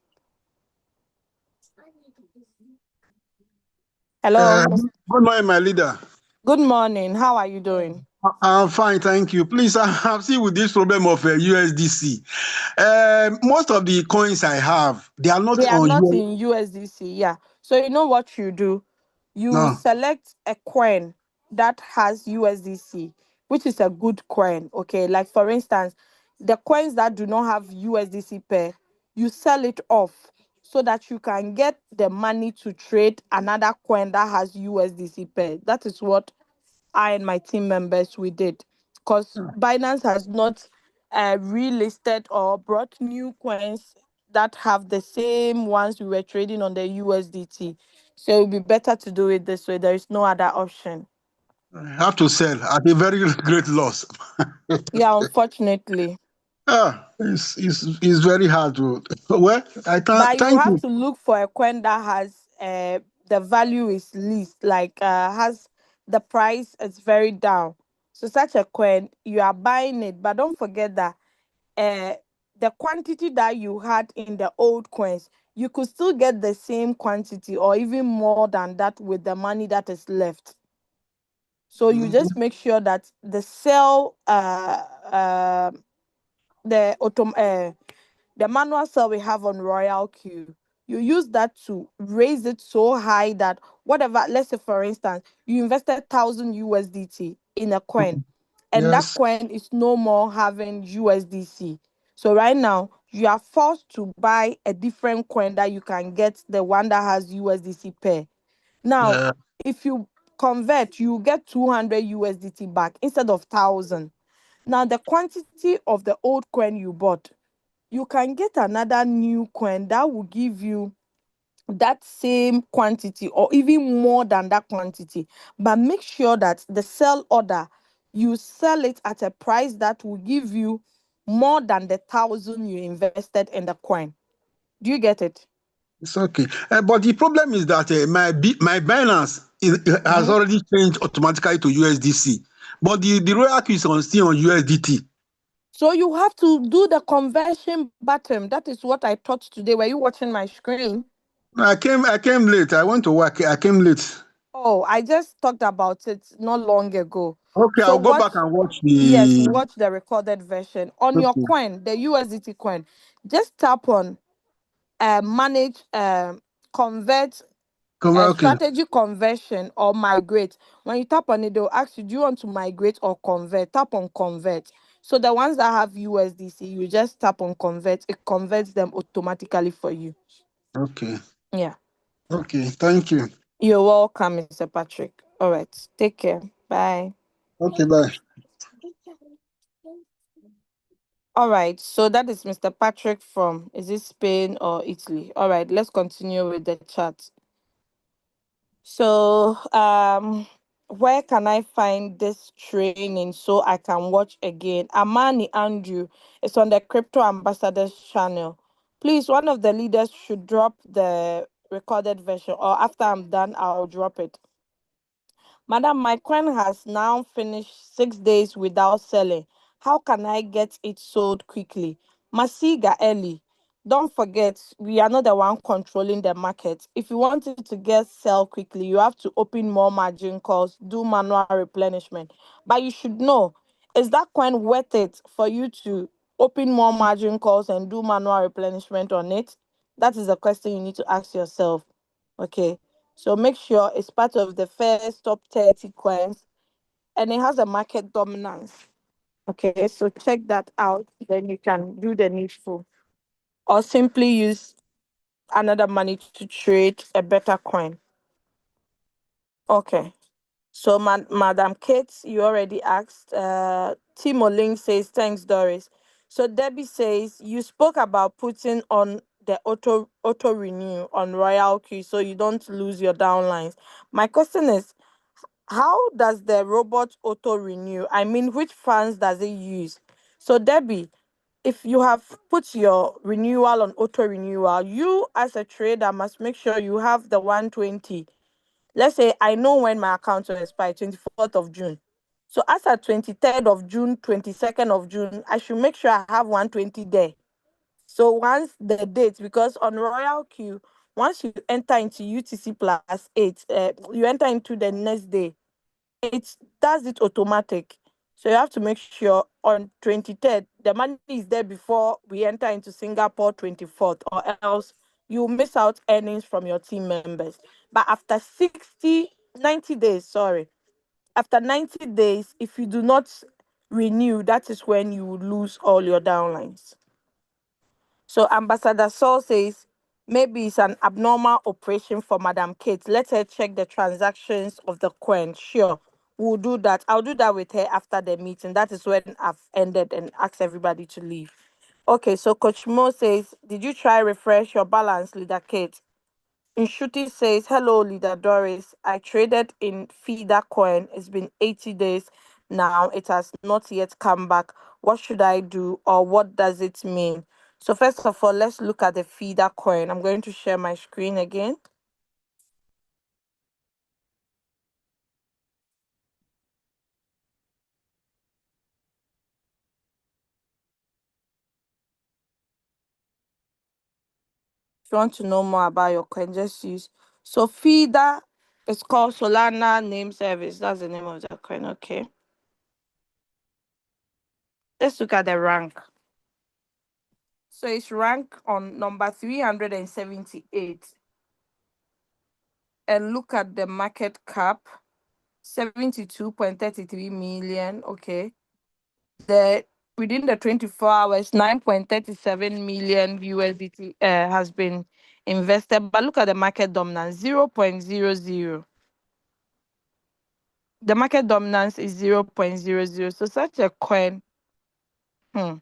Hello. Good morning, my leader. Good morning. How are you doing? I'm fine, thank you. Please, I'm still with this problem of USDC. Most of the coins I have, they are not They are on not US. in USDC. Yeah. So you know what you do? You No. select a coin that has USDC, which is a good coin. Okay. Like for instance, the coins that do not have USDC pair, you sell it off so that you can get the money to trade another coin that has USDC pair. That is what I and my team members we did, because Binance has not relisted or brought new coins that have the same ones we were trading on the USDT. So it would be better to do it this way. There is no other option. I have to sell at a very great loss. Yeah, unfortunately. It's very hard to. Well, But you thank have you. to look for a coin that has the value is least, like has the price is very down. So such a coin, you are buying it, but don't forget that uh, the quantity that you had in the old coins, you could still get the same quantity or even more than that with the money that is left. So you Mhm. just make sure that the sell the the manual sell we have on Royalq, you use that to raise it so high that whatever, let's say for instance, you invested 1,000 USDT in a coin, and that Yes. coin is no more having USDC. So right now you are forced to buy a different coin that you can get the one that has USDC pair. Now, Yeah. if you convert, you get 200 USDT back instead of 1,000. Now, the quantity of the old coin you bought, you can get another new coin that will give you that same quantity or even more than that quantity. But make sure that the sell order, you sell it at a price that will give you more than the 1,000 you invested in the coin. Do you get it? It's okay. But the problem is that my Binance has Mhm. already changed automatically to USDC. But the Royalq is still on USDT. So you have to do the conversion button. That is what I taught today. Were you watching my screen? I came late. I went to work. I came late. Oh, I just talked about it not long ago. Okay, So I'll go back watch, and watch yes, the. watch the recorded version. On your Okay. coin, the USDT coin, just tap on manage convert Come okay. strategy conversion or migrate. When you tap on it, they'll ask you, do you want to migrate or convert? Tap on convert. So the ones that have USDC, you just tap on convert, it converts them automatically for you. Okay. Yeah. Okay. Thank you. You're welcome, Mr. Patrick. All right. Take care. Bye. Okay. Bye. All right. So that is Mr. Patrick from, is it Spain or Italy? All right. Let's continue with the chat. So where can I find this training so I can watch again? Amani Andrew is on the Crypto Ambassadors channel. Please, one of the leaders should drop the recorded version, or after I'm done, I'll drop it. Madam, my coin has now finished 6 days without selling. How can I get it sold quickly? Masiga Eli, don't forget, we are not the one controlling the market. If you want it to get sell quickly, you have to open more margin calls, do manual replenishment. But you should know, is that coin worth it for you to open more margin calls and do manual replenishment on it? That is the question you need to ask yourself. Okay. So make sure it's part of the first top 30 coins and it has a market dominance. Okay, so check that out. Then you can do the needful or simply use another money to trade a better coin. Okay. So, Madam Kate, you already asked. Timo Link says, thanks, Doris. So, Debbie says, you spoke about putting on the auto renew on Royalq so you don't lose your downlines. My question is, how does the robot auto renew? I mean, which funds does it use? So, Debbie, if you have put your renewal on auto renewal, you as a trader must make sure you have the 120. Let's say I know when my account will expire, 24th of June. So as at 23rd of June, 22nd of June, I should make sure I have 120 there. So once the date, because on Royalq, once you enter into UTC plus 8, you enter into the next day, it does it automatic. So you have to make sure on 23rd, the money is there before we enter into Singapore 24th, or else you miss out earnings from your team members. But after 90 days, sorry, after 90 days, if you do not renew, that is when you will lose all your downlines. So Ambassador Saul says maybe it's an abnormal operation for Madam Kate. Let her check the transactions of the coin. Sure, we'll do that. I'll do that with her after the meeting. That is when I've ended and asked everybody to leave. Okay, so Coach Mo says, did you try refresh your balance, Leader Kate? Nshuti says, hello, Leader Doris. I traded in Feeder coin. It's been 80 days now. It has not yet come back. What should I do, or what does it mean? So first of all, let's look at the Feeder coin. I'm going to share my screen again. If you want to know more about your coin, just use. So Feeder is called Solana Name Service. That's the name of the coin. Okay. Let's look at the rank. So it's ranked on number 378. And look at the market cap, 72.33 million. Okay. The Within the 24 hours, 9.37 million USDT has been invested. But look at the market dominance, 0.00. The market dominance is 0.00. So such a coin, hmm,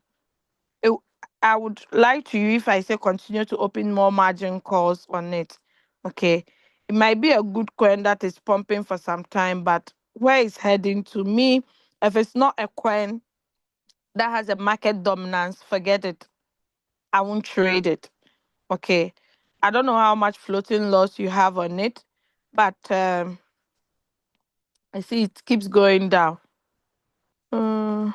it, I would like to you if I say continue to open more margin calls on it. Okay. It might be a good coin that is pumping for some time, but where it's heading to me, if it's not a coin that has a market dominance, forget it. I won't trade it. Okay. I don't know how much floating loss you have on it, but I see it keeps going down. Uh,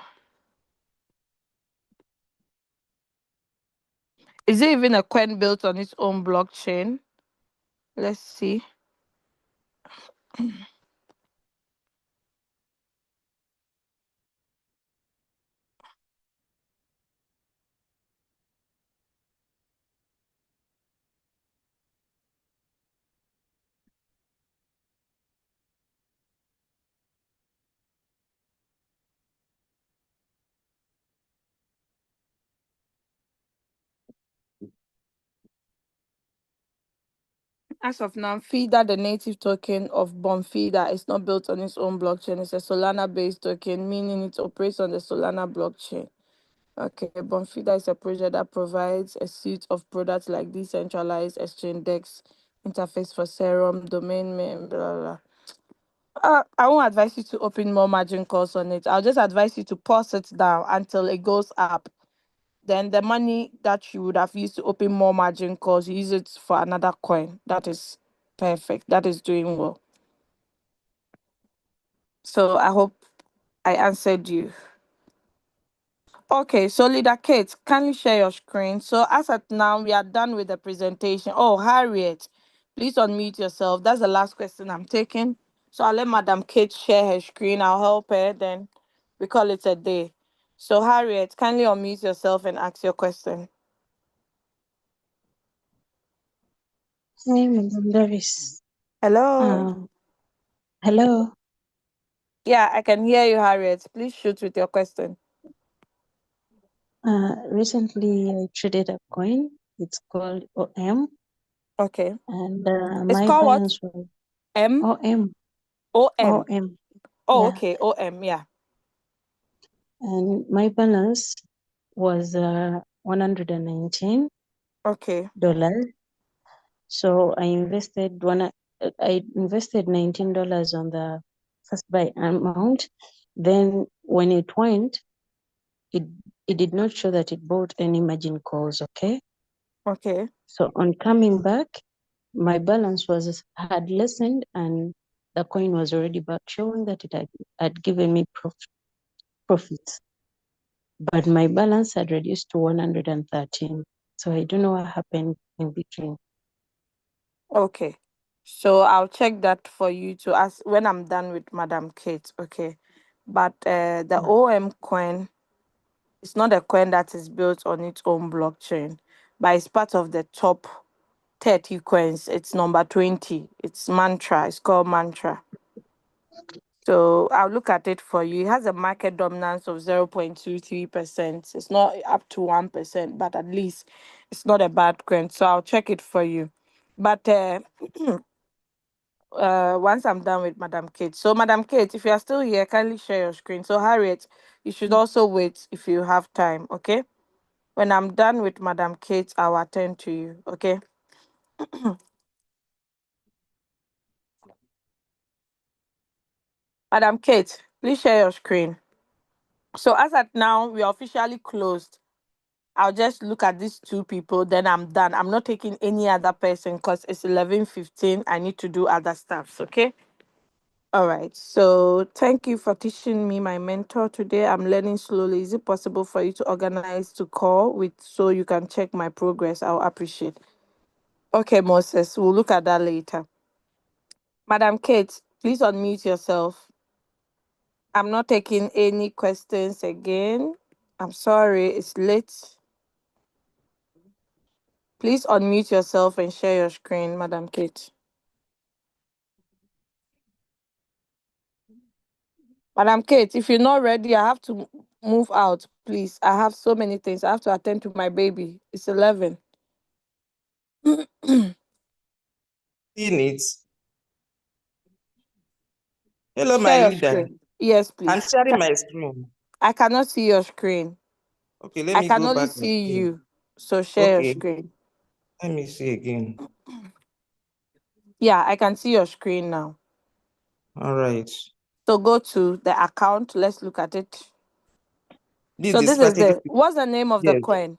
is it even a coin built on its own blockchain? Let's see. As of now, Feeder, the native token of Bonfida, is not built on its own blockchain. It's a Solana-based token, meaning it operates on the Solana blockchain. Okay, Bonfida is a project that provides a suite of products like decentralized exchange DEX interface for Serum, domain name, blah, blah. I won't advise you to open more margin calls on it. I'll just advise you to pause it down until it goes up. Then the money that you would have used to open more margin calls, you use it for another coin. That is perfect. That is doing well. So I hope I answered you. Okay, so Leader Kate, can you share your screen? So as at now, we are done with the presentation. Oh, Harriet, please unmute yourself. That's the last question I'm taking. So I'll let Madam Kate share her screen. I'll help her. Then we call it a day. So Harriet, kindly unmute yourself and ask your question. Hi, Madam Doris. Hello. Hello. Yeah, I can hear you, Harriet. Please shoot with your question. Recently, I traded a coin. It's called OM, Okay. and It's my called what? balance was M OM. O M. OM. Oh, Yeah, okay. OM. Yeah. and my balance was $119. Okay. So I invested $19 on the first buy amount. Then when it went, it it did not show that it bought any margin calls. Okay. Okay. So on coming back, my balance had lessened and the coin was already back, showing that it had given me profits. But my balance had reduced to 113. So I don't know what happened in between. Okay. So I'll check that for you to ask when I'm done with Madam Kate. Okay. But the OM coin is not a coin that is built on its own blockchain, but it's part of the top 30 coins. It's number 20. It's Mantra. It's called Mantra. So I'll look at it for you. It has a market dominance of 0.23%. It's not up to 1%, but at least it's not a bad coin. So I'll check it for you. But once I'm done with Madam Kate. So, Madam Kate, if you are still here, kindly share your screen. So, Harriet, you should also wait if you have time, okay? When I'm done with Madam Kate, I'll attend to you, okay? Madam Kate, please share your screen. So, as at now, we are officially closed. I'll just look at these two people, then I'm done. I'm not taking any other person because it's 11:15. I need to do other stuff, okay? All right. So thank you for teaching me my mentor today. I'm learning slowly. Is it possible for you to organize to call with so you can check my progress? I'll appreciate. Okay, Moses. We'll look at that later. Madam Kate, please unmute yourself. I'm not taking any questions again. I'm sorry, it's late. Please unmute yourself and share your screen, Madam Kate. Madam Kate, if you're not ready, I have to move out, please. I have so many things. I have to attend to my baby. It's 11. Seeing it. Hello, my Share your leader. screen. Yes, I'm please. sharing my screen. I cannot see your screen. Okay, let I me can go only back see again. you. So share your Okay, screen. let me see again. Yeah, I can see your screen now. All right. So go to the account. Let's look at it. This is So the this is strategy. what's the name of the Yes. coin?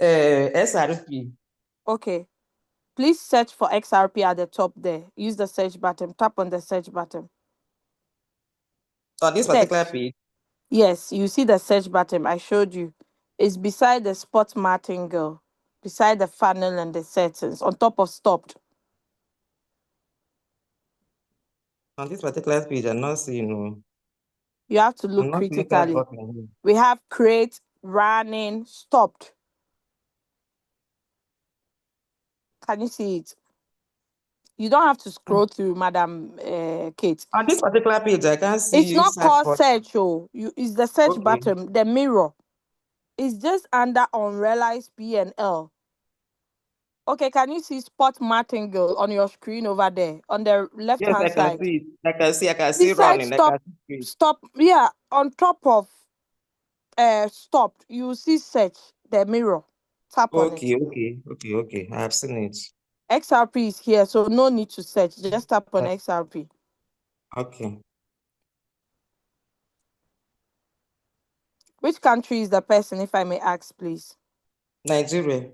SRP. Okay. Please search for XRP at the top there. Use the search button. Tap on the search button. On this particular Search. page. Yes, you see the search button I showed you. It's beside the spot martingale, beside the funnel and the settings, on top of stopped. On this particular page, I'm not seeing. No, You have to I'm look not seeing that critically. button here. We have create, running, stopped. Can you see it? You don't have to scroll through, Madam Kate. On this particular page, I can't It's see not search called button. search, oh. It's the search Okay. button, the mirror. It's just under unrealized P&L. Okay, can you see spot martingale on your screen over there on the left Yes, I hand can side? see it. I can see Beside running. I stop, can see it. stop, yeah, on top of stopped, you see search the mirror. Tap on it. Okay. I have seen it. XRP is here, so no need to search. Just tap on Uh, XRP. Okay. Which country is the person, if I may ask, please? Nigeria.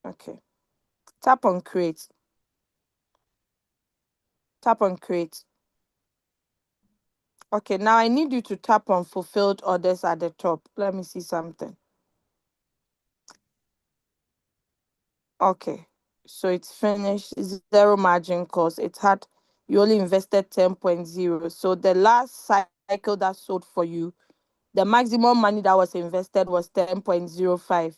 Okay. Tap on create. Tap on create. Okay, now I need you to tap on fulfilled orders at the top. Let me see something. Okay, so it's finished. Zero margin cost. It had, you only invested 10.0. So the last cycle that sold for you, the maximum money that was invested was 10.05.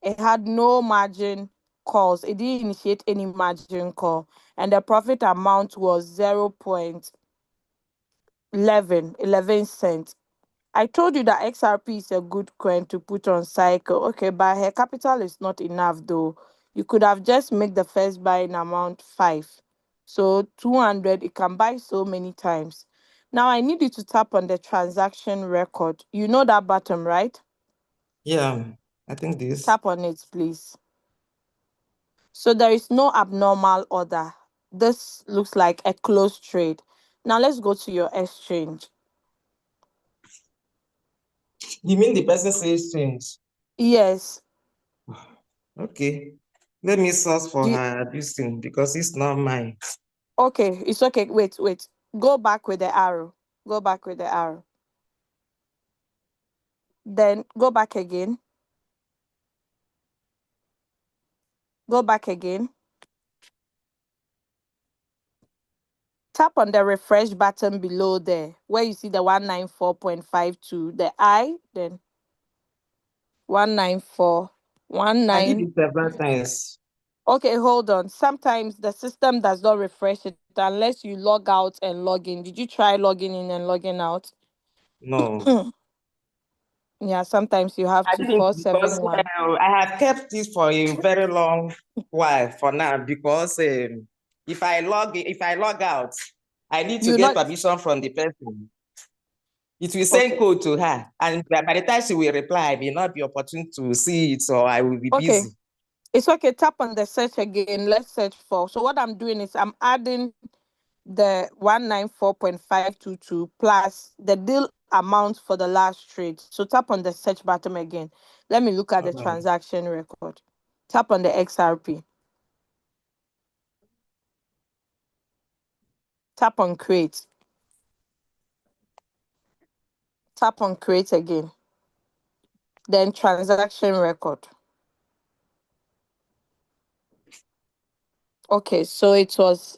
It had no margin calls. It didn't initiate any margin call. And the profit amount was 0.11 cents. I told you that XRP is a good coin to put on cycle. Okay, but her capital is not enough though. You could have just made the first buying amount 5. So 200, it can buy so many times. Now I need you to tap on the transaction record. You know that button, right? Yeah, I think this. Tap on it, please. So there is no abnormal order. This looks like a closed trade. Now let's go to your exchange. You mean the person says change? Yes. Okay. Let me search for Do her this thing because it's not mine. Okay, it's okay. Wait. Go back with the arrow. Go back with the arrow. Then go back again. Go back again. Tap on the refresh button below there, where you see the 194.52. The I, then 194. I did 19. it several times. Okay, hold on. Sometimes the system does not refresh it unless you log out and log in. Did you try logging in and logging out? No. Yeah, sometimes you have I to didn't because 471. I have kept it for a very long while for now because if I log out, I need to You get not permission from the person. It will send okay. code to her, and by the time she will reply, I may not be opportune to see it, so I will be Okay. busy. It's okay. Tap on the search again. Let's search for. So what I'm doing is I'm adding the 194.522 plus the deal amount for the last trade. So tap on the search button again. Let me look at All the right. transaction record. Tap on the XRP. Tap on create. Tap on create again. Then transaction record. Okay, so it was.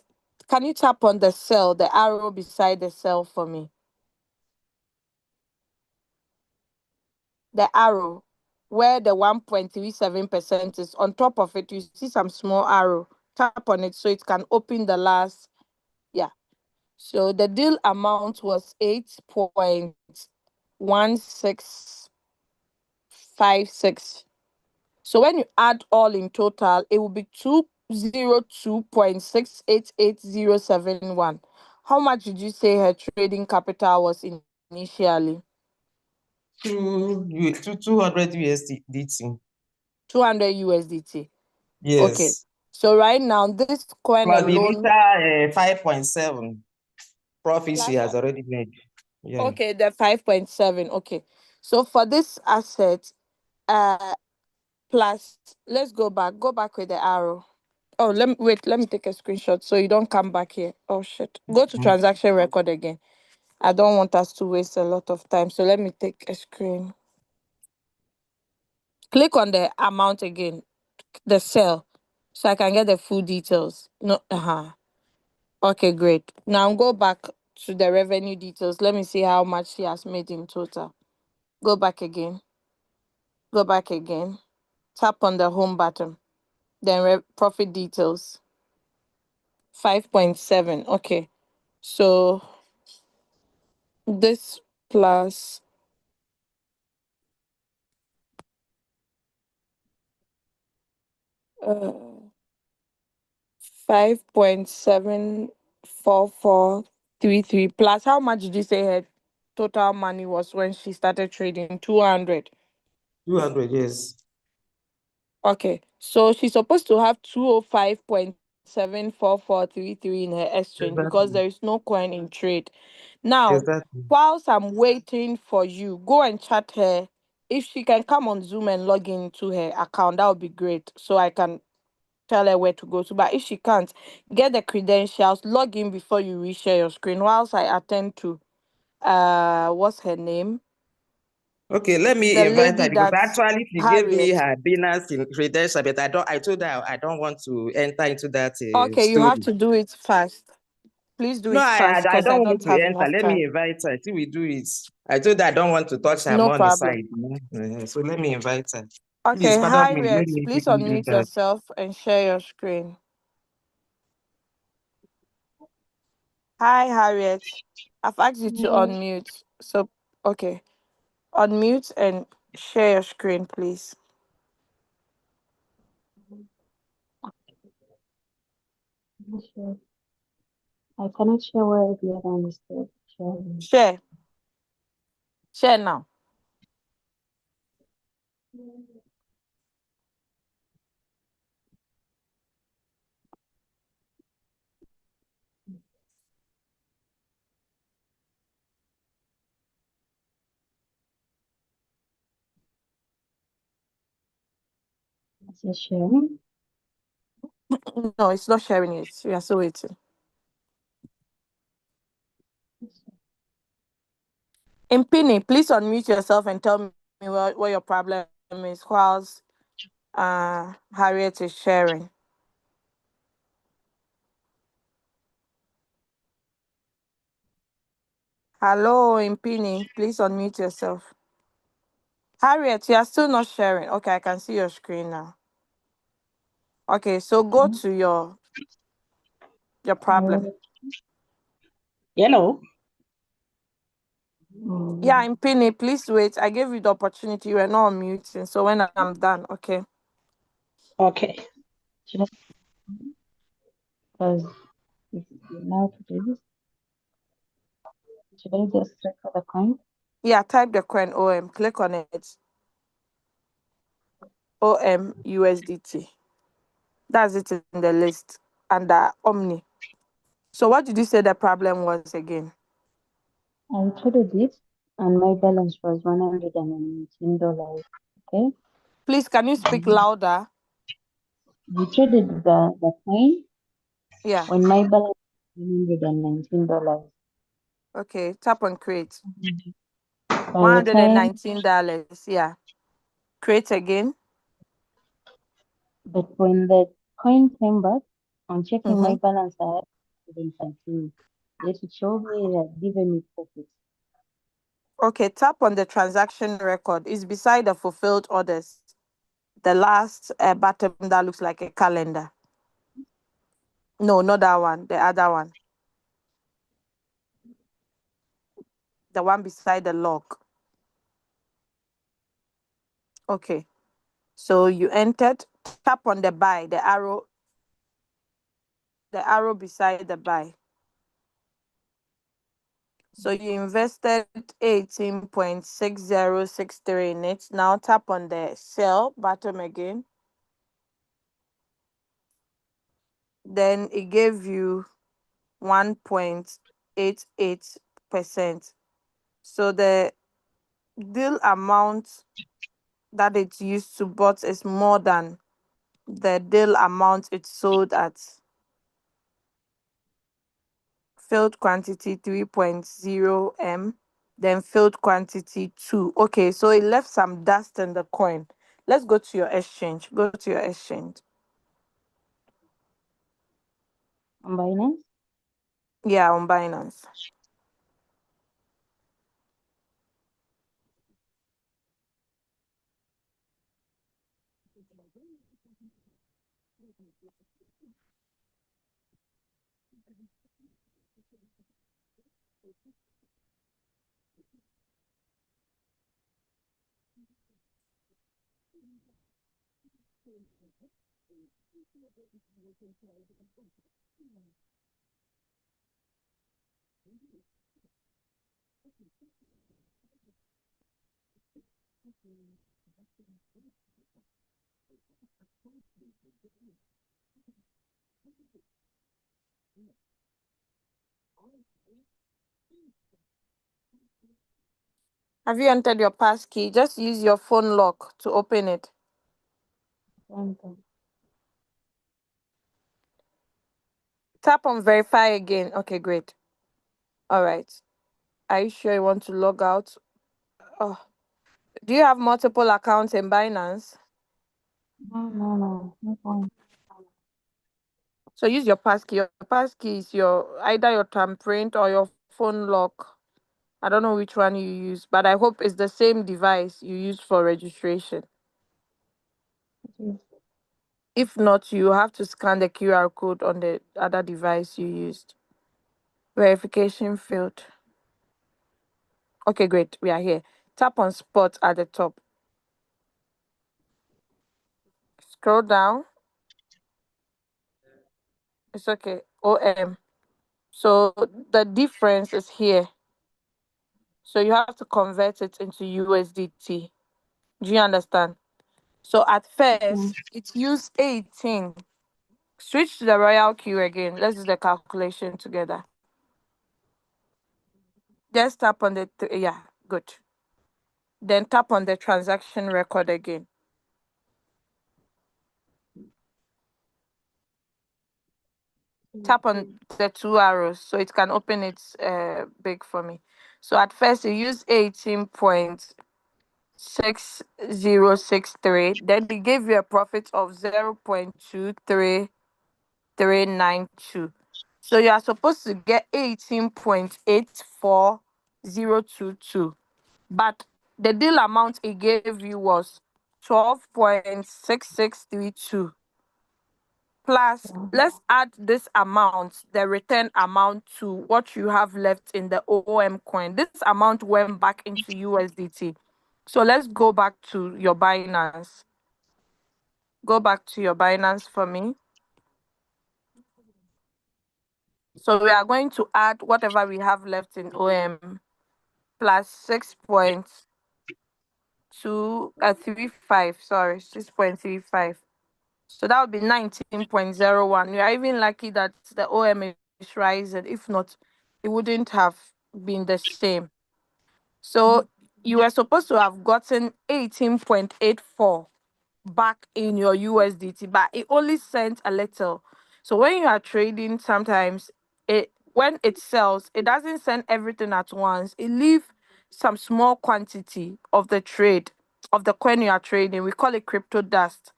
Can you tap on the cell, the arrow beside the cell for me? The arrow where the 1.37% is on top of it, you see some small arrow. Tap on it so it can open the last. Yeah. So the deal amount was 8.1656. So when you add all in total, it will be 202.688071. How much did you say her trading capital was initially? 200 USDT. 200 USDT. Okay. Yes. So right now, this coin Plus the alone initial 5.7 profit she plus has already made. Yeah. okay, the 5.7. Okay. So for this asset, uh plus let's go back with the arrow. Oh, let me take a screenshot so you don't come back here. Oh shit. Go to Mhm. transaction record again. I don't want us to waste a lot of time. So let me take a screen. Click on the amount again, the cell, so I can get the full details. No, okay, great. Now go back to the revenue details. Let me see how much she has made in total. Go back again. Go back again. Tap on the home button. Then profit details. 5.7. Okay. So this plus 5.74433 plus how much did you say her total money was when she started trading? 200. 200, yes. Okay. So she's supposed to have 205.3 74433 in her exchange because Exactly. there is no coin in trade. Now, Exactly. whilst I'm waiting for you, go and chat her. If she can come on Zoom and log into her account, that would be great. So I can tell her where to go to. But if she can't, get the credentials, log in before you reshare your screen. Whilst I attend to what's her name? Okay, let me The invite lady her because that's actually she gave me Harriet. her Binance credential, but I told her I don't want to enter into that Okay, you have story. to do it fast. Please do No, it fast I because I don't want don't to have enter. enough Let me time. invite her. Till we do it. I told her I don't want to touch her No money problem. side. So let me invite her. Please, Okay, pardon me. Let Harriet, me please quickly do unmute that. yourself and share your screen. Hi, Harriet. I've asked you to Yes. unmute. So, okay, unmute and share your screen, please. Sure. I cannot share where the other one is still sharing. Share. Share now. Is it sharing? No, it's not sharing it. We are still waiting. Impini, please unmute yourself and tell me what your problem is whilst Harriet is sharing. Hello, Impini, please unmute yourself. Harriet, you are still not sharing. Okay, I can see your screen now. Okay, so go to your problem. Hello. Yeah, Impini, please wait. I gave you the opportunity. You were not unmuting. So when I'm done, okay. Okay. Should I, because if you know to do this, should I just search for the coin? Yeah, type the coin OM. Click on it. OM USDT. That's it in the list under Omni. So what did you say the problem was again? I traded it and my balance was $119. Okay. Please, can you speak louder? We traded the coin Yeah. when my balance was $119. Okay. Tap on create. By the time, $119. Yeah. Create again. but when the coin came back, on checking my Mm-hmm. balance, I had 113. Yes, it showed me that given me profit. Okay. Tap on the transaction record. It's beside the fulfilled orders. The last button that looks like a calendar. No, not that one. The other one. The one beside the log. Okay. So you entered. Tap on the buy, the arrow beside the buy. So you invested 18.6063 in it. Now tap on the sell button again. Then it gave you 1.88%. So the deal amount that it used to bought is more than the deal amount it sold at. Filled quantity 3.0 M, then filled quantity 2. Okay, so it left some dust in the coin. Let's go to your exchange. Go to your exchange. On Binance, Yeah, on Binance. Have you entered your passkey? Just use your phone lock to open it. Tap on verify again. Okay, great. All right. Are you sure you want to log out? Oh, do you have multiple accounts in Binance? No. So use your passkey. Your passkey is either your thumbprint or your phone lock. I don't know which one you use, but I hope it's the same device you use for registration. If not, you have to scan the QR code on the other device you used. Verification failed. Okay, great. We are here. Tap on spot at the top. Scroll down. It's okay. OM. So the difference is here. So you have to convert it into USDT. Do you understand? So at first, it used 18. Switch to the Royalq again. Let's do the calculation together. Just tap on the, yeah, good. Then tap on the transaction record again. Tap on the two arrows so it can open it big for me. So at first you use 18.6063. Then they gave you a profit of 0.23392. So you are supposed to get 18.84022. But the deal amount it gave you was 12.6632. Plus, let's add this amount, the return amount, to what you have left in the OM coin. This amount went back into USDT. So let's go back to your Binance. Go back to your Binance for me. So we are going to add whatever we have left in OM plus 6.235. Sorry, 6.35. So that would be 19.01. You are even lucky that the OM is rising. If not, it wouldn't have been the same. So you were supposed to have gotten 18.84 back in your USDT, but it only sent a little. So when you are trading, sometimes when it sells, it doesn't send everything at once. It leaves some small quantity of the trade, of the coin you are trading. We call it crypto dust.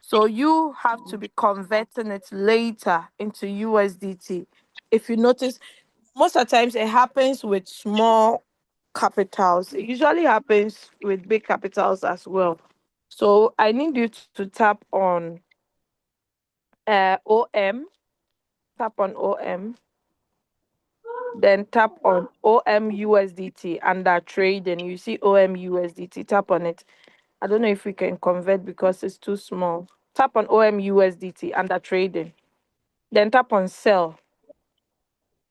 So you have to be converting it later into USDT. If you notice, most of the times it happens with small capitals. It usually happens with big capitals as well. So I need you to tap on OM, tap on OM, then tap on OM USDT under trade, and you see OM USDT, tap on it. I don't know if we can convert because it's too small. Tap on OM USDT under trading. Then tap on sell.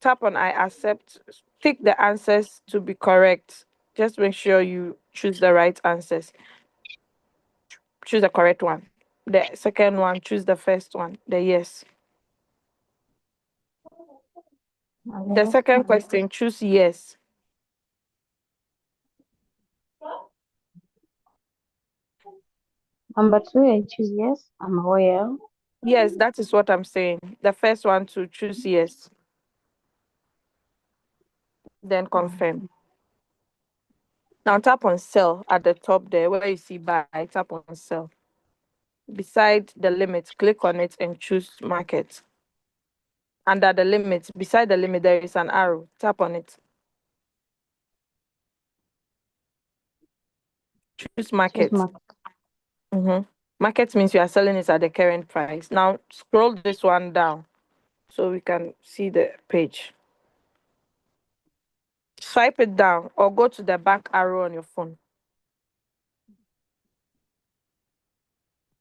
Tap on I accept. Tick the answers to be correct. Just make sure you choose the right answers. Choose the correct one. The second one, choose the first one. The yes. The second question, choose yes. Number two, I choose yes. I'm aware. Yes, that is what I'm saying. The first one to choose yes. Then confirm. Now tap on sell at the top there where you see buy. Tap on sell. Beside the limit, click on it and choose market. Under the limit, beside the limit, there is an arrow. Tap on it. Choose market. Market means you are selling it at the current price. Now scroll this one down so we can see the page. Swipe it down or go to the back arrow on your phone.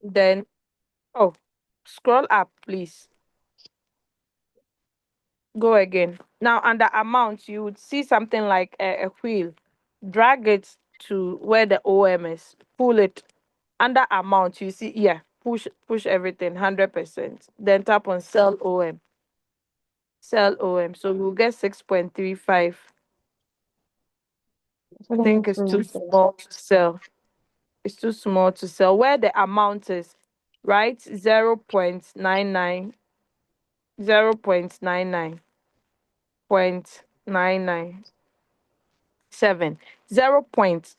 Then, scroll up, please. Go again. Now, under amount, you would see something like a wheel. Drag it to where the OM is. Pull it. Under amount, you see here. push everything 100%. Then tap on sell OM. Sell OM. So we'll get 6.35. I think it's too small to sell. It's too small to sell. Where the amount is, right? 0.99, 0.99, 0.997. 0 point.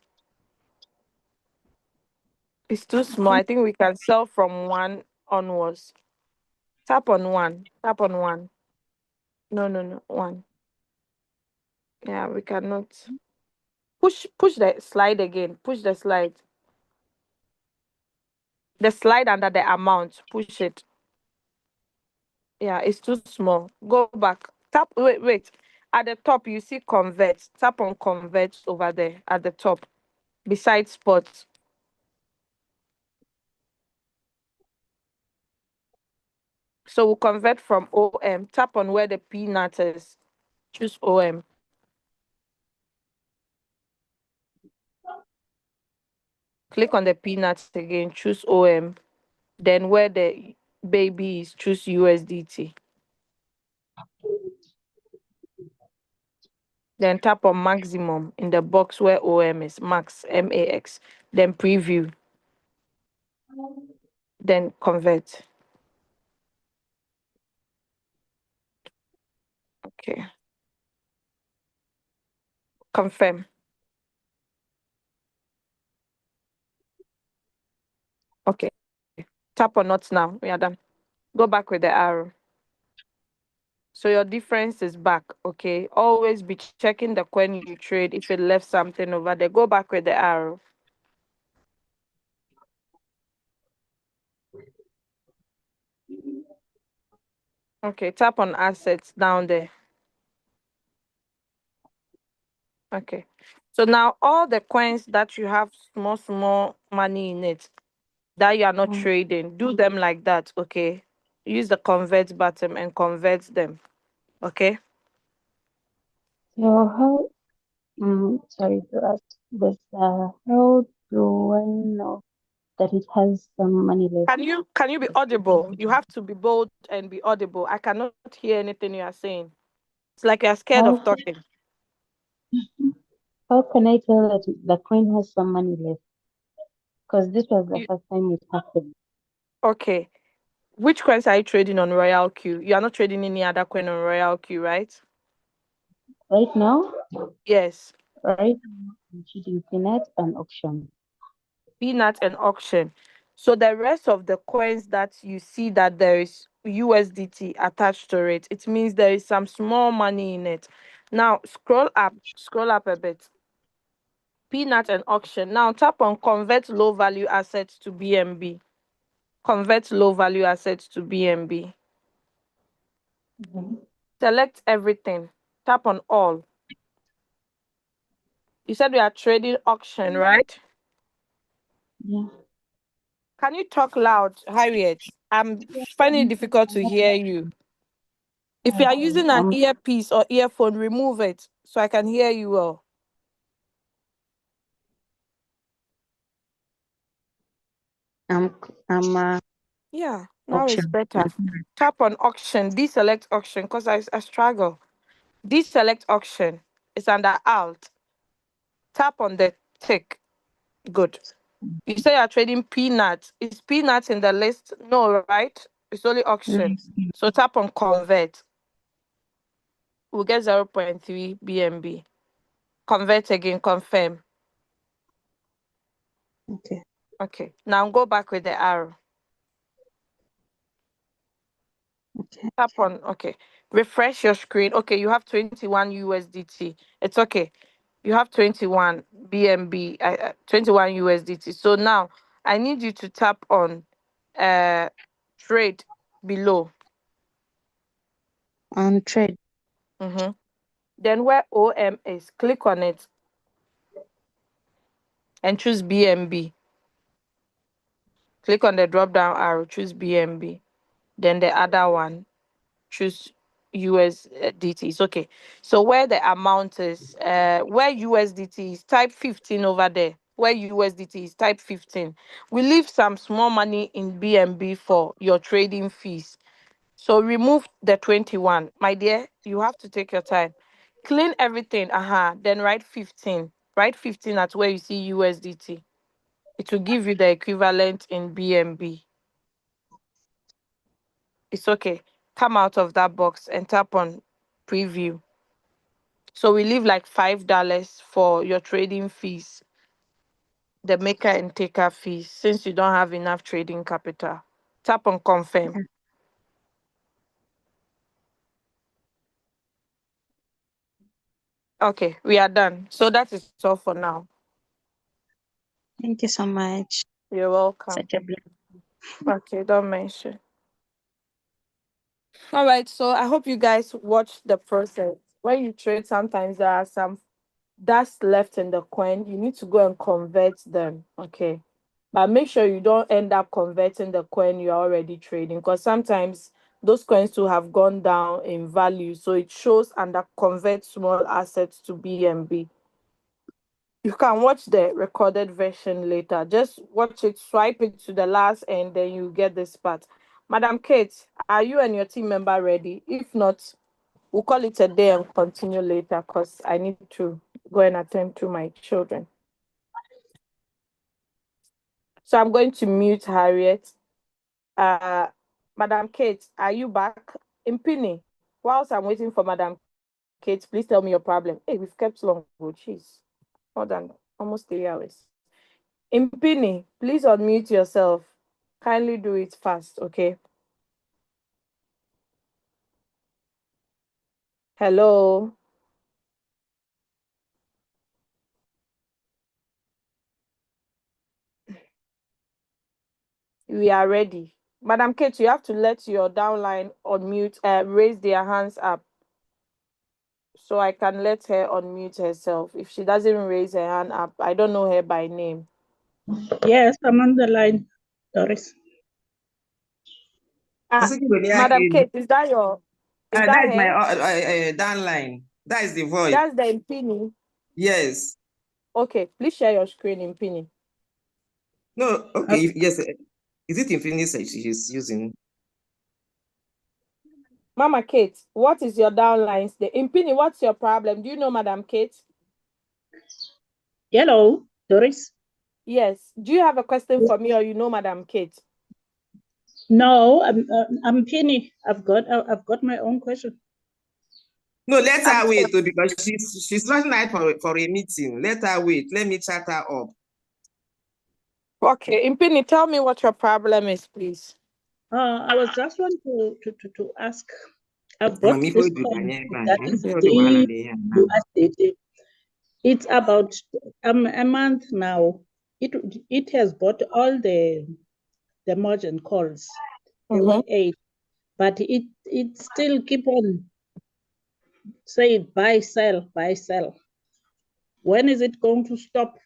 It's too small. I think we can sell from 1 onwards. Tap on 1. Tap on 1. No, no, no. 1. Yeah, we cannot. Push the slide again. Push the slide. The slide under the amount. Push it. Yeah, it's too small. Go back. Tap. Wait. At the top, you see convert. Tap on convert over there at the top, beside spot. So we'll convert from OM. Tap on where the peanut is. Choose OM. Click on the peanuts again. Choose OM. Then where the baby is, choose USDT. Then tap on maximum in the box where OM is, max, MAX. Then preview. Then convert. Okay. Confirm. Okay. Tap on not now. We are done. Go back with the arrow. So your difference is back. Okay. Always be checking the coin you trade. If it left something over there, go back with the arrow. Okay. Tap on assets down there. Okay. So now all the coins that you have small money in it that you are not trading, do them like that. Okay. Use the convert button and convert them. Okay. So how, sorry to ask, but how do I know that it has some money left? Can you be audible? You have to be bold and be audible. I cannot hear anything you are saying. It's like you're scared of How talking. how can I tell that the coin has some money left? Because this was the first time it happened. Okay. Which coins are you trading on Royalq? You are not trading any other coin on Royalq, right? Right now, Yes. right now, I'm trading peanut and auction. Peanut and auction. So the rest of the coins that you see that there is USDT attached to it, it means there is some small money in it. Now scroll up a bit. Peanut and auction. Now tap on convert low value assets to BNB. Convert low value assets to BNB. Select everything. Tap on all. You said we are trading auction, right? Yeah. Can you talk loud, Harriet? I'm finding it difficult to hear you. If you are using an I'm earpiece or earphone, remove it so I can hear you well. I'm Yeah, now it's auction. better. Tap on auction, deselect auction because I struggle. Deselect auction. It's under Alt. Tap on the tick. Good. You say you're trading peanuts. Is peanuts in the list? No, right? It's only auction. So tap on convert. We'll get 0.3 BNB. Convert again, confirm. Okay. Okay. Now go back with the arrow. Okay. Tap on, okay. Refresh your screen. Okay, you have 21 USDT. It's okay. You have 21 BNB, 21 USDT. So now I need you to tap on trade below. On trade. Mm-hmm. Then where OM is, click on it and choose BNB. Click on the drop down arrow, choose BNB. Then the other one, choose USDT. It's okay. So where the amount is, where USDT is, type 15 over there. where USDT is, type 15. We leave some small money in BNB for your trading fees. So remove the 21. My dear, you have to take your time. Clean everything, then write 15. Write 15 at where you see USDT. It will give you the equivalent in BNB. It's okay. Come out of that box and tap on preview. So we leave like $5 for your trading fees, the maker and taker fees, since you don't have enough trading capital. Tap on confirm. Okay, we are done. So that is all for now. Thank you so much. You're welcome. Such a blessing. Okay, don't mention. All right, so I hope you guys watch the process. When you trade, sometimes there are some dust left in the coin. You need to go and convert them, okay? But make sure you don't end up converting the coin you're already trading, because sometimes those coins will have gone down in value. So it shows under convert small assets to BNB. You can watch the recorded version later. Just watch it, swipe it to the last, and then you get this part. Madam Kate, are you and your team member ready? If not, we'll call it a day and continue later because I need to go and attend to my children. So I'm going to mute Harriet. Madam Kate, are you back? Impini, whilst I'm waiting for Madam Kate, please tell me your problem. Hey, we've kept long. Oh, jeez. More than almost 3 hours. Impini, please unmute yourself. Kindly do it fast, okay? Hello. We are ready. Madam Kate, you have to let your downline unmute, raise their hands up so I can let her unmute herself. If she doesn't raise her hand up, I don't know her by name. Yes, I'm on the line, Doris. Madam Kate, is that that is my her? downline. That is the voice. That's the Impini. Yes. Okay, please share your screen, Impini. No, okay, yes. Is it Infinity she's using? Mama Kate, what is your downlines? The Impini, what's your problem? Do you know Madam Kate? Hello, Doris. Yes. Do you have a question for me, or you know Madam Kate? No, I'm Penny. I've got my own question. No, let her wait because she's rushing out for a meeting. Let her wait. Let me chat her up. Okay, Impini, tell me what your problem is, please. I was just want to ask. I've got this coin that is the It's about a month now. It has bought all the margin calls. There were 8, but it still keep on saying buy, sell, buy, sell. When is it going to stop?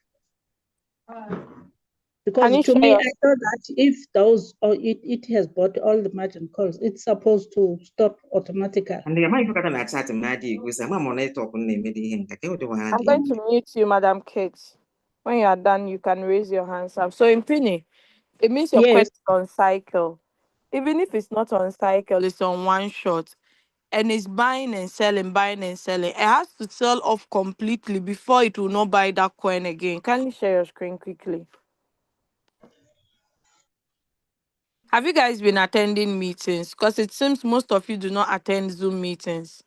Because to me, I thought that if those or it has bought all the margin calls, it's supposed to stop automatically. I'm going to mute you, Madam Kate. When you are done, you can raise your hands up. So, Impini, it means your question is on cycle. Even if it's not on cycle, it's on one shot. And it's buying and selling, buying and selling. It has to sell off completely before it will not buy that coin again. Can you share your screen quickly? Have you guys been attending meetings? Because it seems most of you do not attend Zoom meetings.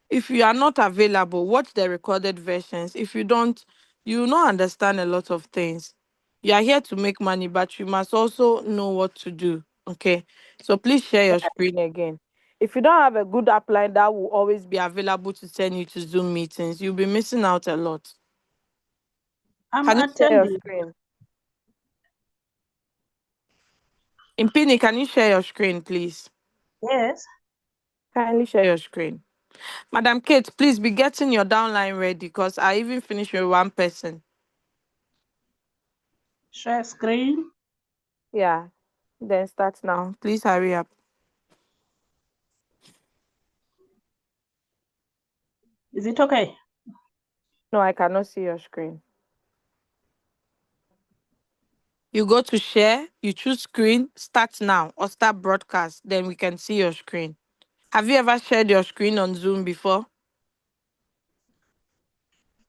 If you are not available, watch the recorded versions. If you don't, you will not understand a lot of things. You are here to make money, but you must also know what to do. Okay. So please share your screen again. If you don't have a good upline that will always be available to send you to Zoom meetings, you'll be missing out a lot. Can you share your screen? Impini, can you share your screen, please? Yes. Kindly share your screen. Madam Kate, please be getting your downline ready because I even finished with one person. Share screen. Yeah. Then start now. Please hurry up. Is it okay? No, I cannot see your screen. You go to share, you choose screen, start now or start broadcast, then we can see your screen. Have you ever shared your screen on Zoom before?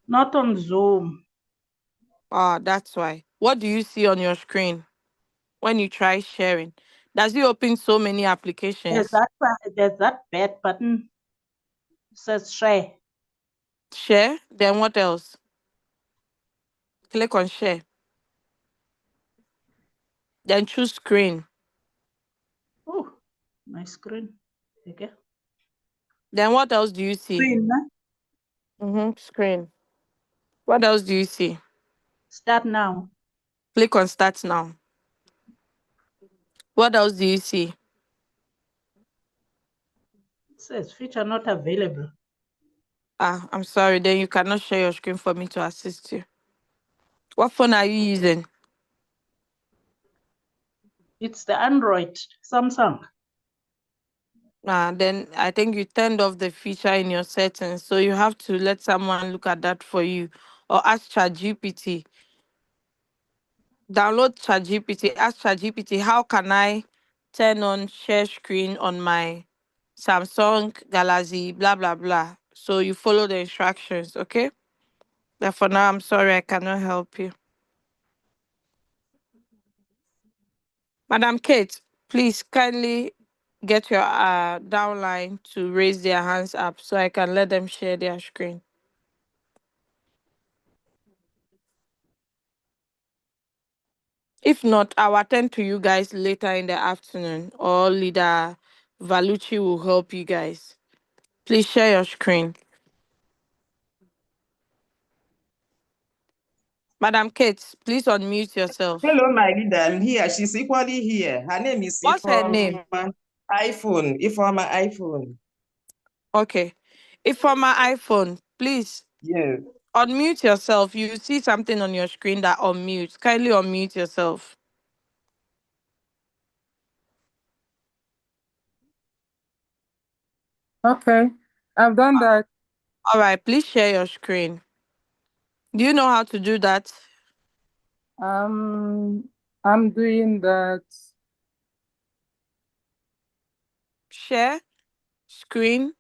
Not on Zoom. Ah, that's why. What do you see on your screen when you try sharing? Does it open so many applications? There's that bad button. It says share. Share, then what else? Click on share. Then choose screen. Oh, my screen. Okay. Then what else do you see? Screen. Screen. What else do you see? Start now. Click on start now. What else do you see? It says feature not available. Ah, I'm sorry. Then you cannot share your screen for me to assist you. What phone are you using? It's the Android Samsung. Then I think you turned off the feature in your settings. So you have to let someone look at that for you or ask ChatGPT. Download ChatGPT. Ask ChatGPT, how can I turn on share screen on my Samsung Galaxy, blah, blah, blah. So you follow the instructions, okay? But for now, I'm sorry, I cannot help you. Madam Kate, please kindly get your downline to raise their hands up so I can let them share their screen. If not, I'll attend to you guys later in the afternoon, or leader Valucci will help you guys. Please share your screen. Madam Kate, please unmute yourself. Hello, my leader. I'm here. She's equally here. Her name is What's her name? Ifoma iPhone. Ifoma iPhone. Okay. If on my iPhone, please Yes. unmute yourself. You see something on your screen that unmute. Kindly unmute yourself. Okay, I've done that. All right, please share your screen. Do you know how to do that? I'm doing that. Share screen,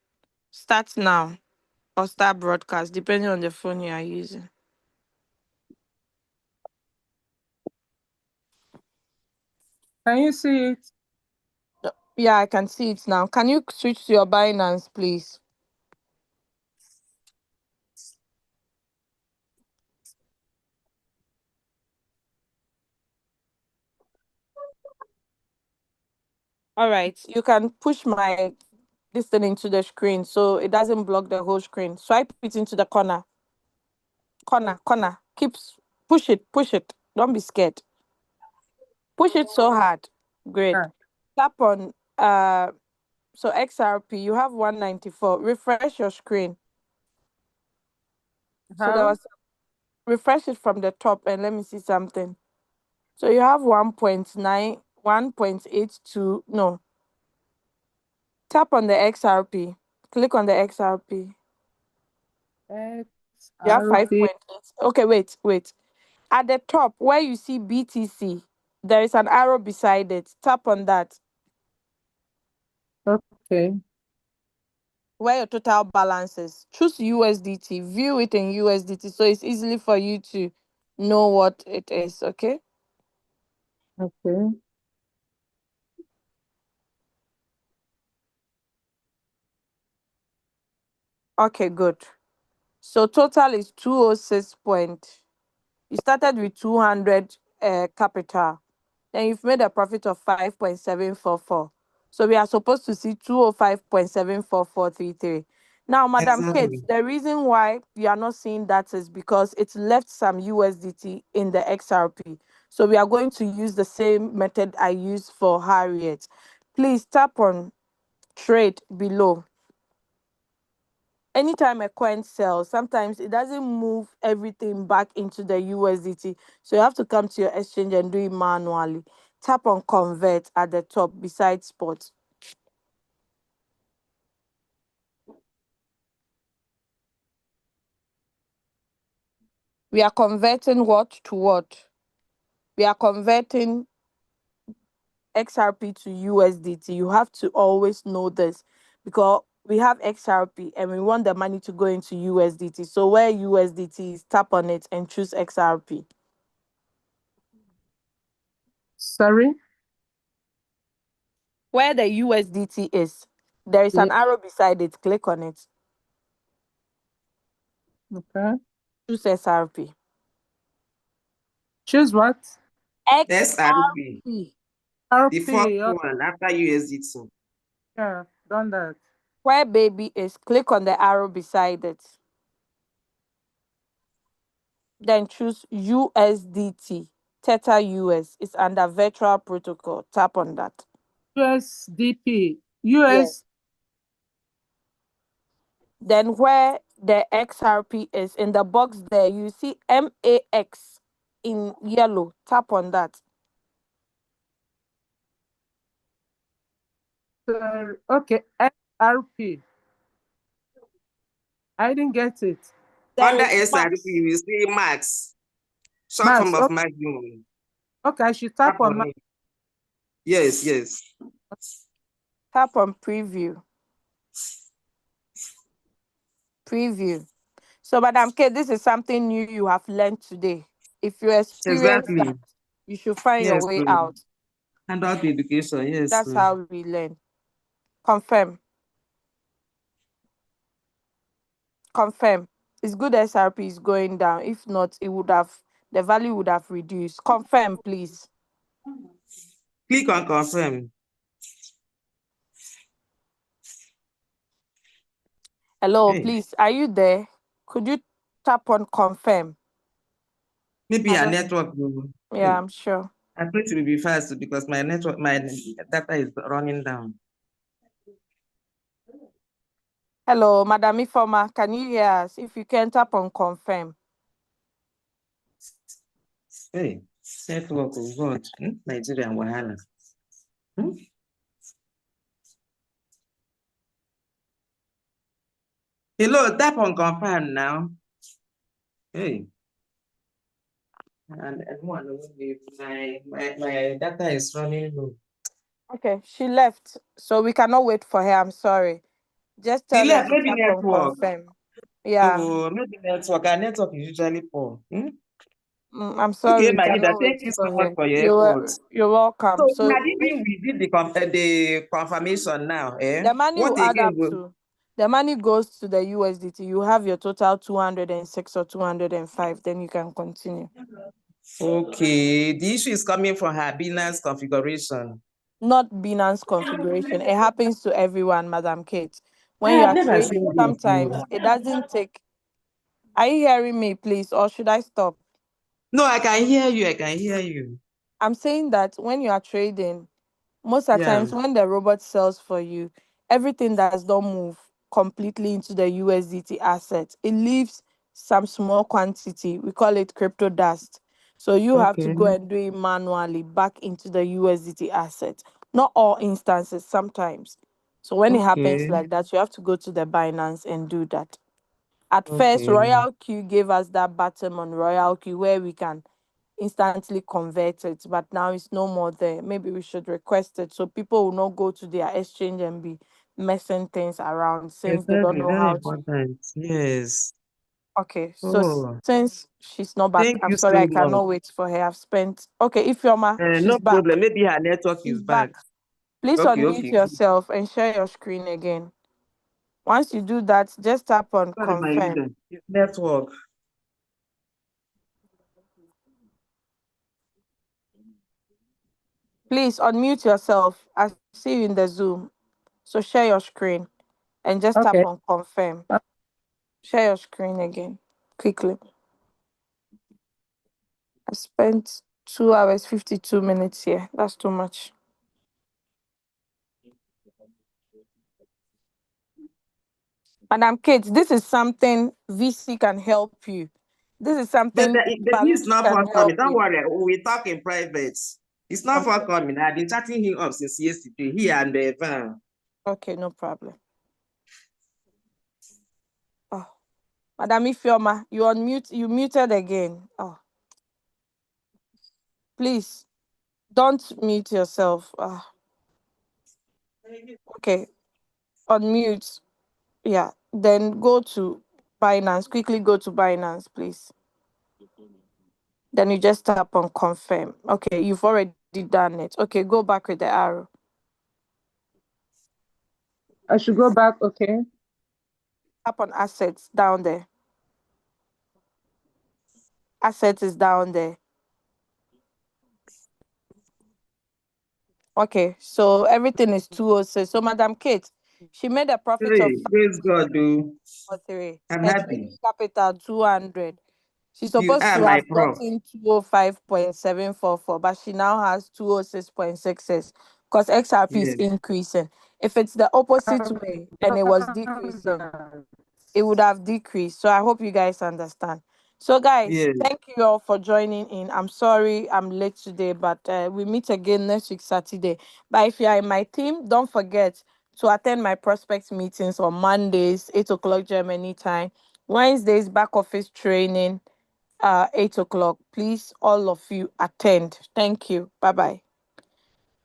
start now or start broadcast, depending on the phone you are using. Can you see it? Yeah, I can see it now. Can you switch to your Binance, please? All right, you can push this thing into the screen so it doesn't block the whole screen. Swipe it into the corner. Corner. Push it. Don't be scared. Push it so hard. Great. Ah, Tap on so XRP, you have 194. Refresh your screen. So there how? was refresh it from the top and let me see something. So you have 1.9, 1.82. No. Tap on the XRP. Click on the XRP. You have XRP. 5.8. Okay, wait. At the top where you see BTC, there is an arrow beside it. Tap on that. Okay. Where your total balance is. Choose USDT. View it in USDT so it's easily for you to know what it is, okay? Okay. Okay, good. So total is 206 point. You started with 200 capital. Then you've made a profit of 5.744. So we are supposed to see 205.74433. Now, Madam Kate, Exactly. the reason why you are not seeing that is because it's left some USDT in the XRP. So we are going to use the same method I used for Harriet. Please tap on trade below. Anytime a coin sells, sometimes it doesn't move everything back into the USDT. So you have to come to your exchange and do it manually. Tap on convert at the top beside spot. We are converting what to what? we are converting XRP to USDT. You have to always know this because we have XRP and we want the money to go into USDT. So where USDT is, tap on it and choose XRP. Sorry? Where the USDT is, there is an arrow beside it. Click on it. Okay. Choose XRP. Choose what? SRP. The first RP. Okay. one after USDT. Yeah, done that. Where baby is, click on the arrow beside it. Then choose USDT. Theta US. It's under virtual protocol. Tap on that. USDP. Yes. US. Then where the XRP is, in the box there, you see MAX in yellow. Tap on that. Okay. XRP. I didn't get it. There Under is SRP, max. you will see max. Short form Max. of Okay, maximum. okay, I should tap Tap on on Max. it. Yes, yes. Tap on preview. Preview. So, Madam K, this is something new you have learned today. If you experience Exactly. that, you should find your Yes. way out. Adult education. Yes. That's how we learn. Confirm. Confirm. It's good SRP is going down. If not, the value would have reduced. Confirm, please. Click on confirm. Hello, Hey. please. Are you there? Could you tap on confirm? Maybe I our don't- network will. Yeah, I'm sure. I think it will be fast because my data is running down. Hello, Madam Ifoma. Can you hear us? If you can, tap on confirm. Hey, network is good. Nigerian Wahala. Hello, tap on confirm now. Hey. And one, my data is running low. Okay, she left, so we cannot wait for her. I'm sorry. Just tell her to Maybe tap on network. confirm. Yeah. Oh, maybe network. Our network is usually poor. I'm sorry, Okay, we my leader, cannot wait thank you for so much her. for your efforts. You're welcome. So, So we did the confirmation now. the money What will add again? up to the money goes to the USDT. You have your total 206 or 205. Then you can continue. Okay, the issue is coming from her Binance configuration. Not Binance configuration. It happens to everyone, Madam Kate. I When you have are never trading, seen this. sometimes it doesn't take. Are you hearing me, please, or should I stop? No, I can hear you. I can hear you. I'm saying that when you are trading, most of the Yeah. times when the robot sells for you, everything does not move completely into the USDT asset. It leaves some small quantity. We call it crypto dust. So you have to Okay. go and do it manually back into the USDT asset. Not all instances, sometimes. So when it happens Okay. like that, you have to go to the Binance and do that. At first, Okay. Royalq gave us that button on Royalq where we can instantly convert it, but now it's no more there. Maybe we should request it so people will not go to their exchange and be messing things around since they don't Exactly. know Very how to. important. Yes. Okay, so Oh, since she's not back, thank I'm you sorry, so I much. cannot wait for her. I've spent. Okay, if you're she's No back. problem. Maybe her network She's is back. back. Please Okay, unmute okay. yourself and share your screen again. Once you do that, just tap on Sorry, my confirm. leader. It's network. Please unmute yourself. I see you in the Zoom. So share your screen and just tap Okay. on confirm. Share your screen again quickly. I spent 2 hours, 52 minutes here. That's too much. Madam Kate, this is something VC can help you. This is something The thing is Baluchi not can help forthcoming. Don't you. worry. We talk in private. It's not Okay. forthcoming. I've been chatting him up since yesterday. He and Van. Okay, no problem. Oh, Madam Ifeoma, you muted again. Oh. Please don't mute yourself. Okay, unmute. Yeah, then go to Binance. Quickly go to Binance, please. Then you just tap on confirm. Okay, you've already done it. Okay, go back with the arrow. I should go back. Okay. Tap on assets down there. Assets is down there. Okay, so everything is 206. So Madam Kate, she made a profit of Hey, praise God, do. 543. I'm Her happy. trading capital 200. She's You supposed are to my have prof. gotten 205.744, but she now has 206.66 because XRP is Yes, increasing. If it's the opposite way and it was decreasing, it would have decreased. So I hope you guys understand. So, guys, yes. thank you all for joining in. I'm sorry I'm late today, but we meet again next week, Saturday. But if you are in my team, don't forget to attend my prospect meetings on Mondays, 8 o'clock Germany time, Wednesdays, back office training, 8 o'clock. Please, all of you attend. Thank you. Bye bye.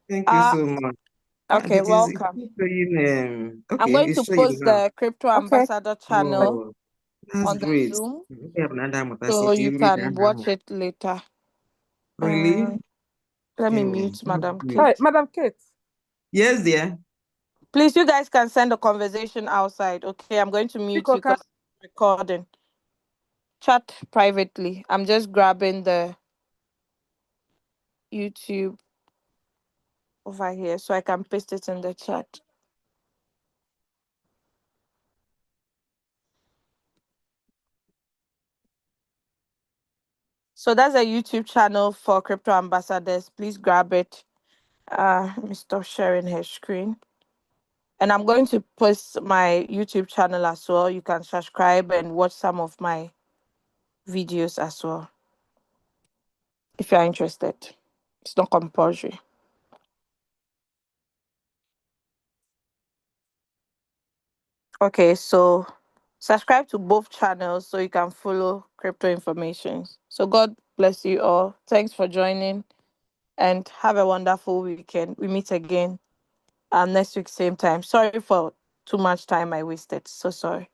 Thank you Uh, so much. And okay, it's welcome. showing, I'm okay, going it's to showing post now. the Crypto Okay. Ambassador channel Oh, that's on the great. Zoom We have another so mutacity, you we can don't watch know. it later. Really? Let me Oh, mute that's Madam great. Hi, Kate. Madam Kate. Yes, dear. Please, you guys can send the conversation outside. Okay, I'm going to mute you Biko, can because I'm recording. Chat privately. I'm just grabbing the YouTube over here so I can paste it in the chat. So that's a YouTube channel for crypto ambassadors. Please grab it. Let me stop sharing her screen. And I'm going to post my YouTube channel as well. You can subscribe and watch some of my videos as well if you're interested. It's not compulsory. Okay, so subscribe to both channels so you can follow crypto information. So God bless you all. Thanks for joining and have a wonderful weekend. We meet again next week, same time. Sorry for too much time I wasted. So sorry.